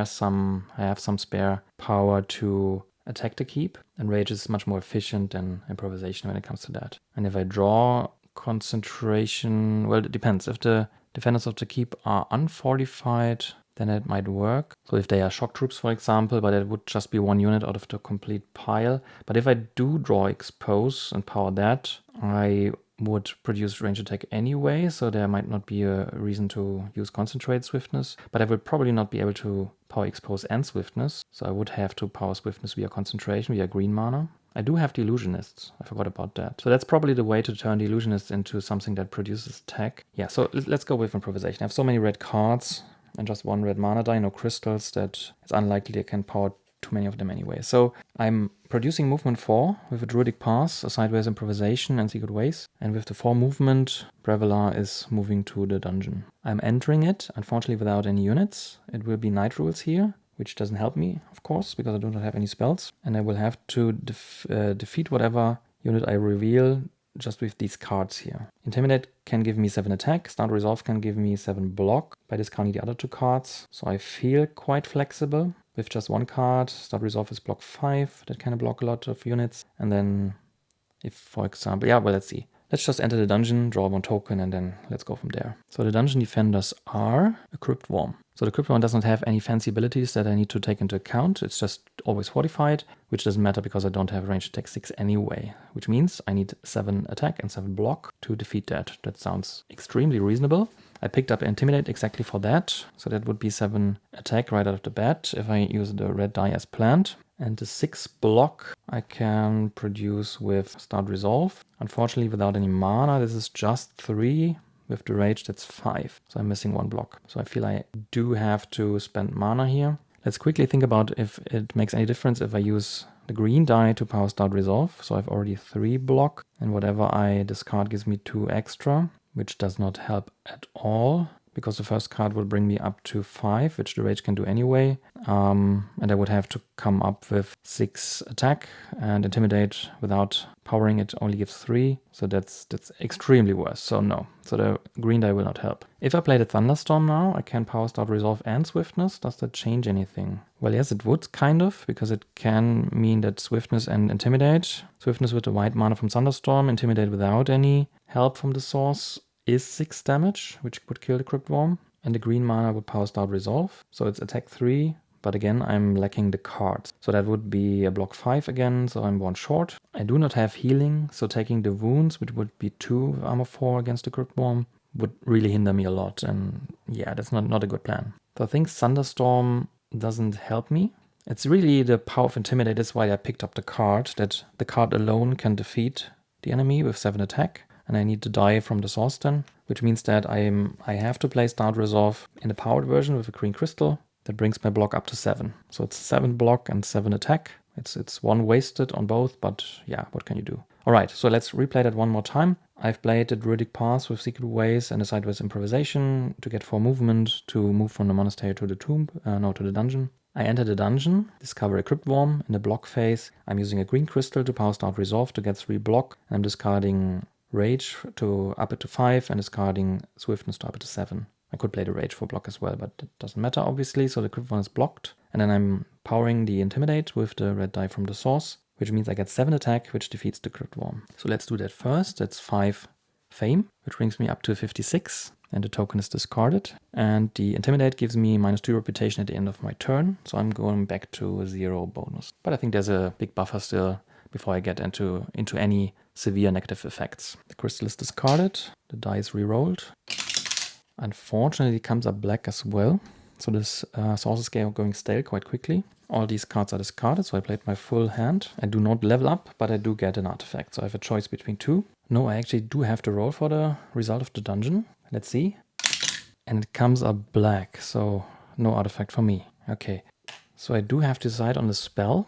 have some spare power to attack the keep, and Rage is much more efficient than Improvisation when it comes to that. And if I draw Concentration, well, it depends. If the defenders of the keep are unfortified, then it might work. So if they are shock troops, for example, but it would just be 1 unit out of the complete pile. But if I do draw Expose and power that, I would produce range attack anyway, so there might not be a reason to use concentrate swiftness, but I will probably not be able to power expose and swiftness, so I would have to power swiftness via concentration, via green mana. I do have the illusionists, I forgot about that. So that's probably the way to turn the illusionists into something that produces attack. Yeah, so let's go with improvisation. I have so many red cards and just one red mana die, no crystals, that it's unlikely I can power too many of them anyway. So I'm producing movement 4 with a Druidic Pass, a sideways improvisation, and Secret Ways. And with the 4 movement, Braevalar is moving to the dungeon. I'm entering it, unfortunately without any units. It will be Night Rules here, which doesn't help me, of course, because I do not have any spells. And I will have to defeat whatever unit I reveal just with these cards here. Intimidate can give me 7 attack, Start Resolve can give me 7 block by discounting the other 2 cards. So I feel quite flexible. With just 1 card, Start Resolve is block 5, that can block a lot of units. And then if, for example, yeah, well, let's see. Let's just enter the dungeon, draw 1 token, and then let's go from there. So the dungeon defenders are a Crypt Worm. So the Crypt Worm does not have any fancy abilities that I need to take into account. It's just always fortified, which doesn't matter because I don't have range attack 6 anyway, which means I need 7 attack and 7 block to defeat that. That sounds extremely reasonable. I picked up Intimidate exactly for that, so that would be 7 attack right out of the bat if I use the red die as planned. And the 6 block I can produce with Start Resolve. Unfortunately, without any mana, this is just 3. With the Rage, that's 5. So I'm missing 1 block. So I feel I do have to spend mana here. Let's quickly think about if it makes any difference if I use the green die to power Start Resolve. So I've already 3 block, and whatever I discard gives me 2 extra, which does not help at all, because the first card will bring me up to 5, which the Rage can do anyway. And I would have to come up with 6 attack, and Intimidate without powering it only gives 3. So that's extremely worse. So no. So the green die will not help. If I play the Thunderstorm now, I can power Start Resolve and Swiftness. Does that change anything? Well, yes, it would, kind of, because it can mean that Swiftness and Intimidate. Swiftness with the white mana from Thunderstorm, Intimidate without any help from the source is 6 damage, which would kill the Crypt Worm. And the green mana would power Start Resolve. So it's attack 3. But again, I'm lacking the cards. So that would be a block 5 again, so I'm 1 short. I do not have healing, so taking the wounds, which would be 2 with armor 4 against the Crypt Worm, would really hinder me a lot. And yeah, that's not a good plan. So I think Thunderstorm doesn't help me. It's really the power of Intimidate. That's why I picked up the card, that the card alone can defeat the enemy with 7 attack. And I need to die from the source then, which means that I have to play Start Resolve in the powered version with a green crystal. That brings my block up to 7. So it's 7 block and 7 attack. It's 1 wasted on both, but yeah, what can you do? Alright, so let's replay that one more time. I've played the Druidic Pass with Secret Ways and a sideways improvisation to get 4 movement to move from the monastery to the tomb, to the dungeon. I enter the dungeon, discover a Crypt Worm in the block phase. I'm using a green crystal to power Start Resolve to get 3 block. I'm discarding Rage to up it to 5 and discarding Swiftness to up it to 7. I could play the Rage for block as well, but it doesn't matter, obviously, so the Crypt Worm is blocked. And then I'm powering the Intimidate with the red die from the source, which means I get 7 attack, which defeats the Crypt Worm. So let's do that first. That's 5 Fame, which brings me up to 56, and the token is discarded. And the Intimidate gives me -2 reputation at the end of my turn, so I'm going back to 0 bonus. But I think there's a big buffer still before I get into any severe negative effects. The crystal is discarded, the die is re-rolled. Unfortunately, it comes up black as well, so this source is going stale quite quickly. All these cards are discarded, so I played my full hand. I do not level up, but I do get an artifact, so I have a choice between 2. No, I actually do have to roll for the result of the dungeon. Let's see. And it comes up black, so no artifact for me. Okay, so I do have to decide on the spell.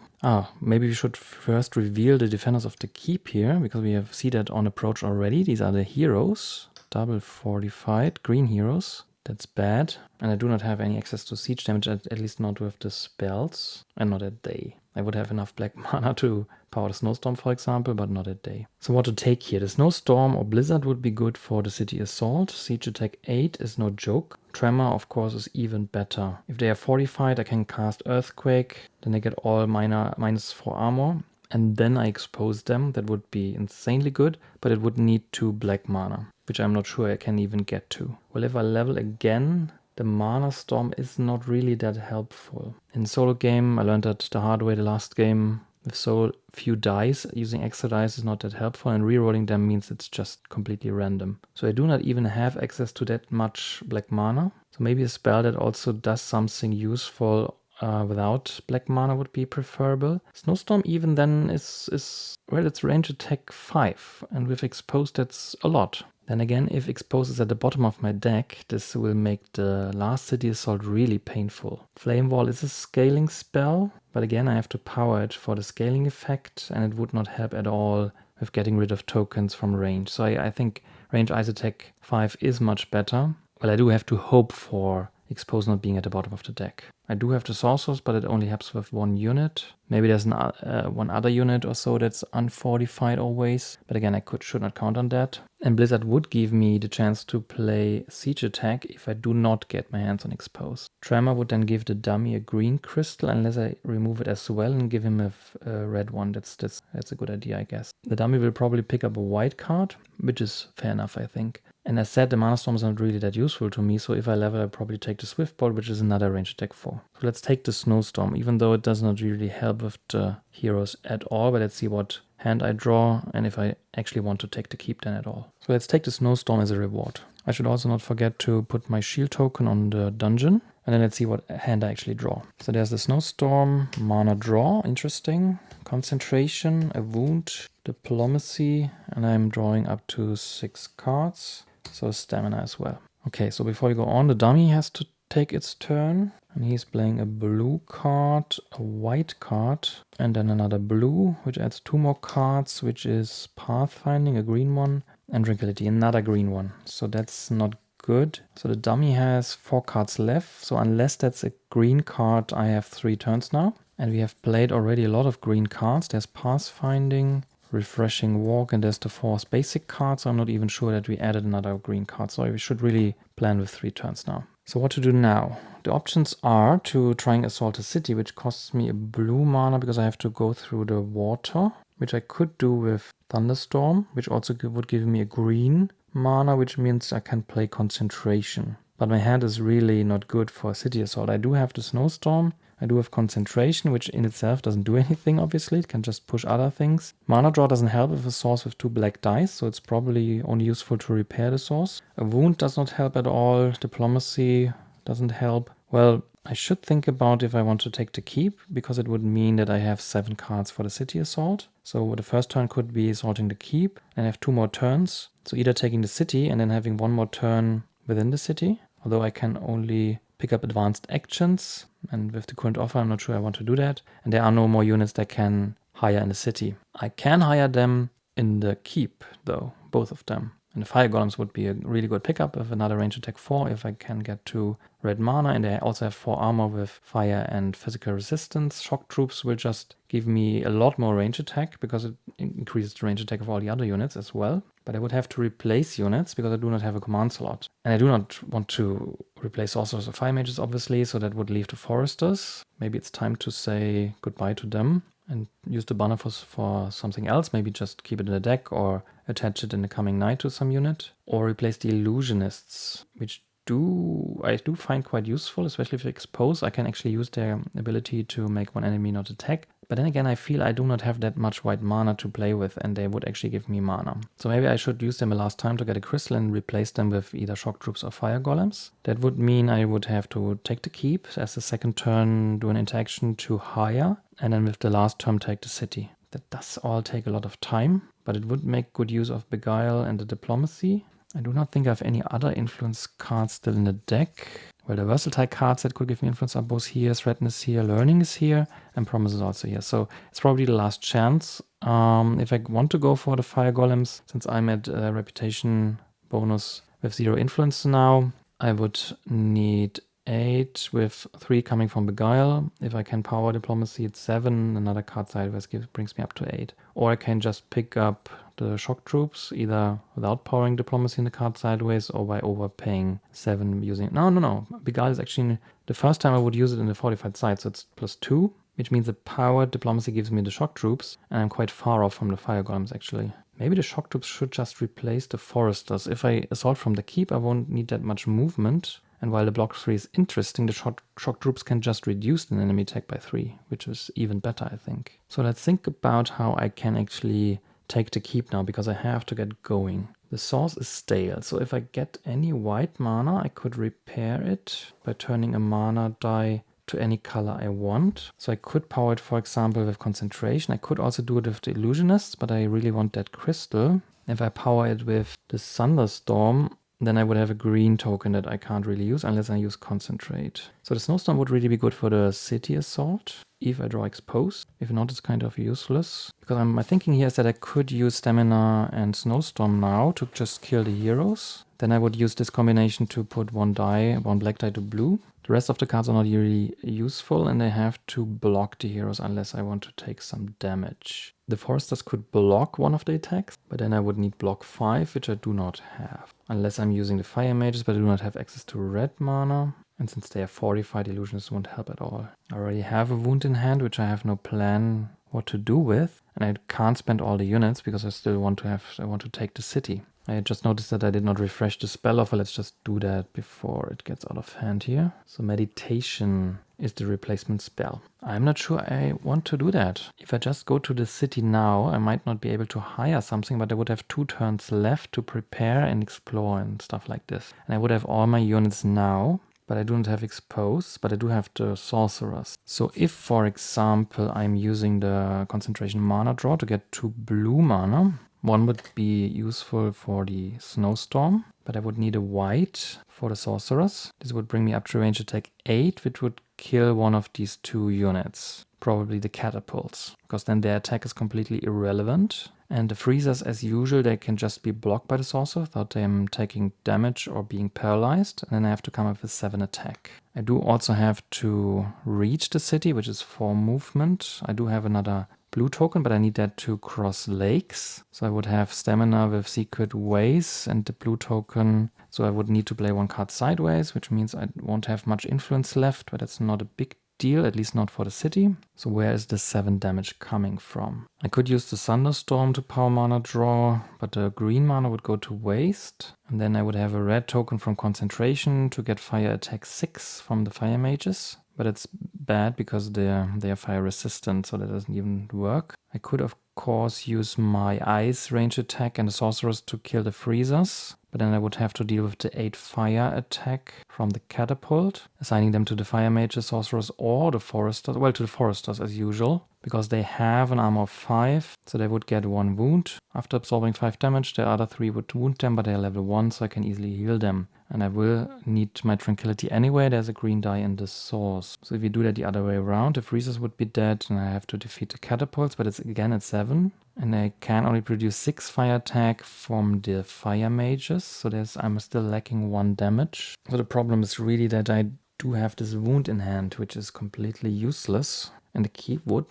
Maybe we should first reveal the Defenders of the Keep here, because we have seen that on approach already. These are the heroes. Double fortified, green heroes. That's bad. And I do not have any access to siege damage, at least not with the spells. And not at day. I would have enough black mana to power the Snowstorm, for example, but not at day. So what to take here? The Snowstorm or Blizzard would be good for the City Assault. Siege attack 8 is no joke. Tremor, of course, is even better. If they are fortified, I can cast Earthquake. Then I get all -4 armor. And then I expose them. That would be insanely good, but it would need 2 black mana, which I'm not sure I can even get to. Well, if I level again, the Mana Storm is not really that helpful. In solo game, I learned that the hard way the last game, with so few dice, using extra dice is not that helpful, and rerolling them means it's just completely random. So I do not even have access to that much black mana. So maybe a spell that also does something useful without black mana would be preferable. Snowstorm even then is well, it's range attack 5, and with Exposed that's a lot. Then again, if Exposed is at the bottom of my deck, this will make the last City Assault really painful. Flame Wall is a scaling spell, but again I have to power it for the scaling effect, and it would not help at all with getting rid of tokens from range. So I think range Ice Attack 5 is much better. Well, I do have to hope for Expose not being at the bottom of the deck. I do have the Sorcerers, but it only helps with 1 unit. Maybe there's one other unit or so that's unfortified always, but again, I should not count on that. And Blizzard would give me the chance to play Siege Attack if I do not get my hands on Expose. Tremor would then give the dummy a green crystal unless I remove it as well and give him a red one. That's a good idea, I guess. The dummy will probably pick up a white card, which is fair enough, I think. And as said, the Mana Storm is not really that useful to me, so if I level, I probably take the Swift Bolt, which is another range attack 4. So let's take the Snowstorm, even though it does not really help with the heroes at all, but let's see what hand I draw, and if I actually want to take the keep then at all. So let's take the Snowstorm as a reward. I should also not forget to put my shield token on the dungeon, and then let's see what hand I actually draw. So there's the Snowstorm, mana draw, interesting, concentration, a wound, diplomacy, and I'm drawing up to 6 cards. So stamina as well. Okay, so before we go on, the dummy has to take its turn. And he's playing a blue card, a white card, and then another blue, which adds 2 more cards, which is Pathfinding, a green one, and Tranquility, another green one. So that's not good. So the dummy has 4 cards left. So unless that's a green card, I have 3 turns now. And we have played already a lot of green cards. There's Pathfinding, Refreshing Walk, and there's the Force basic card, so I'm not even sure that we added another green card, so we should really plan with 3 turns now. So what to do now? The options are to try and assault a city, which costs me a blue mana because I have to go through the water, which I could do with Thunderstorm, which also would give me a green mana, which means I can play Concentration. But my hand is really not good for a city assault. I do have the Snowstorm, I do have Concentration, which in itself doesn't do anything, obviously. It can just push other things. Mana draw doesn't help with a source with 2 black dice, so it's probably only useful to repair the source. A wound does not help at all. Diplomacy doesn't help. Well, I should think about if I want to take the keep, because it would mean that I have 7 cards for the city assault. So the first turn could be assaulting the keep, and I have 2 more turns. So either taking the city and then having 1 more turn within the city, although I can only pick up advanced actions, and with the current offer I'm not sure I want to do that, and there are no more units that can hire in the city. I can hire them in the keep though, both of them, and the fire golems would be a really good pickup with another range attack 4 if I can get 2 red mana, and they also have 4 armor with fire and physical resistance. Shock troops will just give me a lot more range attack because it increases the range attack of all the other units as well. But I would have to replace units because I do not have a command slot. And I do not want to replace sorcerers or fire mages, obviously, so that would leave the foresters. Maybe it's time to say goodbye to them and use the banner for something else. Maybe just keep it in the deck or attach it in the coming night to some unit. Or replace the illusionists, which I do find quite useful, especially if you expose. I can actually use their ability to make one enemy not attack. But then again, I feel I do not have that much white mana to play with, and they would actually give me mana. So maybe I should use them a last time to get a crystal and replace them with either shock troops or fire golems. That would mean I would have to take the keep, as the second turn do an interaction to hire, and then with the last turn take the city. That does all take a lot of time, but it would make good use of Beguile and the Diplomacy. I do not think I have any other influence cards still in the deck. Well, the versatile cards that could give me influence are both here, Threaten is here, Learning is here, and Promise is also here. So it's probably the last chance. If I want to go for the Fire Golems, since I'm at Reputation bonus with 0 influence now, I would need 8 with 3 coming from Beguile. If I can power Diplomacy, it's 7. Another card sideways brings me up to 8. Or I can just pick up the shock troops, either without powering Diplomacy in the card sideways or by overpaying 7 using... No. Beguile is actually... The first time I would use it in the fortified side, so it's +2, which means the powered Diplomacy gives me the shock troops, and I'm quite far off from the fire golems actually. Maybe the shock troops should just replace the foresters. If I assault from the keep, I won't need that much movement, And while the block 3 is interesting, the shock troops can just reduce an enemy attack by 3, which is even better, I think. So let's think about how I can actually take the keep now, because I have to get going. The source is stale, so if I get any white mana, I could repair it by turning a mana die to any color I want. So I could power it, for example, with concentration. I could also do it with the illusionists, but I really want that crystal. If I power it with the thunderstorm, then I would have a green token that I can't really use unless I use concentrate. So the snowstorm would really be good for the city assault if I draw exposed. If not, it's kind of useless. Because my thinking here is that I could use stamina and snowstorm now to just kill the heroes. Then I would use this combination to put one black die to blue. The rest of the cards are not really useful, and they have to block the heroes unless I want to take some damage. The foresters could block one of the attacks, but then I would need block 5, which I do not have. Unless I'm using the fire mages, but I do not have access to red mana. And since they are fortified, illusionists won't help at all. I already have a wound in hand, which I have no plan what to do with. And I can't spend all the units because I still want to take the city. I just noticed that I did not refresh the spell offer. Let's just do that before it gets out of hand here. So meditation is the replacement spell. I'm not sure I want to do that. If I just go to the city now, I might not be able to hire something, but I would have 2 turns left to prepare and explore and stuff like this. And I would have all my units now, but I don't have expose, but I do have the sorcerers. So if, for example, I'm using the concentration mana draw to get 2 blue mana, one would be useful for the snowstorm, but I would need a white for the sorcerers. This would bring me up to range attack 8, which would kill one of these 2 units. Probably the catapults, because then their attack is completely irrelevant. And the freezers, as usual, they can just be blocked by the sorcerer without them taking damage or being paralyzed. And then I have to come up with 7 attack. I do also have to reach the city, which is 4 movement. I do have another blue token, but I need that to cross lakes. So I would have stamina with secret ways and the blue token. So I would need to play 1 card sideways, which means I won't have much influence left, but that's not a big deal, at least not for the city. So where is the 7 damage coming from? I could use the thunderstorm to power mana draw, but the green mana would go to waste. And then I would have a red token from concentration to get fire attack 6 from the fire mages. But it's bad because they are fire resistant, so that doesn't even work. I could, of course, use my ice range attack and the sorcerers to kill the freezers. But then I would have to deal with the 8 fire attack from the catapult, assigning them to the fire mages, sorcerers, or the foresters. Well, to the foresters as usual, because they have an armor of 5, so they would get 1 wound. After absorbing 5 damage, the other 3 would wound them, but they are level 1, so I can easily heal them. And I will need my tranquility anyway. There's a green die in the source. So if you do that the other way around, the freezers would be dead, and I have to defeat the catapults, but it's again at 7. And I can only produce 6 fire attack from the fire mages, so I'm still lacking 1 damage. So the problem is really that I do have this wound in hand, which is completely useless, and the keep would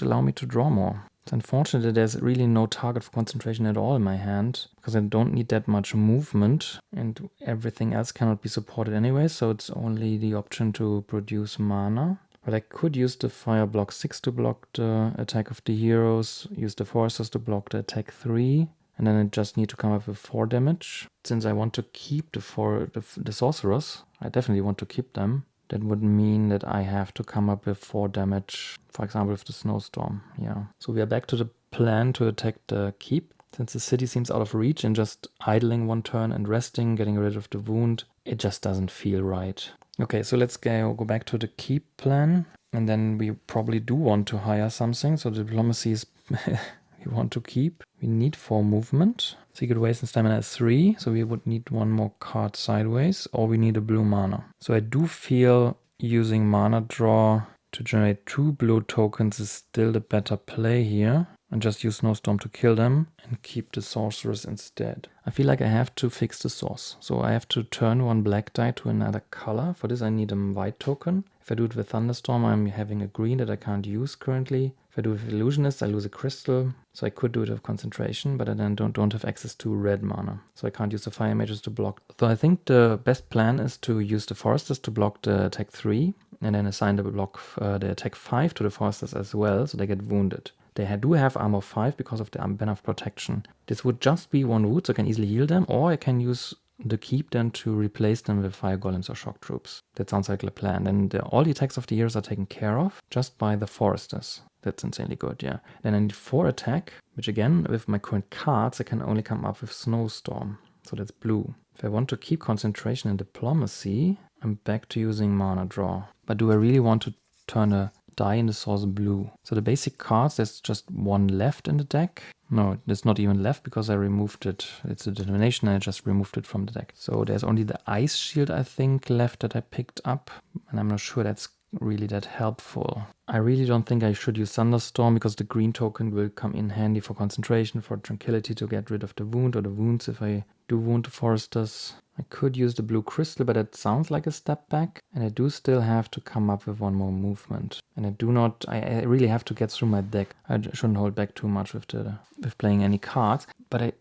allow me to draw more. It's unfortunate that there's really no target for concentration at all in my hand, because I don't need that much movement, and everything else cannot be supported anyway, so it's only the option to produce mana. But I could use the fire block 6 to block the attack of the heroes, use the foresters to block the attack 3, and then I just need to come up with 4 damage. Since I want to keep the sorcerers, I definitely want to keep them. That would mean that I have to come up with 4 damage, for example, with the snowstorm. Yeah. So we are back to the plan to attack the keep. Since the city seems out of reach and just idling 1 turn and resting, getting rid of the wound, it just doesn't feel right. Okay, so let's go back to the keep plan. And then we probably do want to hire something. So diplomacy is we want to keep. We need 4 movement. Secret ways and stamina is 3. So we would need 1 more card sideways. Or we need a blue mana. So I do feel using mana draw to generate 2 blue tokens is still the better play here. And just use Snowstorm to kill them and keep the sorcerers instead. I feel like I have to fix the source. So I have to turn 1 black die to another color. For this I need a white token. If I do it with Thunderstorm, I'm having a green that I can't use currently. If I do it with Illusionist, I lose a crystal. So I could do it with concentration, but I then don't have access to red mana. So I can't use the fire mages to block. So I think the best plan is to use the foresters to block the attack 3. And then assign the attack 5 to the foresters as well, so they get wounded. They do have armor 5 because of the banner of protection. This would just be 1 wound, so I can easily heal them, or I can use the keep then to replace them with fire golems or shock troops. That sounds like a plan. And all the attacks of the heroes are taken care of just by the foresters. That's insanely good, yeah. Then I need 4 attack, which again, with my current cards, I can only come up with snowstorm. So that's blue. If I want to keep concentration and diplomacy, I'm back to using mana draw. But do I really want to turn a die in the source blue? So the basic cards, there's just 1 left in the deck. No, there's not even left because I removed it. It's a determination and I just removed it from the deck. So there's only the ice shield, I think, left that I picked up. And I'm not sure that's really that helpful. I really don't think I should use Thunderstorm because the green token will come in handy for concentration, for tranquility to get rid of the wound or the wounds if I do wound the foresters. I could use the blue crystal, but that sounds like a step back. And I do still have to come up with 1 more movement. And I really have to get through my deck. I shouldn't hold back too much with playing any cards. But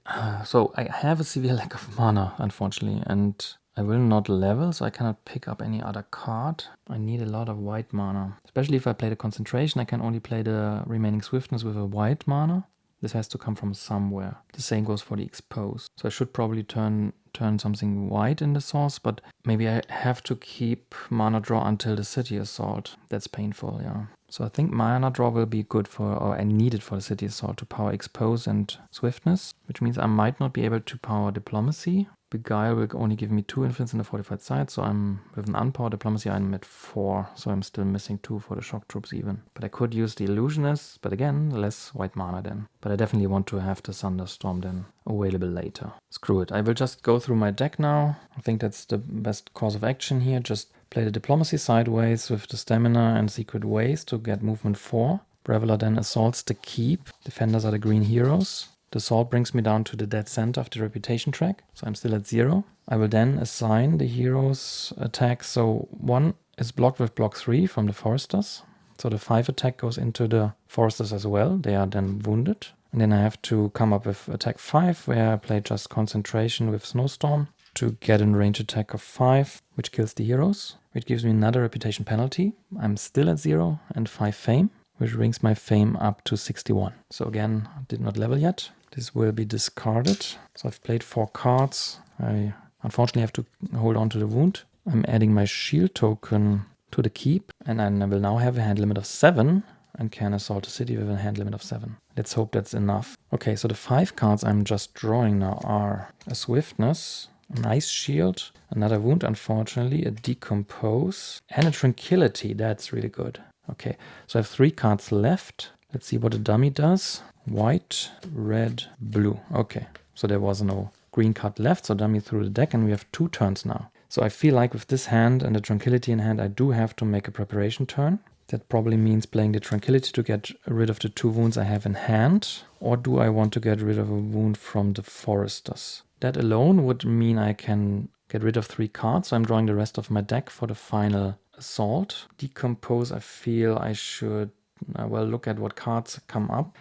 so I have a severe lack of mana, unfortunately. And I will not level, so I cannot pick up any other card. I need a lot of white mana. Especially if I play the concentration, I can only play the remaining swiftness with a white mana. This has to come from somewhere. The same goes for the expose. So I should probably turn something white in the source, but maybe I have to keep mana draw until the city assault. That's painful, yeah. So I think mana draw will be good or I need it for the city assault to power expose and swiftness, which means I might not be able to power diplomacy. Beguile will only give me 2 influence in the fortified side, so I'm with an unpowered diplomacy, I'm at 4, so I'm still missing 2 for the shock troops even. But I could use the illusionist, but again, less white mana then. But I definitely want to have the thunderstorm then available later. Screw it, I will just go through my deck now. I think that's the best course of action here. Just play the diplomacy sideways with the stamina and secret ways to get movement 4. Braevalar then assaults the keep. Defenders are the green heroes. The assault brings me down to the dead center of the reputation track, so I'm still at 0. I will then assign the heroes attacks, so 1 is blocked with block 3 from the foresters. So the 5 attack goes into the foresters as well, they are then wounded. And then I have to come up with attack 5, where I play just concentration with snowstorm to get a range attack of 5, which kills the heroes, which gives me another reputation penalty. I'm still at 0 and 5 fame, which brings my fame up to 61. So again, I did not level yet. This will be discarded. So I've played 4 cards. I unfortunately have to hold on to the wound. I'm adding my shield token to the keep. And I will now have a hand limit of 7 and can assault the city with a hand limit of 7. Let's hope that's enough. Okay, so the 5 cards I'm just drawing now are a swiftness, an ice shield, another wound unfortunately, a decompose, and a tranquility. That's really good. Okay, so I have 3 cards left. Let's see what the dummy does. White, red, blue. Okay, so there was no green card left, so dummy through the deck, and we have 2 turns now. So I feel like with this hand and the tranquility in hand, I do have to make a preparation turn. That probably means playing the tranquility to get rid of the 2 wounds I have in hand. Or do I want to get rid of a wound from the foresters? That alone would mean I can get rid of 3 cards, so I'm drawing the rest of my deck for the final assault. Decompose, I feel I should look at what cards come up.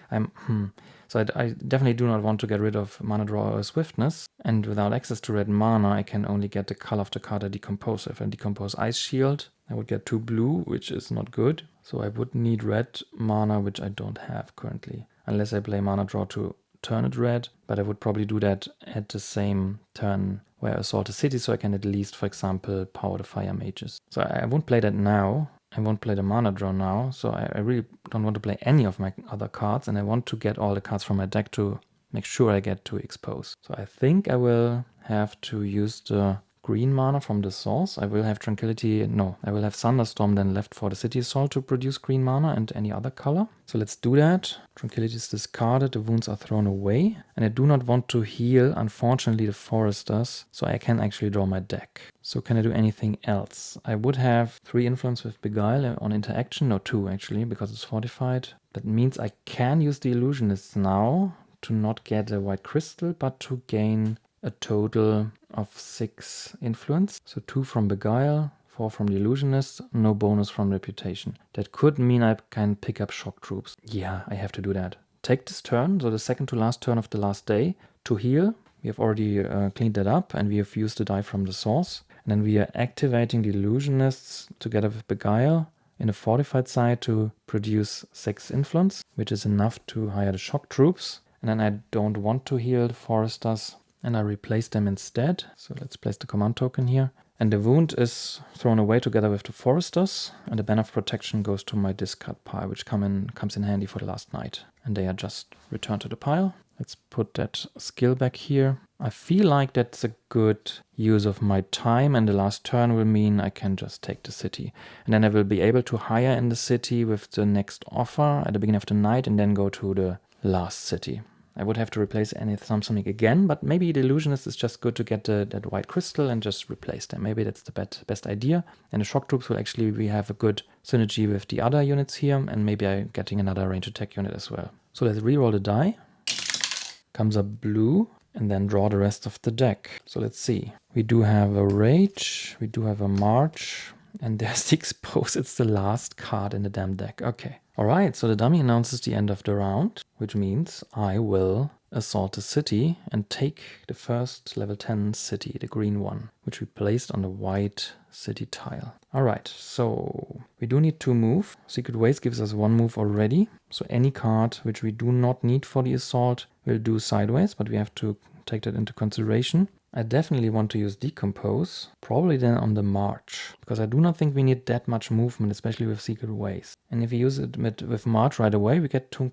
So I definitely do not want to get rid of mana draw or swiftness. And without access to red mana, I can only get the color of the card I decompose. If I decompose Ice Shield, I would get 2 blue, which is not good. So I would need red mana, which I don't have currently. Unless I play mana draw to turn it red. But I would probably do that at the same turn where I assault a city, so I can at least, for example, power the fire mages. So I won't play that now. I won't play the mana draw now, so I really don't want to play any of my other cards, and I want to get all the cards from my deck to make sure I get to expose. So I think I will have to use the green mana from the source. I will have Tranquility, no, I will have Thunderstorm then left for the City Assault to produce green mana and any other color. So let's do that. Tranquility is discarded, the wounds are thrown away. And I do not want to heal, unfortunately, the Foresters, so I can actually draw my deck. So can I do anything else? I would have 3 influence with Beguile on interaction, no 2 actually, because it's fortified. That means I can use the Illusionists now to not get a white crystal, but to gain a total of 6 influence. So 2 from Beguile, 4 from the Illusionist, no bonus from Reputation. That could mean I can pick up Shock Troops. Yeah, I have to do that. Take this turn, so the second to last turn of the last day, to heal. We have already cleaned that up and we have used the die from the source. And then we are activating the Illusionists together with Beguile in a fortified side to produce 6 influence, which is enough to hire the Shock Troops. And then I don't want to heal the Foresters. and I replace them instead. So let's place the command token here. And the wound is thrown away together with the foresters, and the Ban of Protection goes to my discard pile, which comes in handy for the last night. And they are just returned to the pile. Let's put that skill back here. I feel like that's a good use of my time, and the last turn will mean I can just take the city. And then I will be able to hire in the city with the next offer at the beginning of the night and then go to the last city. I would have to replace something again, but maybe the Illusionist is just good to get that white crystal and just replace them. Maybe that's the best idea. And the shock troops will we have a good synergy with the other units here, and maybe I'm getting another range attack unit as well. So let's reroll the die. Comes up blue, and then draw the rest of the deck. So let's see. We do have a Rage, we do have a March, and there's the Expose. It's the last card in the damn deck. Okay. Alright, so the dummy announces the end of the round, which means I will assault the city and take the first level 10 city, the green one, which we placed on the white city tile. Alright, so we do need to move. Secret Ways gives us one move already. So any card which we do not need for the assault will do sideways, but we have to take that into consideration. I definitely want to use Decompose, probably then on the March, because I do not think we need that much movement, especially with Secret Ways. And if we use it with March right away, we get two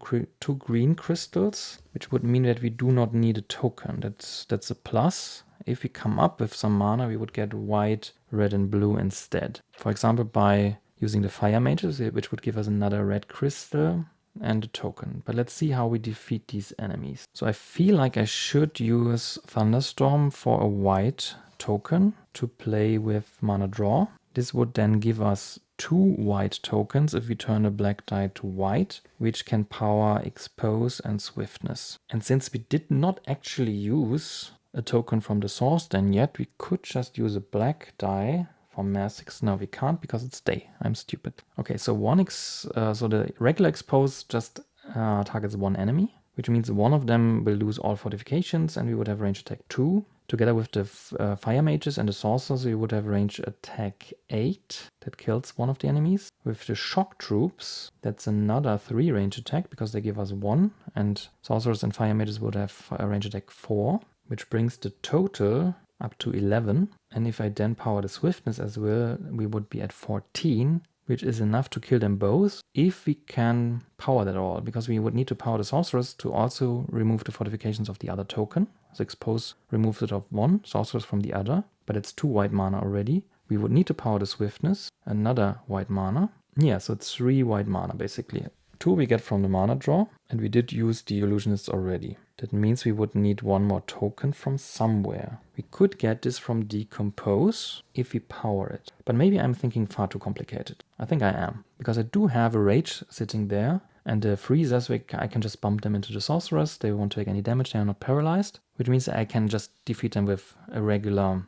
green crystals, which would mean that we do not need a token. That's a plus. If we come up with some mana, we would get white, red, and blue instead. For example, by using the Fire Mages, which would give us another red crystal and a token. But let's see how we defeat these enemies. So I feel like I should use Thunderstorm for a white token to play with mana draw. This would then give us 2 white tokens if we turn a black die to white, which can power Expose and Swiftness. And since we did not actually use a token from the source den yet, we could just use a black die for Massix. No, we can't because it's day. I'm stupid. Okay, so so the regular Expose just targets one enemy, which means one of them will lose all fortifications, and we would have range attack 2. Together with the Fire Mages and the Sorcerers, we would have range attack 8. That kills one of the enemies. With the Shock Troops, that's another 3 range attack because they give us 1, and Sorcerers and Fire Mages would have a range attack 4, which brings the total up to 11. And if I then power the Swiftness as well, we would be at 14, which is enough to kill them both if we can power that all, because we would need to power the Sorceress to also remove the fortifications of the other token. So Expose removes it of 1, Sorceress from the other, but it's 2 white mana already. We would need to power the Swiftness, another white mana. Yeah, so it's 3 white mana basically. 2 we get from the mana draw, and we did use the Illusionists already. That means we would need 1 more token from somewhere. We could get this from Decompose if we power it. But maybe I'm thinking far too complicated. I think I am, because I do have a Rage sitting there, and the Freezers, I can just bump them into the Sorcerers. They won't take any damage, they are not paralyzed, which means I can just defeat them with a regular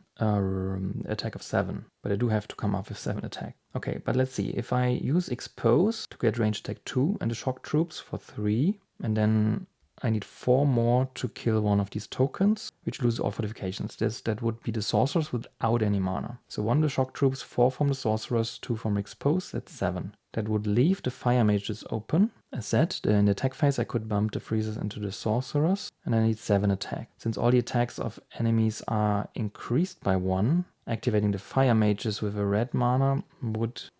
attack of 7. But I do have to come up with 7 attack. Okay, but let's see. If I use Expose to get range attack 2 and the Shock Troops for 3, and then I need 4 more to kill one of these tokens, which loses all fortifications. That would be the Sorcerers without any mana. So 1 the Shock Troops, 4 from the Sorcerers, 2 from Expose, that's 7. That would leave the Fire Mages open. As said, in the attack phase I could bump the Freezers into the Sorcerers, and I need 7 attack. Since all the attacks of enemies are increased by 1, activating the Fire Mages with a red mana would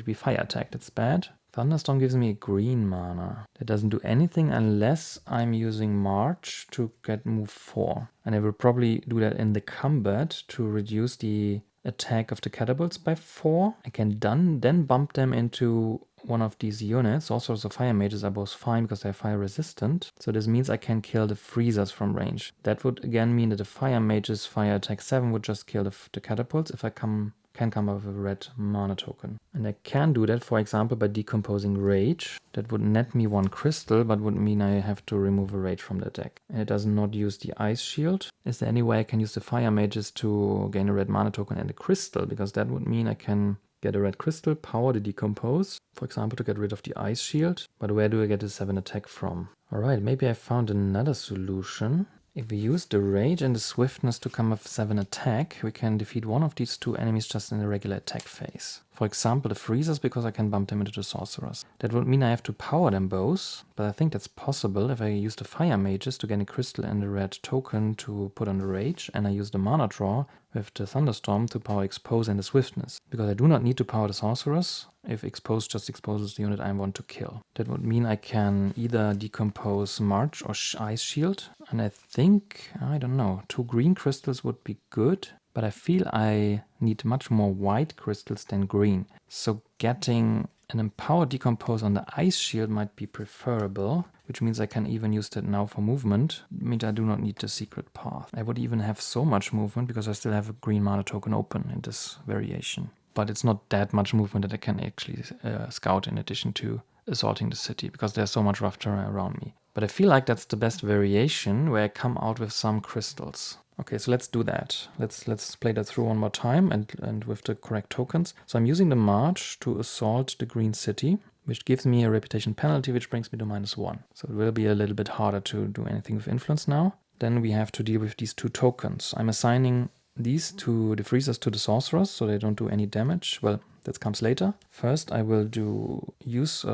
be fire attack, that's bad. Thunderstorm gives me a green mana. That doesn't do anything unless I'm using March to get move 4. And I will probably do that in the combat to reduce the attack of the catapults by 4. I can then bump them into one of these units. Also, the Fire Mages are both fine because they're fire resistant. So this means I can kill the Freezers from range. That would again mean that the Fire Mages fire attack 7 would just kill the catapults if I can come up with a red mana token. And I can do that, for example, by decomposing Rage. That would net me 1 crystal, but would mean I have to remove a Rage from the deck. And it does not use the Ice Shield. Is there any way I can use the Fire Mages to gain a red mana token and a crystal? Because that would mean I can get a red crystal, power the Decompose, for example, to get rid of the Ice Shield. But where do I get the 7 attack from? Alright, maybe I found another solution. If we use the Rage and the Swiftness to come with 7 attack, we can defeat one of these 2 enemies just in the regular attack phase. For example, the Freezers, because I can bump them into the Sorcerers. That would mean I have to power them both, but I think that's possible if I use the Fire Mages to get a crystal and a red token to put on the Rage, and I use the mana draw with the Thunderstorm to power Expose and the Swiftness. Because I do not need to power the Sorcerers if Expose just exposes the unit I want to kill. That would mean I can either decompose March or Ice Shield, and I think, I don't know, 2 green crystals would be good, but I feel I need much more white crystals than green. So getting an Empowered Decompose on the Ice Shield might be preferable, which means I can even use that now for movement. It means I do not need the secret path. I would even have so much movement because I still have a green mana token open in this variation. But it's not that much movement that I can actually scout in addition to assaulting the city, because there's so much rough terrain around me. But I feel like that's the best variation, where I come out with some crystals. Okay, so let's do that. Let's play that through one more time and with the correct tokens. So I'm using the March to assault the green city, which gives me a reputation penalty, which brings me to -1. So it will be a little bit harder to do anything with influence now. Then we have to deal with these 2 tokens. I'm assigning these to the Freezers to the Sorcerers, so they don't do any damage. Well, that comes later. First, I will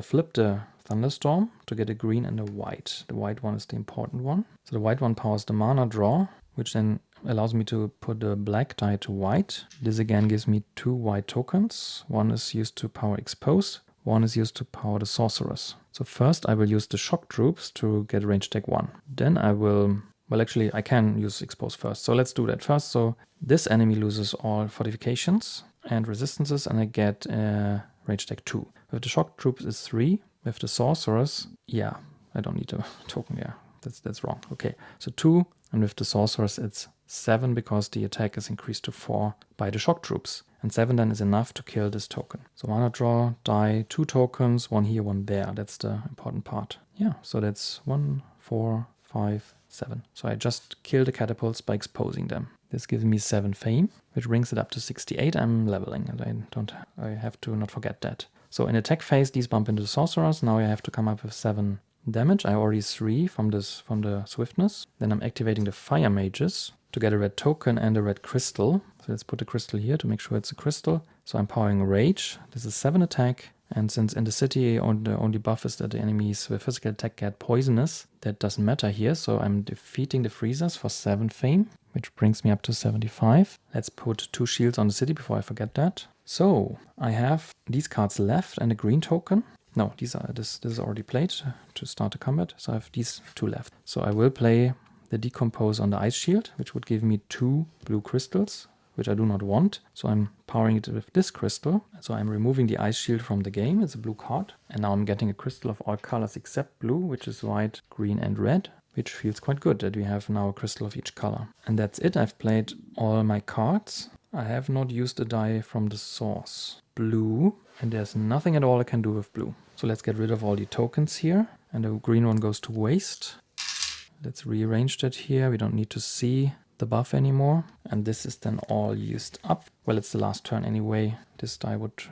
flip the Thunderstorm to get a green and a white. The white one is the important one. So the white one powers the mana draw, which then allows me to put the black die to white. This again gives me 2 white tokens. One is used to power Expose, one is used to power the Sorcerers. So first I will use the Shock Troops to get range attack 1. Then I will... Well, actually, I can use Expose first. So let's do that first. So this enemy loses all fortifications and resistances, and I get range attack 2. With the Shock Troops is 3. With the Sorcerers, yeah, I don't need a token there. That's wrong. Okay, so 2, and with the Sorcerers it's 7 because the attack is increased to 4 by the Shock Troops. And 7 then is enough to kill this token. So mana draw, die, 2 tokens, 1 here, 1 there. That's the important part. Yeah, so that's 1, 4, 5, 7. So I just kill the catapults by exposing them. This gives me 7 fame, which brings it up to 68. I'm leveling, and I have to not forget that. So in attack phase, these bump into the Sorcerers. Now I have to come up with 7 damage. I already 3 from the Swiftness. Then I'm activating the Fire Mages to get a red token and a red crystal. So let's put the crystal here to make sure it's a crystal. So I'm powering Rage. This is 7 attack. And since in the city the only buff is that the enemies with physical attack get poisonous, that doesn't matter here. So I'm defeating the Freezers for 7 fame, which brings me up to 75. Let's put 2 shields on the city before I forget that. So I have these cards left and a green token. No, this is already played to start the combat. So I have these 2 left. So I will play the Decompose on the Ice Shield, which would give me 2 blue crystals, which I do not want. So I'm powering it with this crystal. So I'm removing the Ice Shield from the game. It's a blue card. And now I'm getting a crystal of all colors except blue, which is white, green and red, which feels quite good that we have now a crystal of each color. And that's it. I've played all my cards. I have not used a die from the source. Blue. And there's nothing at all I can do with blue. So let's get rid of all the tokens here. And the green one goes to waste. Let's rearrange that here. We don't need to see the buff anymore. And this is then all used up. Well, it's the last turn anyway. This die would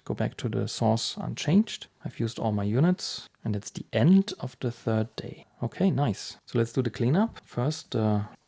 go back to the source unchanged. I've used all my units. And it's the end of the 3rd day. Okay, nice. So let's do the cleanup. First,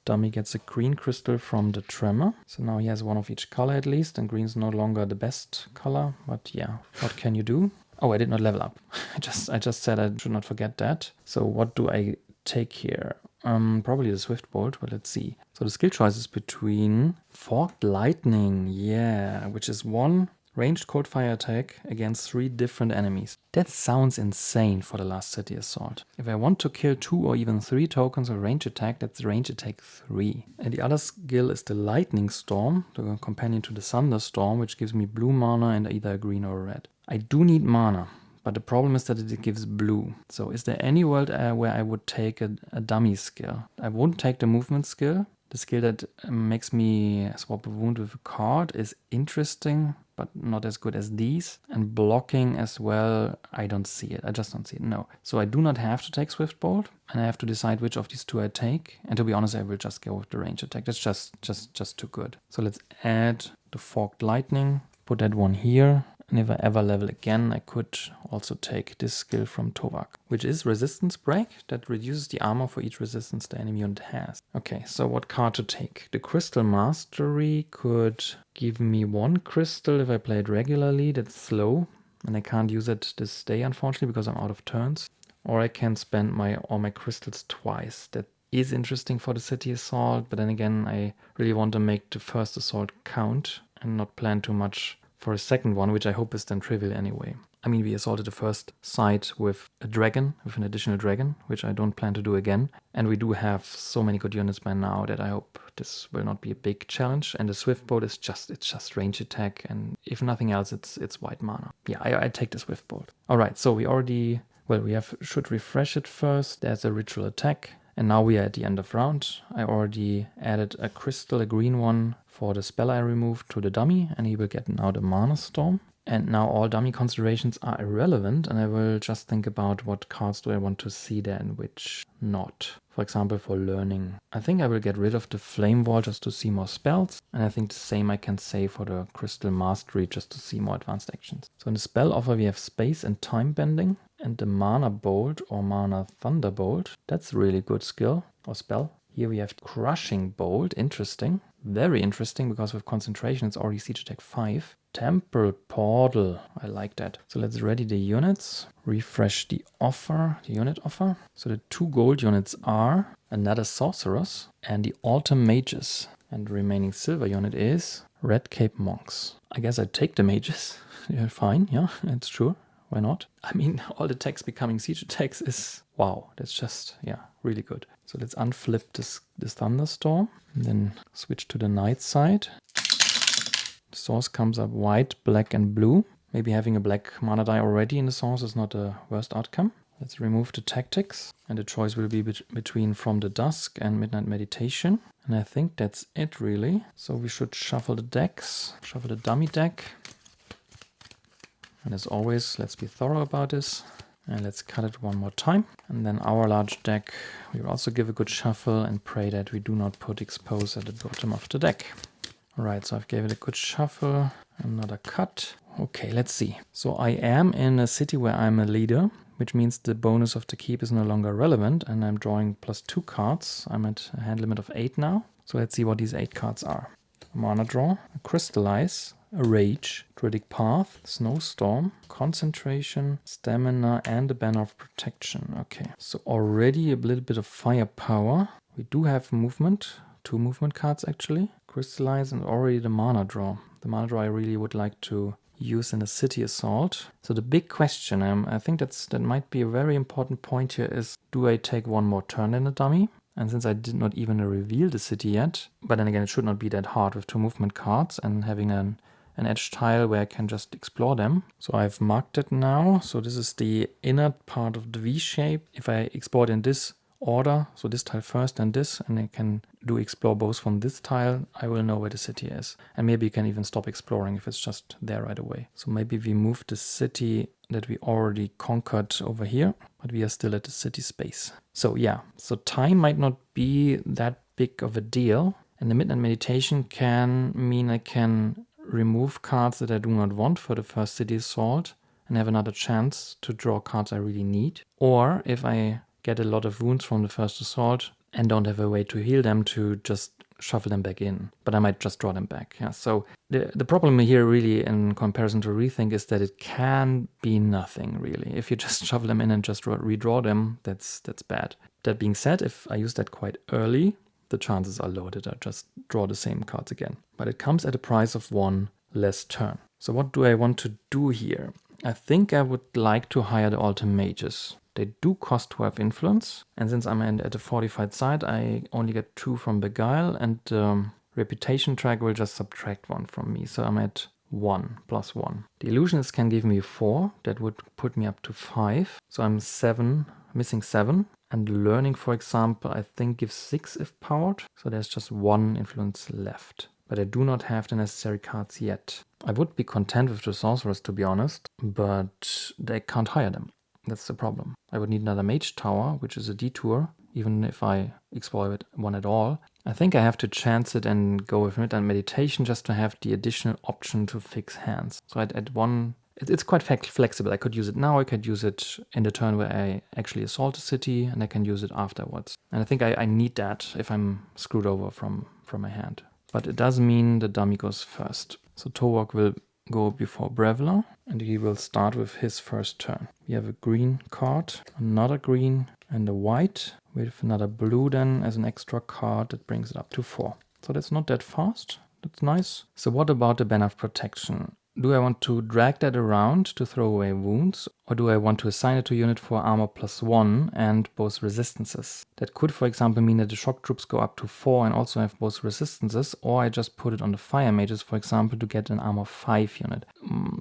dummy gets a green crystal from the Tremor. So now he has 1 of each color at least. And green's no longer the best color. But yeah, what can you do? Oh, I did not level up. I just said I should not forget that. So what do I take here? Probably the Swift Bolt, but let's see. So the skill choice is between Forked Lightning, yeah, which is 1 ranged cold fire attack against 3 different enemies. That sounds insane for the last city assault. If I want to kill 2 or even 3 tokens of range attack, that's range attack 3. And the other skill is the Lightning Storm, the companion to the Thunderstorm, which gives me blue mana and either a green or a red. I do need mana. But the problem is that it gives blue. So is there any world where I would take a dummy skill? I wouldn't take the movement skill. The skill that makes me swap a wound with a card is interesting, but not as good as these. And blocking as well, I don't see it. I just don't see it, no. So I do not have to take Swift Bolt, and I have to decide which of these 2 I take. And to be honest, I will just go with the range attack. That's just too good. So let's add the Forked Lightning, put that one here. And if I ever level again, I could also take this skill from Tovak, which is resistance break that reduces the armor for each resistance the enemy unit has. Okay, so what card to take? The Crystal Mastery could give me 1 crystal if I play it regularly. That's slow, and I can't use it this day, unfortunately, because I'm out of turns. Or I can spend all my crystals twice. That is interesting for the city assault, but then again, I really want to make the first assault count and not plan too much for a second one, which I hope is then trivial anyway. I mean, we assaulted the first site with a dragon, with an additional dragon, which I don't plan to do again. And we do have so many good units by now that I hope this will not be a big challenge. And the Swift Bolt is just range attack, and if nothing else, it's white mana. Yeah, I take the Swift Bolt. All right, so we should refresh it first. There's a ritual attack. And now we are at the end of round. I already added a crystal, a green one, for the spell I removed to the dummy, and he will get now the Mana Storm. And now all dummy considerations are irrelevant, and I will just think about what cards do I want to see there and which not. For example, for learning. I think I will get rid of the Flame Wall just to see more spells, and I think the same I can say for the Crystal Mastery just to see more advanced actions. So in the spell offer we have Space and Time Bending, and the Mana Bolt or Mana Thunderbolt. That's a really good skill or spell. Here we have Crushing Bolt, interesting. Very interesting, because with concentration it's already siege attack 5. Temple Portal, I like that. So let's ready the units, refresh the unit offer. So the 2 gold units are another Sorceress and the Autumn Mages. And the remaining silver unit is Red Cape Monks. I guess I take the mages. Yeah, fine, yeah, that's true. Why not? I mean, all the attacks becoming siege attacks is, wow, that's just, yeah, really good. So let's unflip this Thunderstorm, and then switch to the night side. The source comes up white, black, and blue. Maybe having a black mana die already in the source is not the worst outcome. Let's remove the tactics, and the choice will be between From the Dusk and Midnight Meditation. And I think that's it, really. So we should shuffle the decks, shuffle the dummy deck. And as always, let's be thorough about this. And let's cut it one more time. And then our large deck, we will also give a good shuffle and pray that we do not put Expose at the bottom of the deck. Alright, so I've gave it a good shuffle, another cut. Okay, let's see. So I am in a city where I'm a leader, which means the bonus of the keep is no longer relevant, and I'm drawing +2 cards. I'm at a hand limit of 8 now. So let's see what these 8 cards are. Mana Draw, Crystallize, a Rage, Druidic Path, Snowstorm, Concentration, Stamina, and a Banner of Protection. Okay, so already a little bit of firepower. We do have movement, 2 movement cards actually. Crystallize and already the Mana Draw. The Mana Draw I really would like to use in a city assault. So the big question, I think that might be a very important point here, is do I take one more turn in a dummy? And since I did not even reveal the city yet, but then again it should not be that hard with 2 movement cards and having an edge tile where I can just explore them. So I've marked it now. So this is the inner part of the V shape. If I explore it in this order, so this tile first and this, and I can do explore both from this tile, I will know where the city is. And maybe you can even stop exploring if it's just there right away. So maybe we move the city that we already conquered over here, but we are still at the city space. So yeah, so time might not be that big of a deal. And the Midnight Meditation can mean I can remove cards that I do not want for the first city assault and have another chance to draw cards I really need. Or if I get a lot of wounds from the first assault and don't have a way to heal them, to just shuffle them back in. But I might just draw them back. Yeah. So the problem here really in comparison to Rethink is that it can be nothing really. If you just shuffle them in and just redraw them, that's bad. That being said, if I use that quite early, the chances are low that I just draw the same cards again. But it comes at a price of 1 less turn. So what do I want to do here? I think I would like to hire the Autumn Mages. They do cost 12 influence, and since I'm at a fortified side, I only get 2 from Beguile, and Reputation track will just subtract 1 from me, so I'm at 1 plus 1. The Illusionist can give me 4, that would put me up to 5, so I'm 7, missing 7. And Learning, for example, I think gives 6 if powered, so there's just 1 influence left. But I do not have the necessary cards yet. I would be content with the Sorcerers, to be honest, but they can't hire them. That's the problem. I would need another Mage Tower, which is a detour, even if I explore one at all. I think I have to chance it and go with Midnight Meditation just to have the additional option to fix hands. So I'd add 1 It's quite flexible. I could use it now, I could use it in the turn where I actually assault a city, and I can use it afterwards. And I think I need that if I'm screwed over from my hand. But it does mean the dummy goes first. So Towak will go before Braevalar, and he will start with his first turn. We have a green card, another green, and a white, with another blue then as an extra card that brings it up to 4. So that's not that fast. That's nice. So what about the Banner of Protection? Do I want to drag that around to throw away wounds, or do I want to assign it to unit for armor +1 and both resistances? That could, for example, mean that the shock troops go up to 4 and also have both resistances, or I just put it on the fire mages, for example, to get an armor 5 unit.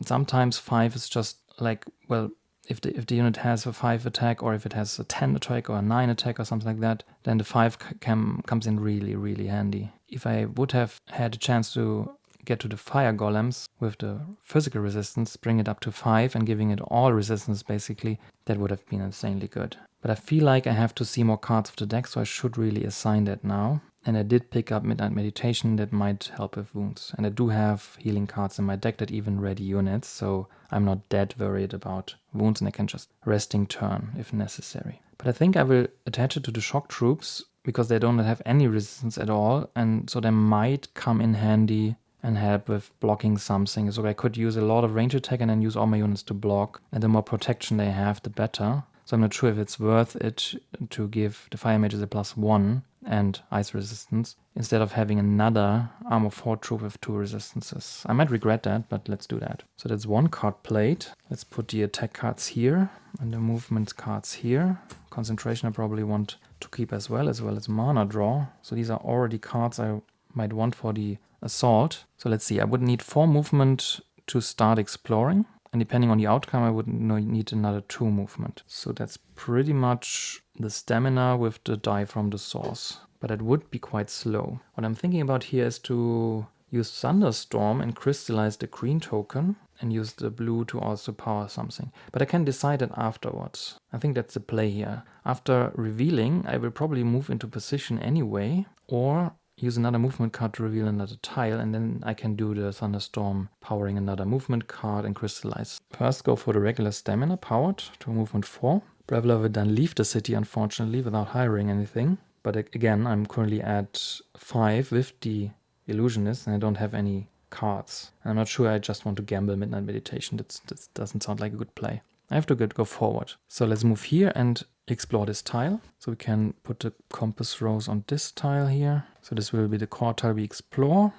Sometimes 5 is just like, well, if the unit has a 5 attack, or if it has a 10 attack or a 9 attack or something like that, then the 5 comes in really, really handy. If I would have had a chance to get to the fire golems with the physical resistance, bring it up to 5 and giving it all resistance basically, that would have been insanely good. But I feel like I have to see more cards of the deck, so I should really assign that now. And I did pick up Midnight Meditation that might help with wounds. And I do have healing cards in my deck that even ready units, so I'm not that worried about wounds, and I can just resting turn if necessary. But I think I will attach it to the shock troops because they don't have any resistance at all, and so they might come in handy and help with blocking something. So I could use a lot of range attack and then use all my units to block. And the more protection they have, the better. So I'm not sure if it's worth it to give the fire mages a +1 and ice resistance instead of having another armor 4 troop with 2 resistances. I might regret that, but let's do that. So that's one card played. Let's put the attack cards here and the movement cards here. Concentration I probably want to keep as well as mana draw. So these are already cards I might want for the assault. So let's see, I would need 4 movement to start exploring, and depending on the outcome I would need another 2 movement. So that's pretty much the stamina with the die from the source, but it would be quite slow. What I'm thinking about here is to use Thunderstorm and crystallize the green token and use the blue to also power something. But I can decide that afterwards. I think that's the play here. After revealing, I will probably move into position anyway, or use another movement card to reveal another tile, and then I can do the Thunderstorm powering another movement card and crystallize. First go for the regular stamina powered to movement 4. Braevalar will then leave the city, unfortunately, without hiring anything. But again, I'm currently at 5 with the Illusionist, and I don't have any cards. I'm not sure I just want to gamble Midnight Meditation. That doesn't sound like a good play. I have to go forward. So let's move here and explore this tile. So we can put the compass rose on this tile here. So this will be the core tile we explore.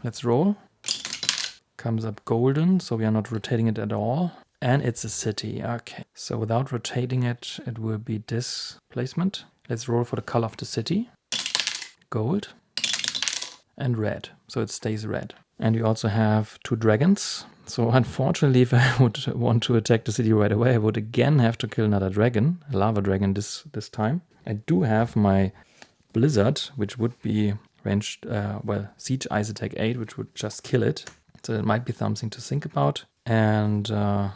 Let's roll. Comes up golden, so we are not rotating it at all. And it's a city. Okay. So without rotating it, it will be this placement. Let's roll for the color of the city. Gold. And red. So it stays red. And we also have 2 dragons. So unfortunately, if I would want to attack the city right away, I would again have to kill another dragon, a lava dragon this time. I do have my blizzard, which would be ranged, siege ice attack 8, which would just kill it. So it might be something to think about. And, a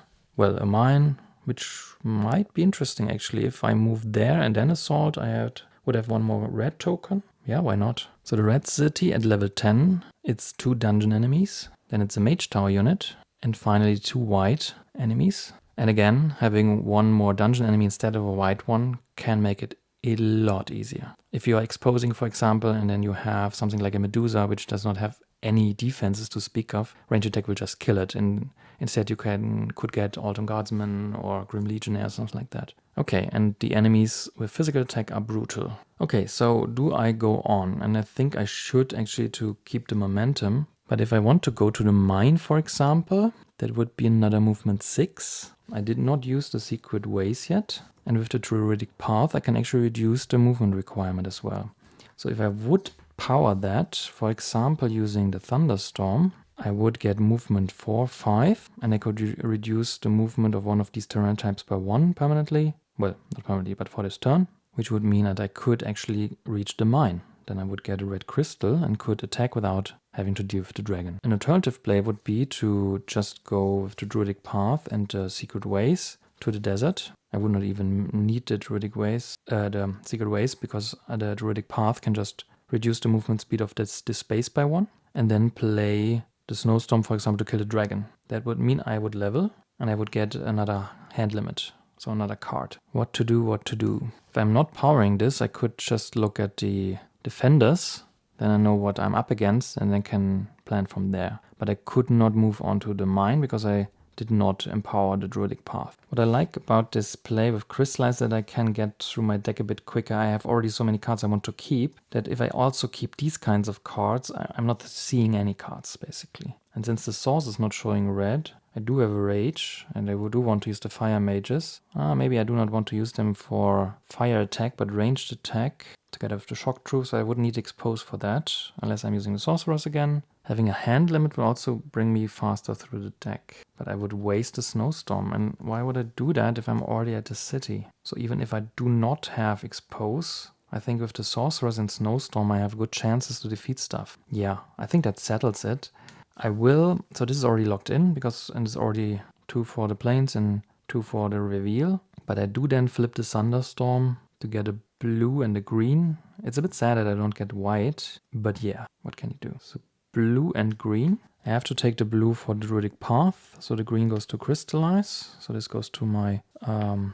mine, which might be interesting actually. If I move there and then assault, would have 1 more red token. Yeah, why not? So the red city at level 10, it's 2 dungeon enemies. Then it's a mage tower unit, and finally 2 white enemies. And again, having 1 more dungeon enemy instead of a white one can make it a lot easier. If you are exposing, for example, and then you have something like a Medusa, which does not have any defenses to speak of, range attack will just kill it. And instead you could get Autumn Guardsman or Grim Legionnaire or something like that. Okay, and the enemies with physical attack are brutal. Okay, so do I go on? And I think I should actually to keep the momentum. But if I want to go to the mine, for example, that would be another movement 6. I did not use the secret ways yet. And with the druidic path, I can actually reduce the movement requirement as well. So if I would power that, for example, using the Thunderstorm, I would get movement 4, 5, and I could reduce the movement of one of these terrain types by 1 permanently. Well, not permanently, but for this turn, which would mean that I could actually reach the mine. Then I would get a red crystal and could attack without having to deal with the dragon. An alternative play would be to just go with the druidic path and the secret ways to the desert. I would not even need the the secret ways, because the druidic path can just reduce the movement speed of this space by 1, and then play the snowstorm, for example, to kill the dragon. that would mean I would level and I would get another hand limit. So another card. What to do, what to do. If I'm not powering this, I could just look at the defenders. Then I know what I'm up against and then can plan from there. But I could not move on to the mine because I did not empower the druidic path. What I like about this play with crystallize that I can get through my deck a bit quicker. I have already so many cards I want to keep that if I also keep these kinds of cards, I'm not seeing any cards basically. And since the source is not showing red, I do have a rage and I do want to use the fire mages. Maybe I do not want to use them for fire attack, but ranged attack to get off the shock troops. I wouldn't need expose for that unless I'm using the sorcerers again. Having a hand limit will also bring me faster through the deck. But I would waste a snowstorm. And why would I do that if I'm already at the city? So even if I do not have expose, I think with the sorcerers and snowstorm I have good chances to defeat stuff. Yeah, I think that settles it. I will, so this is already locked in because and it's already 2 for the planes and 2 for the reveal. But I do then flip the thunderstorm to get a blue and a green. It's a bit sad that I don't get white, but yeah, what can you do? So blue and green. I have to take the blue for the druidic path, so the green goes to crystallize. So this goes to my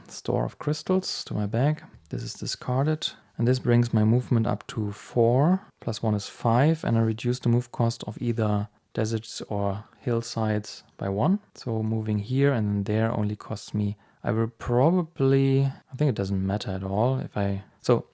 store of crystals, to my bag. This is discarded. And this brings my movement up to 4, plus 1 is 5, and I reduce the move cost of either deserts or hillsides by 1. So moving here and then there only costs me, I will probably, I think it doesn't matter at all if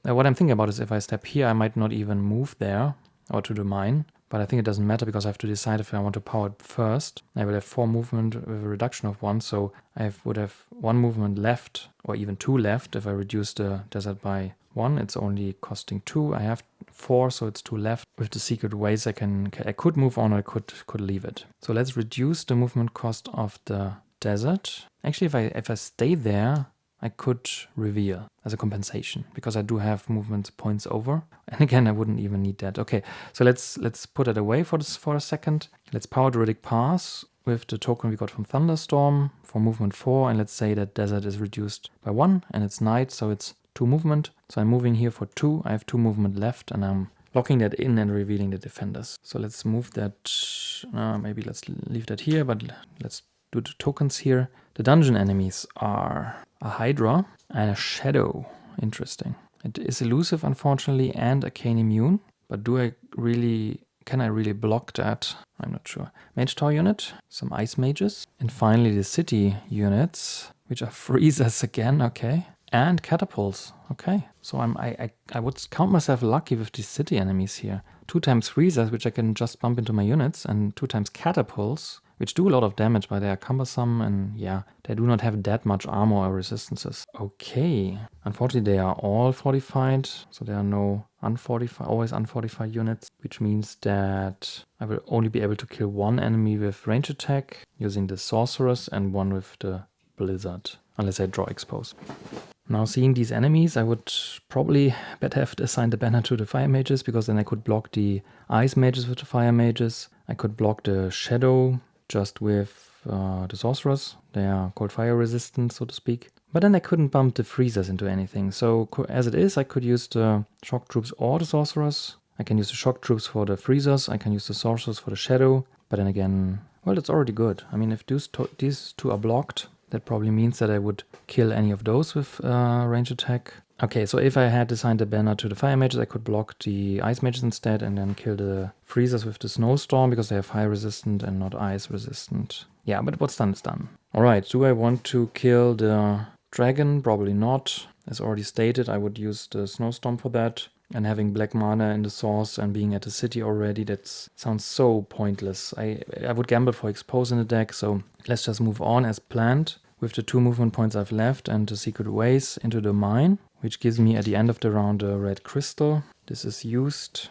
what I'm thinking about is if I step here, I might not even move there or to the mine. But I think it doesn't matter because I have to decide if I want to power it first. I will have 4 movement with a reduction of 1, so I would have 1 movement left, or even 2 left. If I reduce the desert by 1, it's only costing 2. I have 4, so it's 2 left. With the secret ways, I could move on or I could leave it. So let's reduce the movement cost of the desert. Actually, if I stay there, I could reveal as a compensation because I do have movement points over. And again, I wouldn't even need that. Okay, so let's put it away for a second. Let's power druidic pass with the token we got from Thunderstorm for movement 4. And let's say that desert is reduced by 1 and it's night, so it's 2 movement. So I'm moving here for 2. I have 2 movement left and I'm locking that in and revealing the defenders. So let's move that. Maybe let's leave that here, but let's do the tokens here. The dungeon enemies are a Hydra and a Shadow. Interesting. It is elusive, unfortunately, and arcane immune. But can I really block that? I'm not sure. Mage Tower unit, some ice mages. And finally the city units, which are freezers again, okay. And catapults, okay. So I would count myself lucky with these city enemies here. 2 times freezers, which I can just bump into my units, and 2 times catapults, which do a lot of damage, but they are cumbersome and yeah, they do not have that much armor or resistances. Okay, unfortunately they are all fortified, so there are no always unfortified units, which means that I will only be able to kill 1 enemy with range attack using the sorceress and 1 with the blizzard, unless I draw expose. Now seeing these enemies, I would probably better have assigned the banner to the fire mages because then I could block the ice mages with the fire mages. I could block the shadow just with the sorcerers. They are cold fire resistant, so to speak. But then I couldn't bump the freezers into anything. So as it is, I could use the shock troops or the sorcerers. I can use the shock troops for the freezers. I can use the sorcerers for the shadow. But then again, well, it's already good. I mean, if these 2 are blocked, that probably means that I would kill any of those with range attack. Okay, so if I had assigned the banner to the fire mages, I could block the ice mages instead and then kill the freezers with the snowstorm because they have fire resistant and not ice resistant. Yeah, but what's done is done. Alright, do I want to kill the dragon? Probably not. As already stated, I would use the snowstorm for that. And having black mana in the source and being at the city already, that sounds so pointless. I would gamble for expose in the deck, so let's just move on as planned with the 2 movement points I've left and the secret ways into the mine, which gives me at the end of the round a red crystal. This is used.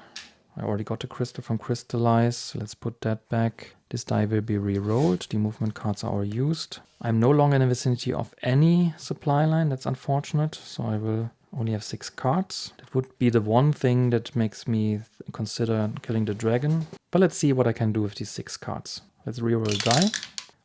I already got the crystal from Crystallize, so let's put that back. This die will be re-rolled. The movement cards are all used. I'm no longer in the vicinity of any supply line. That's unfortunate, so I will only have 6 cards. That would be the one thing that makes me consider killing the dragon. But let's see what I can do with these 6 cards. Let's reroll die.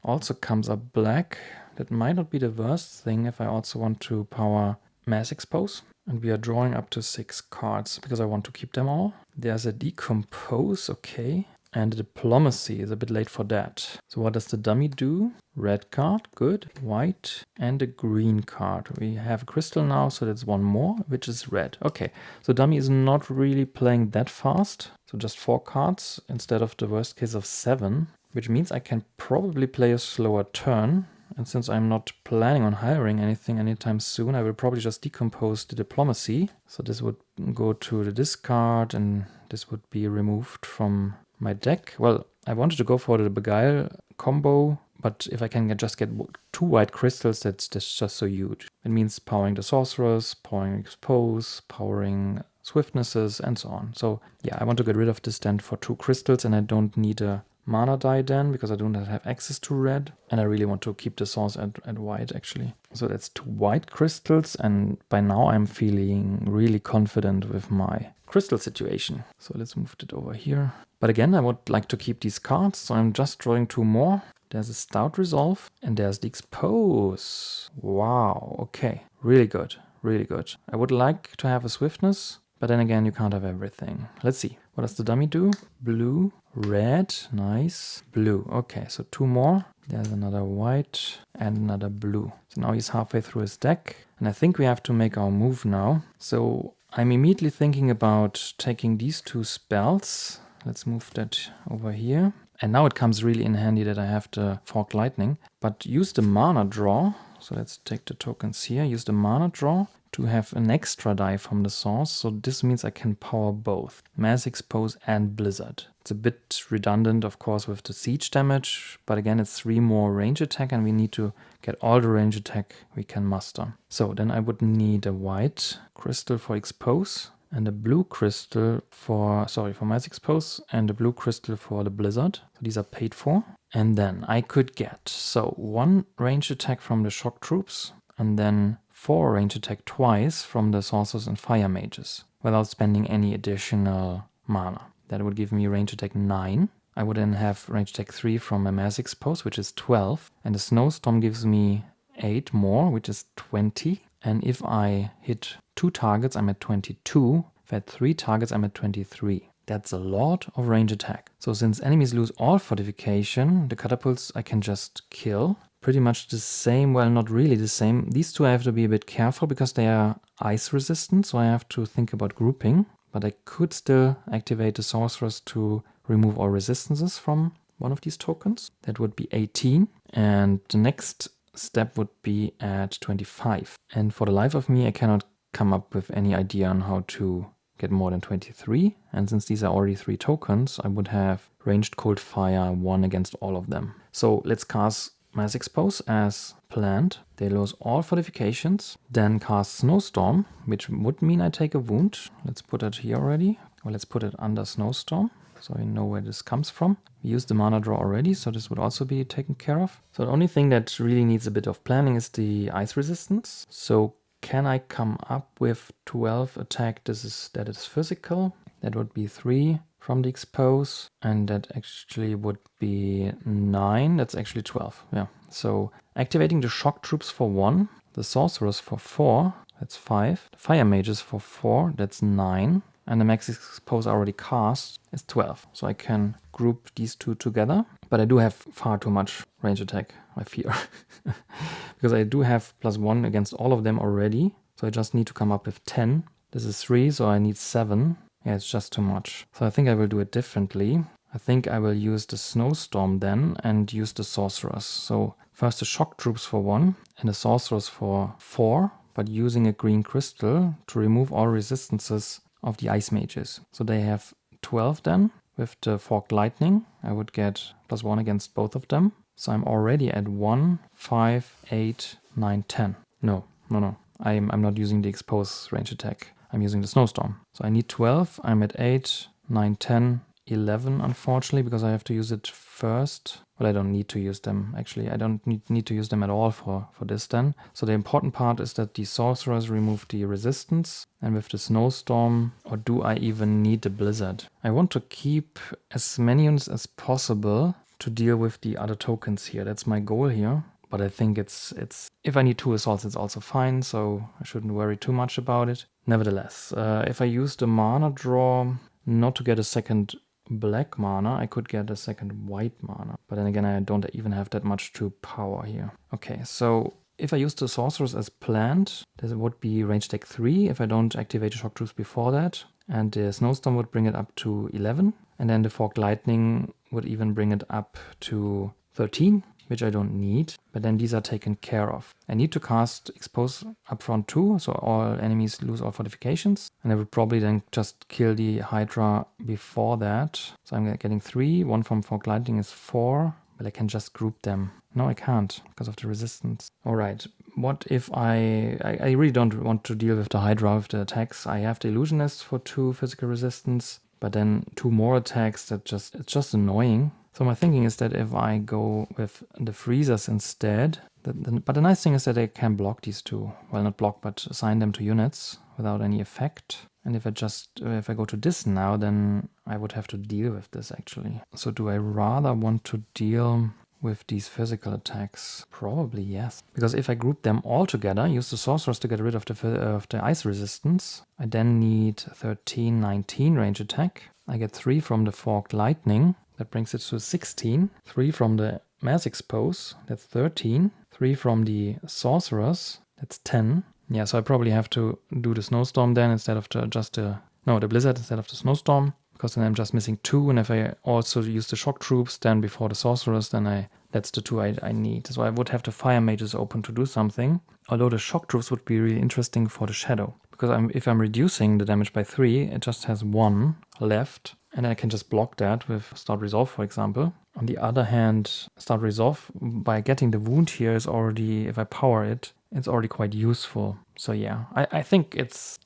Also comes up black. That might not be the worst thing if I also want to power mass expose. And we are drawing up to 6 cards because I want to keep them all. There's a decompose, okay. And the diplomacy is a bit late for that. So what does the dummy do? Red card, good. White and a green card. We have a crystal now, so that's one more, which is red. Okay, so dummy is not really playing that fast. So just 4 cards instead of the worst case of 7, which means I can probably play a slower turn. And since I'm not planning on hiring anything anytime soon, I will probably just decompose the diplomacy. So this would go to the discard and this would be removed from my deck. Well, I wanted to go for the Beguile combo, but if I can just get 2 white crystals, that's just so huge. It means powering the sorcerers, powering expose, powering swiftnesses, and so on. So yeah, I want to get rid of this then for 2 crystals, and I don't need a mana die then because I don't have access to red, and I really want to keep the source at white actually. So that's 2 white crystals, and by now I'm feeling really confident with my crystal situation. So let's move it over here. But again, I would like to keep these cards, so I'm just drawing 2 more. There's a Stout Resolve, and there's the Expose. Wow, okay, really good, really good. I would like to have a Swiftness, but then again, you can't have everything. Let's see. What does the dummy do? Blue, red, nice, blue. Okay, so 2 more. There's another white and another blue. So now he's halfway through his deck. And I think we have to make our move now. So I'm immediately thinking about taking these 2 spells. Let's move that over here. And now it comes really in handy that I have the Forked Lightning. But use the mana draw. So let's take the tokens here. Use the mana draw to have an extra die from the source, so this means I can power both Mass Expose and Blizzard. It's a bit redundant, of course, with the siege damage, but again, it's 3 more range attack, and we need to get all the range attack we can muster. So then I would need a white crystal for Expose, and a blue crystal for Mass Expose, and a blue crystal for the Blizzard. So these are paid for. And then I could get, 1 range attack from the Shock Troops, and then 4 range attack twice from the Sorcerers and Fire Mages, without spending any additional mana. That would give me range attack 9. I would then have range attack 3 from a Mass Expose, which is 12. And the Snowstorm gives me 8 more, which is 20. And if I hit 2 targets, I'm at 22. If I had 3 targets, I'm at 23. That's a lot of range attack. So since enemies lose all fortification, the catapults I can just kill. Pretty much the same, well, not really the same. These 2 I have to be a bit careful because they are ice resistant, so I have to think about grouping. But I could still activate the sorcerers to remove all resistances from one of these tokens. That would be 18. And the next step would be at 25. And for the life of me, I cannot come up with any idea on how to get more than 23. And since these are already 3 tokens, I would have ranged cold fire 1 against all of them. So let's cast Mass Expose as planned. They lose all fortifications. Then cast Snowstorm, which would mean I take a wound. Let's put it here already. Or let's put it under Snowstorm, so I know where this comes from. We used the mana draw already, so this would also be taken care of. So the only thing that really needs a bit of planning is the ice resistance. So can I come up with 12 attack? That is physical. That would be 3 from the Expose, and that actually would be 9. That's actually 12. Yeah. So activating the Shock Troops for 1, the Sorcerers for 4, that's 5. The Fire Mages for 4, that's 9. And the Max Expose already cast is 12. So I can group these 2 together. But I do have far too much range attack, I fear. Because I do have +1 against all of them already. So I just need to come up with 10. This is 3, so I need 7. Yeah, it's just too much. So I think I will do it differently. I think I will use the Snowstorm then and use the Sorcerers. So first the Shock Troops for 1 and the Sorcerers for 4, but using a green crystal to remove all resistances of the Ice Mages. So they have 12 then. With the Forked Lightning, I would get +1 against both of them. So I'm already at 1, 5, 8, 9, 10. No. I'm not using the Expose range attack. I'm using the Snowstorm. So I need 12. I'm at 8, 9, 10, 11, unfortunately, because I have to use it first. Well, I don't need to use them, actually. I don't need to use them at all for this then. So the important part is that the Sorcerers remove the resistance. And with the Snowstorm, or do I even need the Blizzard? I want to keep as many units as possible to deal with the other tokens here. That's my goal here. But I think it's if I need 2 assaults, it's also fine, so I shouldn't worry too much about it. Nevertheless, if I use the mana draw not to get a second black mana, I could get a second white mana. But then again, I don't even have that much to power here. Okay, so if I use the sorcerers as planned, this would be range tech 3 if I don't activate the shock troops before that. And the snowstorm would bring it up to 11. And then the forked lightning would even bring it up to 13, which I don't need. But then these are taken care of. I need to cast Expose upfront too, so all enemies lose all fortifications. And I would probably then just kill the Hydra before that. So I'm getting 3. One from forked lightning is 4. But I can just group them. No, I can't because of the resistance. All right. What if I really don't want to deal with the Hydra with the attacks. I have the Illusionist for 2 physical resistance, but then 2 more attacks it's just annoying. So my thinking is that if I go with the Freezers instead, but the nice thing is that I can block these 2. Well, not block, but assign them to units without any effect. And if I go to this now, then I would have to deal with this actually. So do I rather want to deal with these physical attacks? Probably yes. Because if I group them all together, use the sorcerers to get rid of the ice resistance, I then need 13, 19 range attack. I get 3 from the forked lightning. That brings it to 16. 3 from the mass expose. That's 13. 3 from the sorcerers. That's 10. Yeah, so I probably have to do the snowstorm then instead of the blizzard instead of the snowstorm, because then I'm just missing 2. And if I also use the shock troops then before the sorcerers, then that's the 2 I need. So I would have the fire mages open to do something. Although the shock troops would be really interesting for the shadow, because if I'm reducing the damage by 3, it just has 1 left. And I can just block that with Start Resolve, for example. On the other hand, Start Resolve, by getting the wound here, is already, if I power it, it's already quite useful. So yeah, I think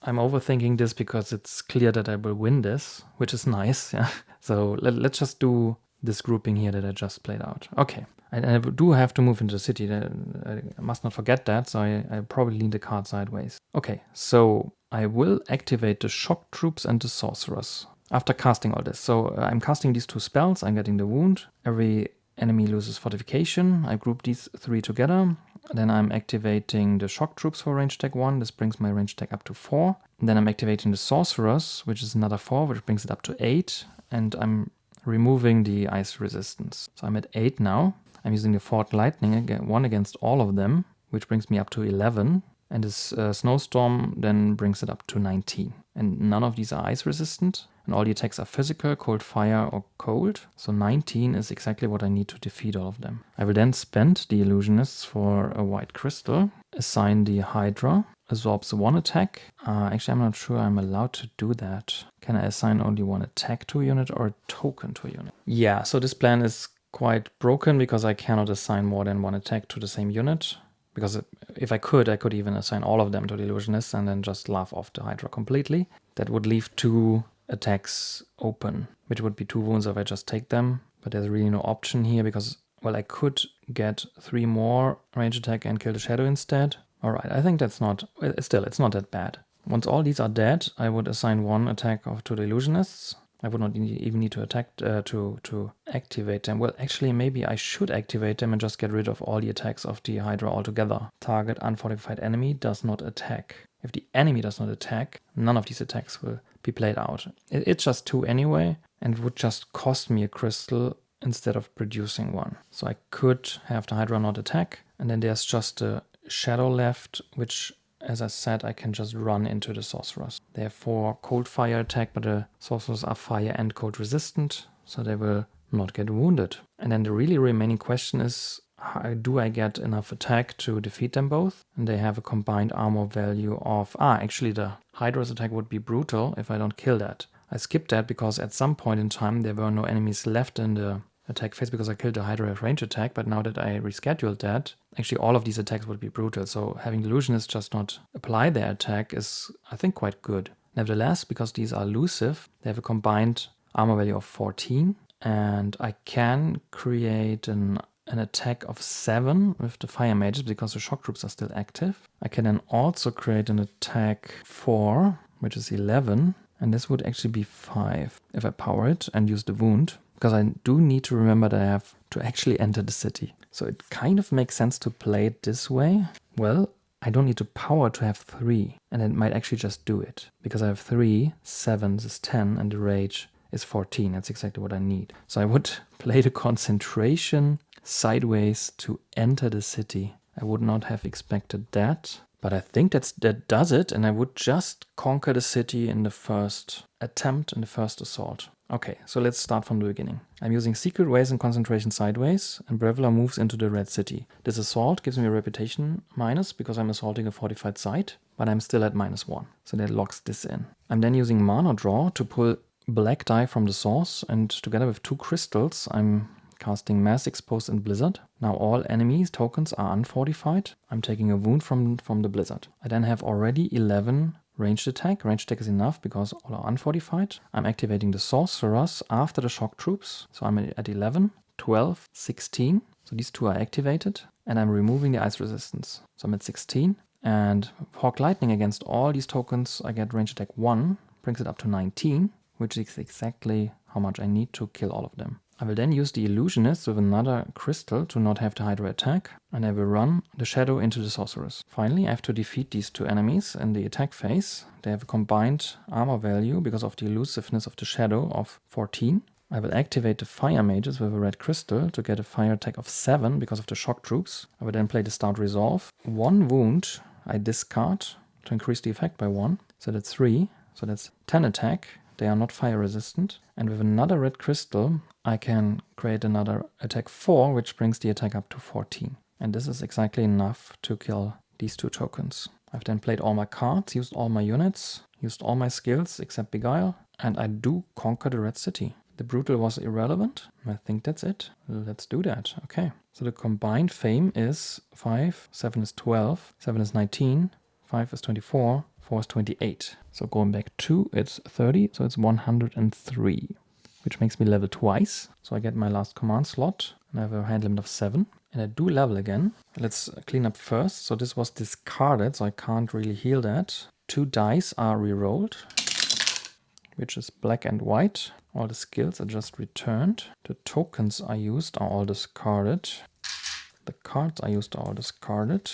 I'm overthinking this because it's clear that I will win this, which is nice. Yeah. So let's just do this grouping here that I just played out. Okay. I do have to move into the city. I must not forget that, so I probably lean the card sideways. Okay, so I will activate the shock troops and the sorcerers after casting all this. So I'm casting these 2 spells. I'm getting the wound. Every enemy loses fortification. I group these 3 together. Then I'm activating the shock troops for range tech 1. This brings my range tech up to 4. And then I'm activating the sorcerers, which is another 4, which brings it up to 8. And I'm removing the ice resistance. So I'm at 8 now. I'm using the forked lightning, 1 against all of them, which brings me up to 11. And this snowstorm then brings it up to 19. And none of these are ice resistant. And all the attacks are physical, cold fire, or cold. So 19 is exactly what I need to defeat all of them. I will then spend the Illusionists for a white crystal, assign the Hydra, absorbs 1 attack. Actually, I'm not sure I'm allowed to do that. Can I assign only 1 attack to a unit or a token to a unit? Yeah, so this plan is quite broken because I cannot assign more than 1 attack to the same unit. Because if I could even assign all of them to the Illusionists and then just laugh off the Hydra completely. That would leave 2 attacks open, which would be 2 wounds if I just take them. But there's really no option here because, well, I could get 3 more range attack and kill the shadow instead. All right, I think it's not that bad. Once all these are dead, I would assign 1 attack to the Illusionists. I would not even need to attack to activate them. Well, actually, maybe I should activate them and just get rid of all the attacks of the Hydra altogether. Target unfortified enemy does not attack. If the enemy does not attack, none of these attacks will be played out. It's just 2 anyway, and it would just cost me a crystal instead of producing 1. So I could have the Hydra not attack, and then there's just a shadow left, which, as I said, I can just run into the sorcerers. They have 4 cold fire attack, but the sorcerers are fire and cold resistant, so they will not get wounded. And then the really remaining question is, how do I get enough attack to defeat them both? And they have a combined armor value of... actually the Hydra's attack would be brutal if I don't kill that. I skipped that because at some point in time there were no enemies left in the attack phase because I killed the Hydra at range attack, but now that I rescheduled that, actually all of these attacks would be brutal. So having the Illusionists just not apply their attack is, I think, quite good. Nevertheless, because these are elusive, they have a combined armor value of 14, and I can create an attack of 7 with the fire mages because the shock troops are still active. I can then also create an attack 4, which is 11, and this would actually be 5 if I power it and use the wound, because I do need to remember that I have to actually enter the city. So it kind of makes sense to play it this way. Well, I don't need to power to have 3, and it might actually just do it, because I have 3, 7 is 10, and the rage is 14. That's exactly what I need. So I would play the concentration sideways to enter the city. I would not have expected that. But I think that does it, and I would just conquer the city in the first attempt, in the first assault. Okay, so let's start from the beginning. I'm using secret ways and concentration sideways, and Braevalar moves into the red city. This assault gives me a reputation minus because I'm assaulting a fortified site, but I'm still at -1, so that locks this in. I'm then using mana draw to pull black die from the source, and together with 2 crystals, I'm casting Mass Exposed and Blizzard. Now all enemy tokens are unfortified. I'm taking a wound from the Blizzard. I then have already 11 ranged attack. Ranged attack is enough because all are unfortified. I'm activating the Sorcerers after the Shock Troops. So I'm at 11, 12, 16. So these 2 are activated. And I'm removing the Ice Resistance. So I'm at 16. And Hawk Lightning against all these tokens, I get ranged attack 1. Brings it up to 19, which is exactly how much I need to kill all of them. I will then use the Illusionist with another crystal to not have the Hydra attack, and I will run the Shadow into the Sorceress. Finally, I have to defeat these 2 enemies in the attack phase. They have a combined armor value because of the elusiveness of the Shadow of 14. I will activate the Fire Mages with a red crystal to get a fire attack of 7 because of the Shock Troops. I will then play the Stout Resolve. 1 wound I discard to increase the effect by 1, so that's 3, so that's 10 attack. They are not fire resistant. And with another red crystal, I can create another attack 4, which brings the attack up to 14. And this is exactly enough to kill these 2 tokens. I've then played all my cards, used all my units, used all my skills except Beguile, and I do conquer the red city. The Brutal was irrelevant. I think that's it. Let's do that. Okay. So the combined fame is 5, 7 is 12, 7 is 19, 5 is 24, 4 is 28. So going back 2, it's 30, so it's 103, which makes me level twice. So I get my last command slot, and I have a hand limit of 7. And I do level again. Let's clean up first. So this was discarded, so I can't really heal that. 2 dice are rerolled, which is black and white. All the skills are just returned. The tokens I used are all discarded. The cards I used are all discarded.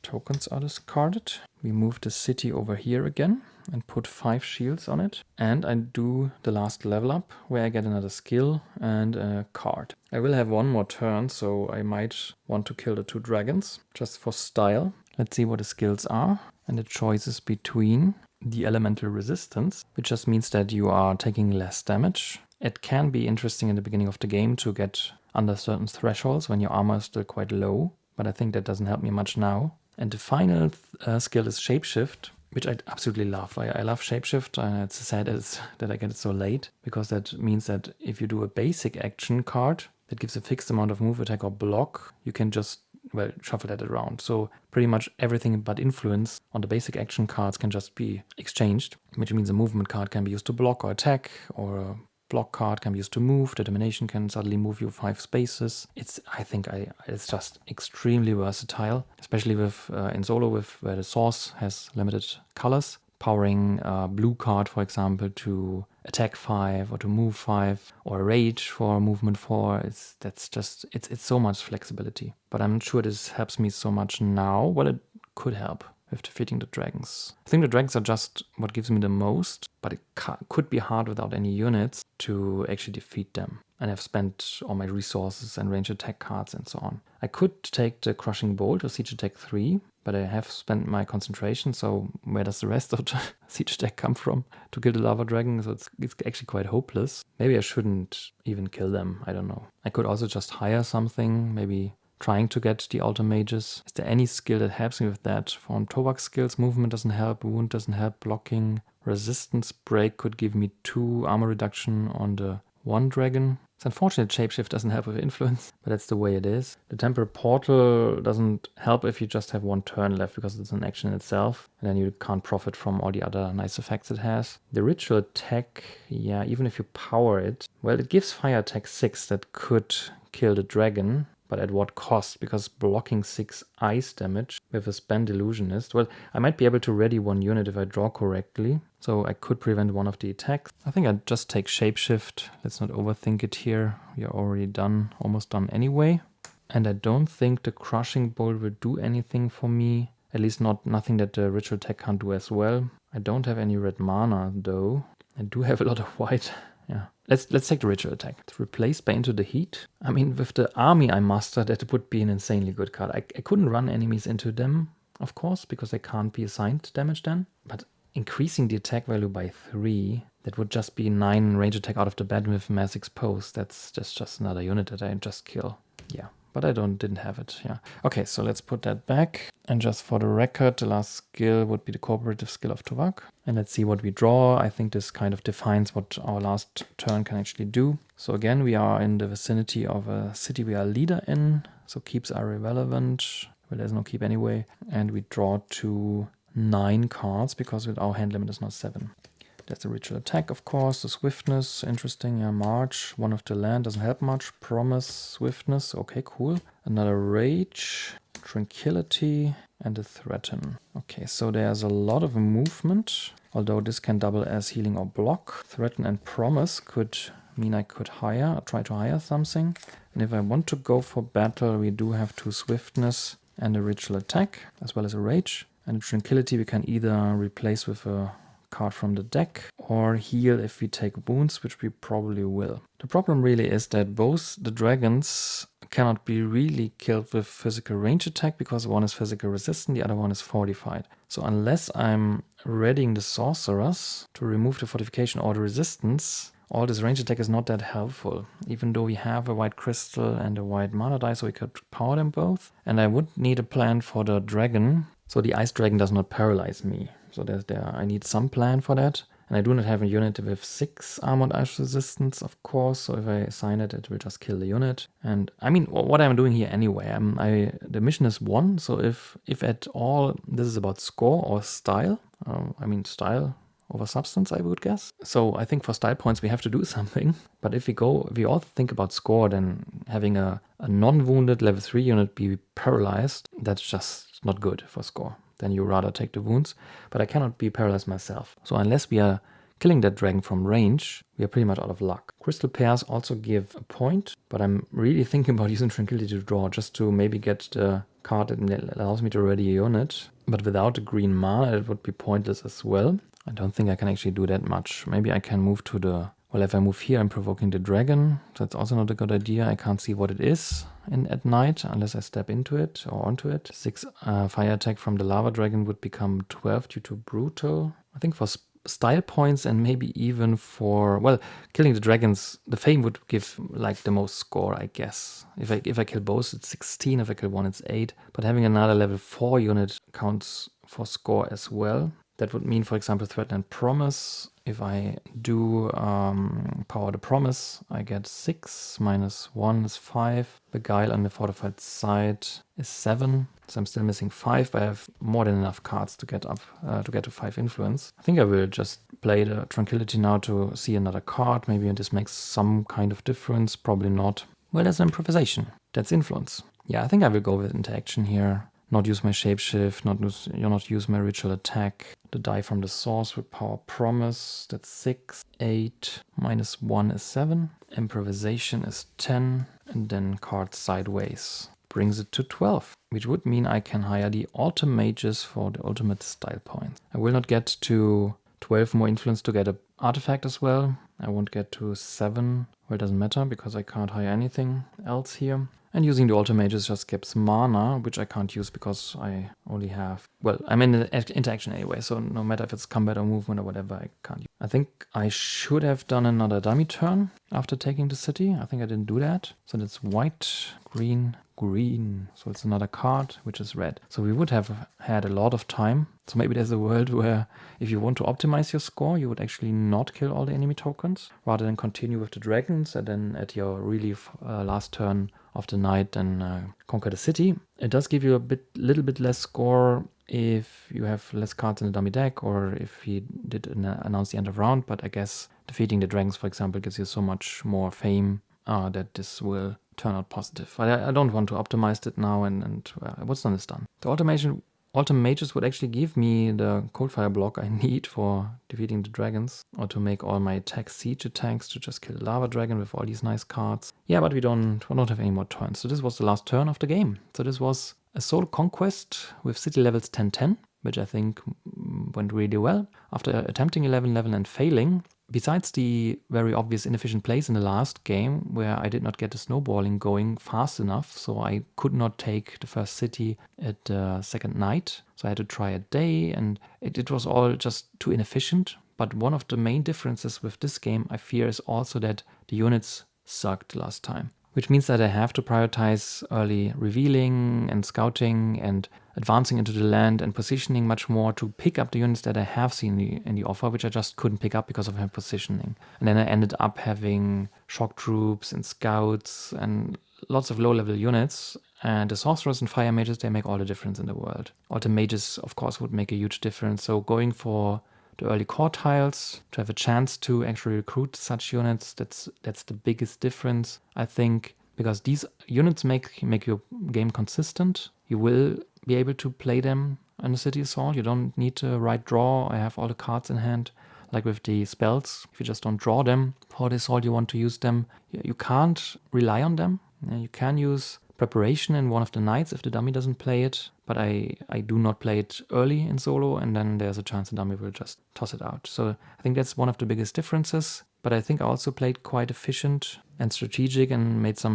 Tokens are discarded. We move the city over here again and put 5 shields on it. And I do the last level up where I get another skill and a card. I will have 1 more turn, so I might want to kill the 2 dragons just for style. Let's see what the skills are. And the choice is between the elemental resistance, which just means that you are taking less damage. It can be interesting in the beginning of the game to get under certain thresholds when your armor is still quite low, but I think that doesn't help me much now. And the final skill is Shapeshift, which I absolutely love. I love Shapeshift, and it's sad that I get it so late, because that means that if you do a basic action card that gives a fixed amount of move, attack, or block, you can just, well, shuffle that around. So pretty much everything but influence on the basic action cards can just be exchanged, which means a movement card can be used to block or attack, or a block card can be used to move. Determination can suddenly move you 5 spaces. I think it's just extremely versatile, especially with in solo where the source has limited colors. Powering a blue card, for example, to attack 5 or to move 5, or rage for movement 4. It's so much flexibility. But I'm not sure this helps me so much now. Well, it could help with defeating the dragons. I think the dragons are just what gives me the most, but it could be hard without any units to actually defeat them. And I've spent all my resources and range attack cards and so on. I could take the Crushing Bolt or Siege Attack 3, but I have spent my concentration, so where does the rest of the Siege Attack come from to kill the Lava Dragon? So it's actually quite hopeless. Maybe I shouldn't even kill them, I don't know. I could also just hire something, maybe trying to get the Alter Mages. Is there any skill that helps me with that? From Tovak's skills, movement doesn't help, wound doesn't help, blocking. Resistance break could give me 2 armor reduction on the 1 dragon. It's unfortunate Shapeshift doesn't help with influence, but that's the way it is. The Temporal Portal doesn't help if you just have 1 turn left, because it's an action in itself, and then you can't profit from all the other nice effects it has. The Ritual Attack, yeah, even if you power it, well, it gives Fire Attack 6 that could kill the dragon, but at what cost? Because blocking 6 ice damage with a Spend Illusionist, well, I might be able to ready 1 unit if I draw correctly, so I could prevent 1 of the attacks. I think I'd just take Shapeshift. Let's not overthink it here. We are already done, almost done anyway. And I don't think the Crushing Bolt will do anything for me. At least nothing that the Ritual Attack can't do as well. I don't have any red mana though. I do have a lot of white. Yeah. Let's take the ritual attack. It's replaced by Into the Heat. I mean, with the army I mustered, that would be an insanely good card. I couldn't run enemies into them, of course, because they can't be assigned damage then. But increasing the attack value by 3, that would just be 9 range attack out of the bat with mass exposed. That's just another unit that I just kill. Yeah, but I didn't have it. Yeah. Okay, so let's put that back. And just for the record, the last skill would be the cooperative skill of Tovak. And let's see what we draw. I think this kind of defines what our last turn can actually do. So again, we are in the vicinity of a city we are leader in. So keeps are irrelevant. Well, there's no keep anyway. And we draw 9 cards because with our hand limit is now 7. That's the ritual attack, of course. The swiftness, interesting. Yeah, March, one of the land, doesn't help much. Promise, swiftness, okay, cool. Another rage, tranquility, and a threaten. Okay, so there's a lot of movement, although this can double as healing or block. Threaten and promise could mean I could try to hire something. And if I want to go for battle, we do have 2 swiftness and a ritual attack, as well as a rage. And a tranquility we can either replace with a card from the deck or heal if we take wounds, which we probably will. The problem really is that both the dragons cannot be really killed with physical range attack because one is physical resistant, the other one is fortified. So unless I'm readying the sorcerers to remove the fortification or the resistance, all this range attack is not that helpful, even though we have a white crystal and a white mana die, so we could power them both. And I would need a plan for the dragon, so the ice dragon does not paralyze me. So I need some plan for that. And I do not have a unit with 6 armored ice resistance, of course. So if I assign it, it will just kill the unit. And I mean, what I'm doing here anyway, the mission is 1. So if at all this is about score or style, style over substance, I would guess. So I think for style points we have to do something. But if we all think about score, then having a non-wounded level 3 unit be paralyzed, that's just not good for score. Then you rather take the wounds. But I cannot be paralyzed myself. So unless we are killing that dragon from range, we are pretty much out of luck. Crystal pairs also give a point, but I'm really thinking about using Tranquility to draw just to maybe get the card that allows me to ready a unit. But without the green mana, it would be pointless as well. I don't think I can actually do that much. Maybe I can move to the... Well, if I move here, I'm provoking the dragon. That's also not a good idea. I can't see what it is at night unless I step into it or onto it. 6 fire attack from the lava dragon would become 12 due to brutal. I think for style points and maybe even for... Well, killing the dragons, the fame would give like the most score, I guess. If I kill both, it's 16. If I kill one, it's 8. But having another level 4 unit counts for score as well. That would mean, for example, Threaten and Promise. If I do Power the Promise, I get 6, minus 1 is 5. Beguile on the fortified side is 7. So I'm still missing 5, but I have more than enough cards to get to 5 influence. I think I will just play the Tranquility now to see another card. Maybe this makes some kind of difference. Probably not. Well, that's improvisation. That's influence. Yeah, I think I will go with interaction here. Not use my shapeshift, not use my ritual attack. The die from the source with power promise, that's 6, 8, minus 1 is 7. Improvisation is 10, and then card sideways brings it to 12, which would mean I can hire the autumn mages for the ultimate style points. I will not get to 12 more influence to get an artifact as well. I won't get to 7. Well, it doesn't matter because I can't hire anything else here. And using the Alter Mages just gives mana, which I can't use because I only have... Well, I'm in the interaction anyway, so no matter if it's combat or movement or whatever, I can't use. I think I should have done another dummy turn after taking the city. I think I didn't do that. So that's white, green, green. So it's another card, which is red. So we would have had a lot of time. So maybe there's a world where if you want to optimize your score, you would actually not kill all the enemy tokens, rather than continue with the dragons, and then at your really last turn of the night, then conquer the city. It does give you little bit less score if you have less cards in the dummy deck, or if he did announce the end of round, but I guess defeating the dragons, for example, gives you so much more fame that this will turn out positive. But I don't want to optimize it now, and what's done is done. The Autumn Mages would actually give me the Coldfire block I need for defeating the dragons, or to make all my siege attacks to just kill the Lava Dragon with all these nice cards. Yeah, but we don't have any more turns. So this was the last turn of the game. So this was a solo conquest with city levels 10-10, which I think went really well. After attempting 11 level and failing, besides the very obvious inefficient plays in the last game where I did not get the snowballing going fast enough, so I could not take the first city at the second night. So I had to try a day, and it was all just too inefficient. But one of the main differences with this game, I fear, is also that the units sucked last time. Which means that I have to prioritize early revealing and scouting and advancing into the land and positioning much more to pick up the units that I have seen in the offer, which I just couldn't pick up because of my positioning. And then I ended up having shock troops and scouts and lots of low-level units. And the sorcerers and fire mages, they make all the difference in the world. Also mages, of course, would make a huge difference. So going for the early core tiles to have a chance to actually recruit such units, that's the biggest difference, I think, because these units make your game consistent. You will be able to play them on a city assault. You don't need to write draw. I have all the cards in hand, like with the spells. If you just don't draw them for the assault, you want to use them. You can't rely on them. You can use preparation in one of the nights if the dummy doesn't play it, but I do not play it early in solo, and then there's a chance the dummy will just toss it out. So I think that's one of the biggest differences, but I think I also played quite efficient and strategic and made a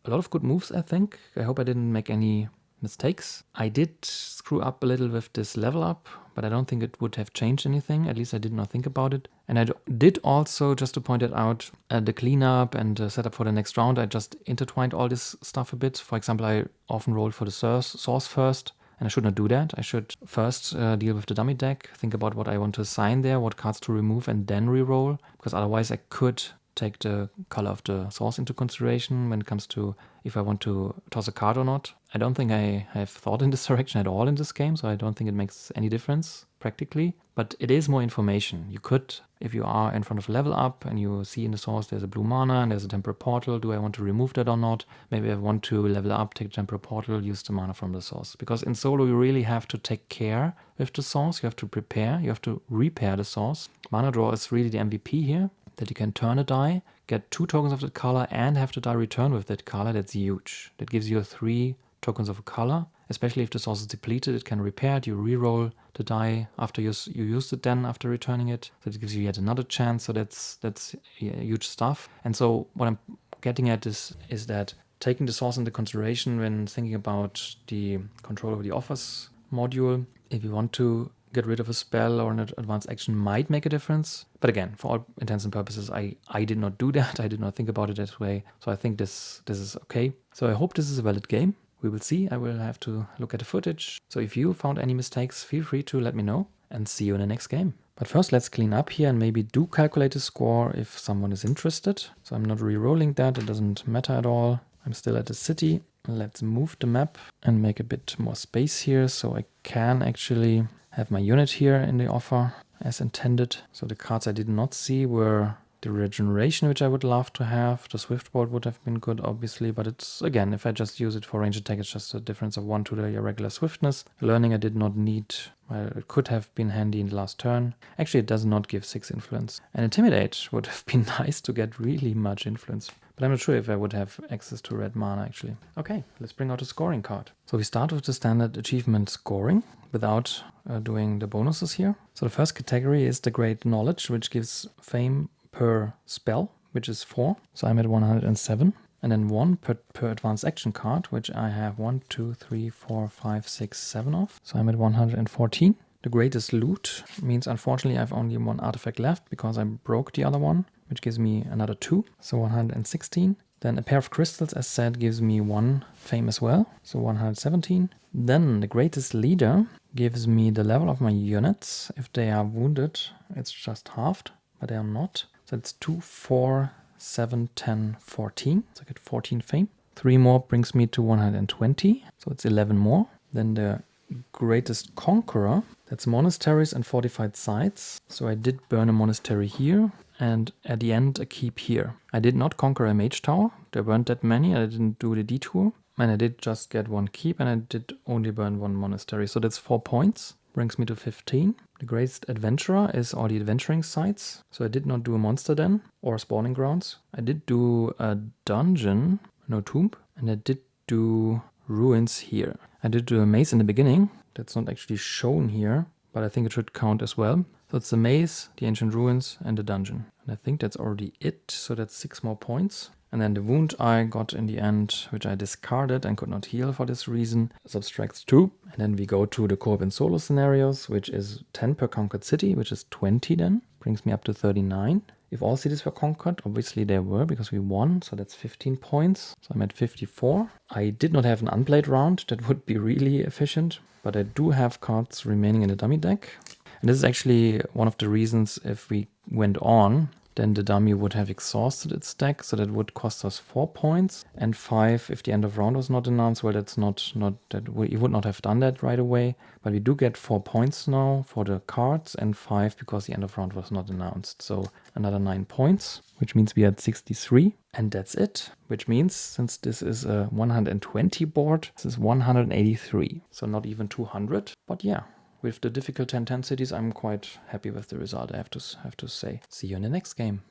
lot of good moves, I think. I hope I didn't make any mistakes. I did screw up a little with this level up, but I don't think it would have changed anything. At least I did not think about it. And I did also, just to point it out, the cleanup and setup for the next round, I just intertwined all this stuff a bit. For example, I often rolled for the source first, and I should not do that. I should first deal with the dummy deck, think about what I want to assign there, what cards to remove, and then re-roll, because otherwise I could take the color of the source into consideration when it comes to if I want to toss a card or not. I don't think I have thought in this direction at all in this game, so I don't think it makes any difference practically. But it is more information. You could, if you are in front of level up and you see in the source there's a blue mana and there's a temporal portal, do I want to remove that or not? Maybe I want to level up, take the temporal portal, use the mana from the source. Because in solo you really have to take care with the source, you have to prepare, you have to repair the source. Mana draw is really the MVP here, that you can turn a die, get 2 tokens of that color and have the die return with that color. That's huge. That gives you 3 tokens of a color, especially if the source is depleted. It can repair it, you re-roll the die after you used it then after returning it. So it gives you yet another chance. So that's huge stuff. And so what I'm getting at is that taking the source into consideration when thinking about the control over the offers module, if you want to get rid of a spell or an advanced action, might make a difference. But again, for all intents and purposes, I did not do that. I did not think about it that way. So I think this is okay. So I hope this is a valid game. We will see. I will have to look at the footage. So if you found any mistakes, feel free to let me know, and see you in the next game. But first, let's clean up here and maybe do calculate the score if someone is interested. So I'm not re-rolling that. It doesn't matter at all. I'm still at the city. Let's move the map and make a bit more space here so I can actually have my unit here in the offer as intended. So the cards I did not see were the regeneration, which I would love to have. The Swiftboard would have been good, obviously, but it's, again, if I just use it for range attack, it's just a difference of 1 to the irregular swiftness. Learning I did not need. Well, it could have been handy in the last turn. Actually, it does not give 6 influence. And Intimidate would have been nice to get really much influence. But I'm not sure if I would have access to red mana, actually. Okay, let's bring out a scoring card. So we start with the standard achievement scoring without doing the bonuses here. So the first category is the Great Knowledge, which gives fame per spell, which is 4. So I'm at 107. And then 1 per advanced action card, which I have 1, 2, 3, 4, 5, 6, 7 of. So I'm at 114. The greatest loot means, unfortunately, I have only 1 artifact left because I broke the other one, which gives me another 2, so 116. Then a pair of crystals, as said, gives me 1 fame as well, so 117. Then the greatest leader gives me the level of my units. If they are wounded, it's just halved, but they are not. So it's 2, 4, 7, 10, 14. So I get 14 fame. 3 more brings me to 120, so it's 11 more. Then the greatest conqueror, that's monasteries and fortified sites. So I did burn a monastery here, and at the end a keep here. I did not conquer a mage tower. There weren't that many. I didn't do the detour, and I did just get 1 keep, and I did only burn 1 monastery. So that's 4 points. Brings me to 15. The greatest adventurer is all the adventuring sites. So I did not do a monster den or spawning grounds. I did do a dungeon, no tomb, and I did do ruins here. I did do a maze in the beginning. That's not actually shown here, but I think it should count as well. So it's the maze, the ancient ruins, and the dungeon. And I think that's already it, so that's 6 more points. And then the wound I got in the end, which I discarded and could not heal for this reason, subtracts 2. And then we go to the co-op and solo scenarios, which is 10 per conquered city, which is 20 then. Brings me up to 39. If all cities were conquered, obviously they were because we won, so that's 15 points. So I'm at 54. I did not have an unplayed round, that would be really efficient, but I do have cards remaining in the dummy deck. And this is actually one of the reasons if we went on, then the dummy would have exhausted its deck, so that would cost us 4 points, and 5 if the end of round was not announced. Well, that's you would not have done that right away, but we do get 4 points now for the cards, and 5 because the end of round was not announced. So another 9 points, which means we had 63, and that's it. Which means, since this is a 120 board, this is 183, so not even 200, but yeah. With the difficult 10-10 cities, I'm quite happy with the result, I have to say. See you in the next game.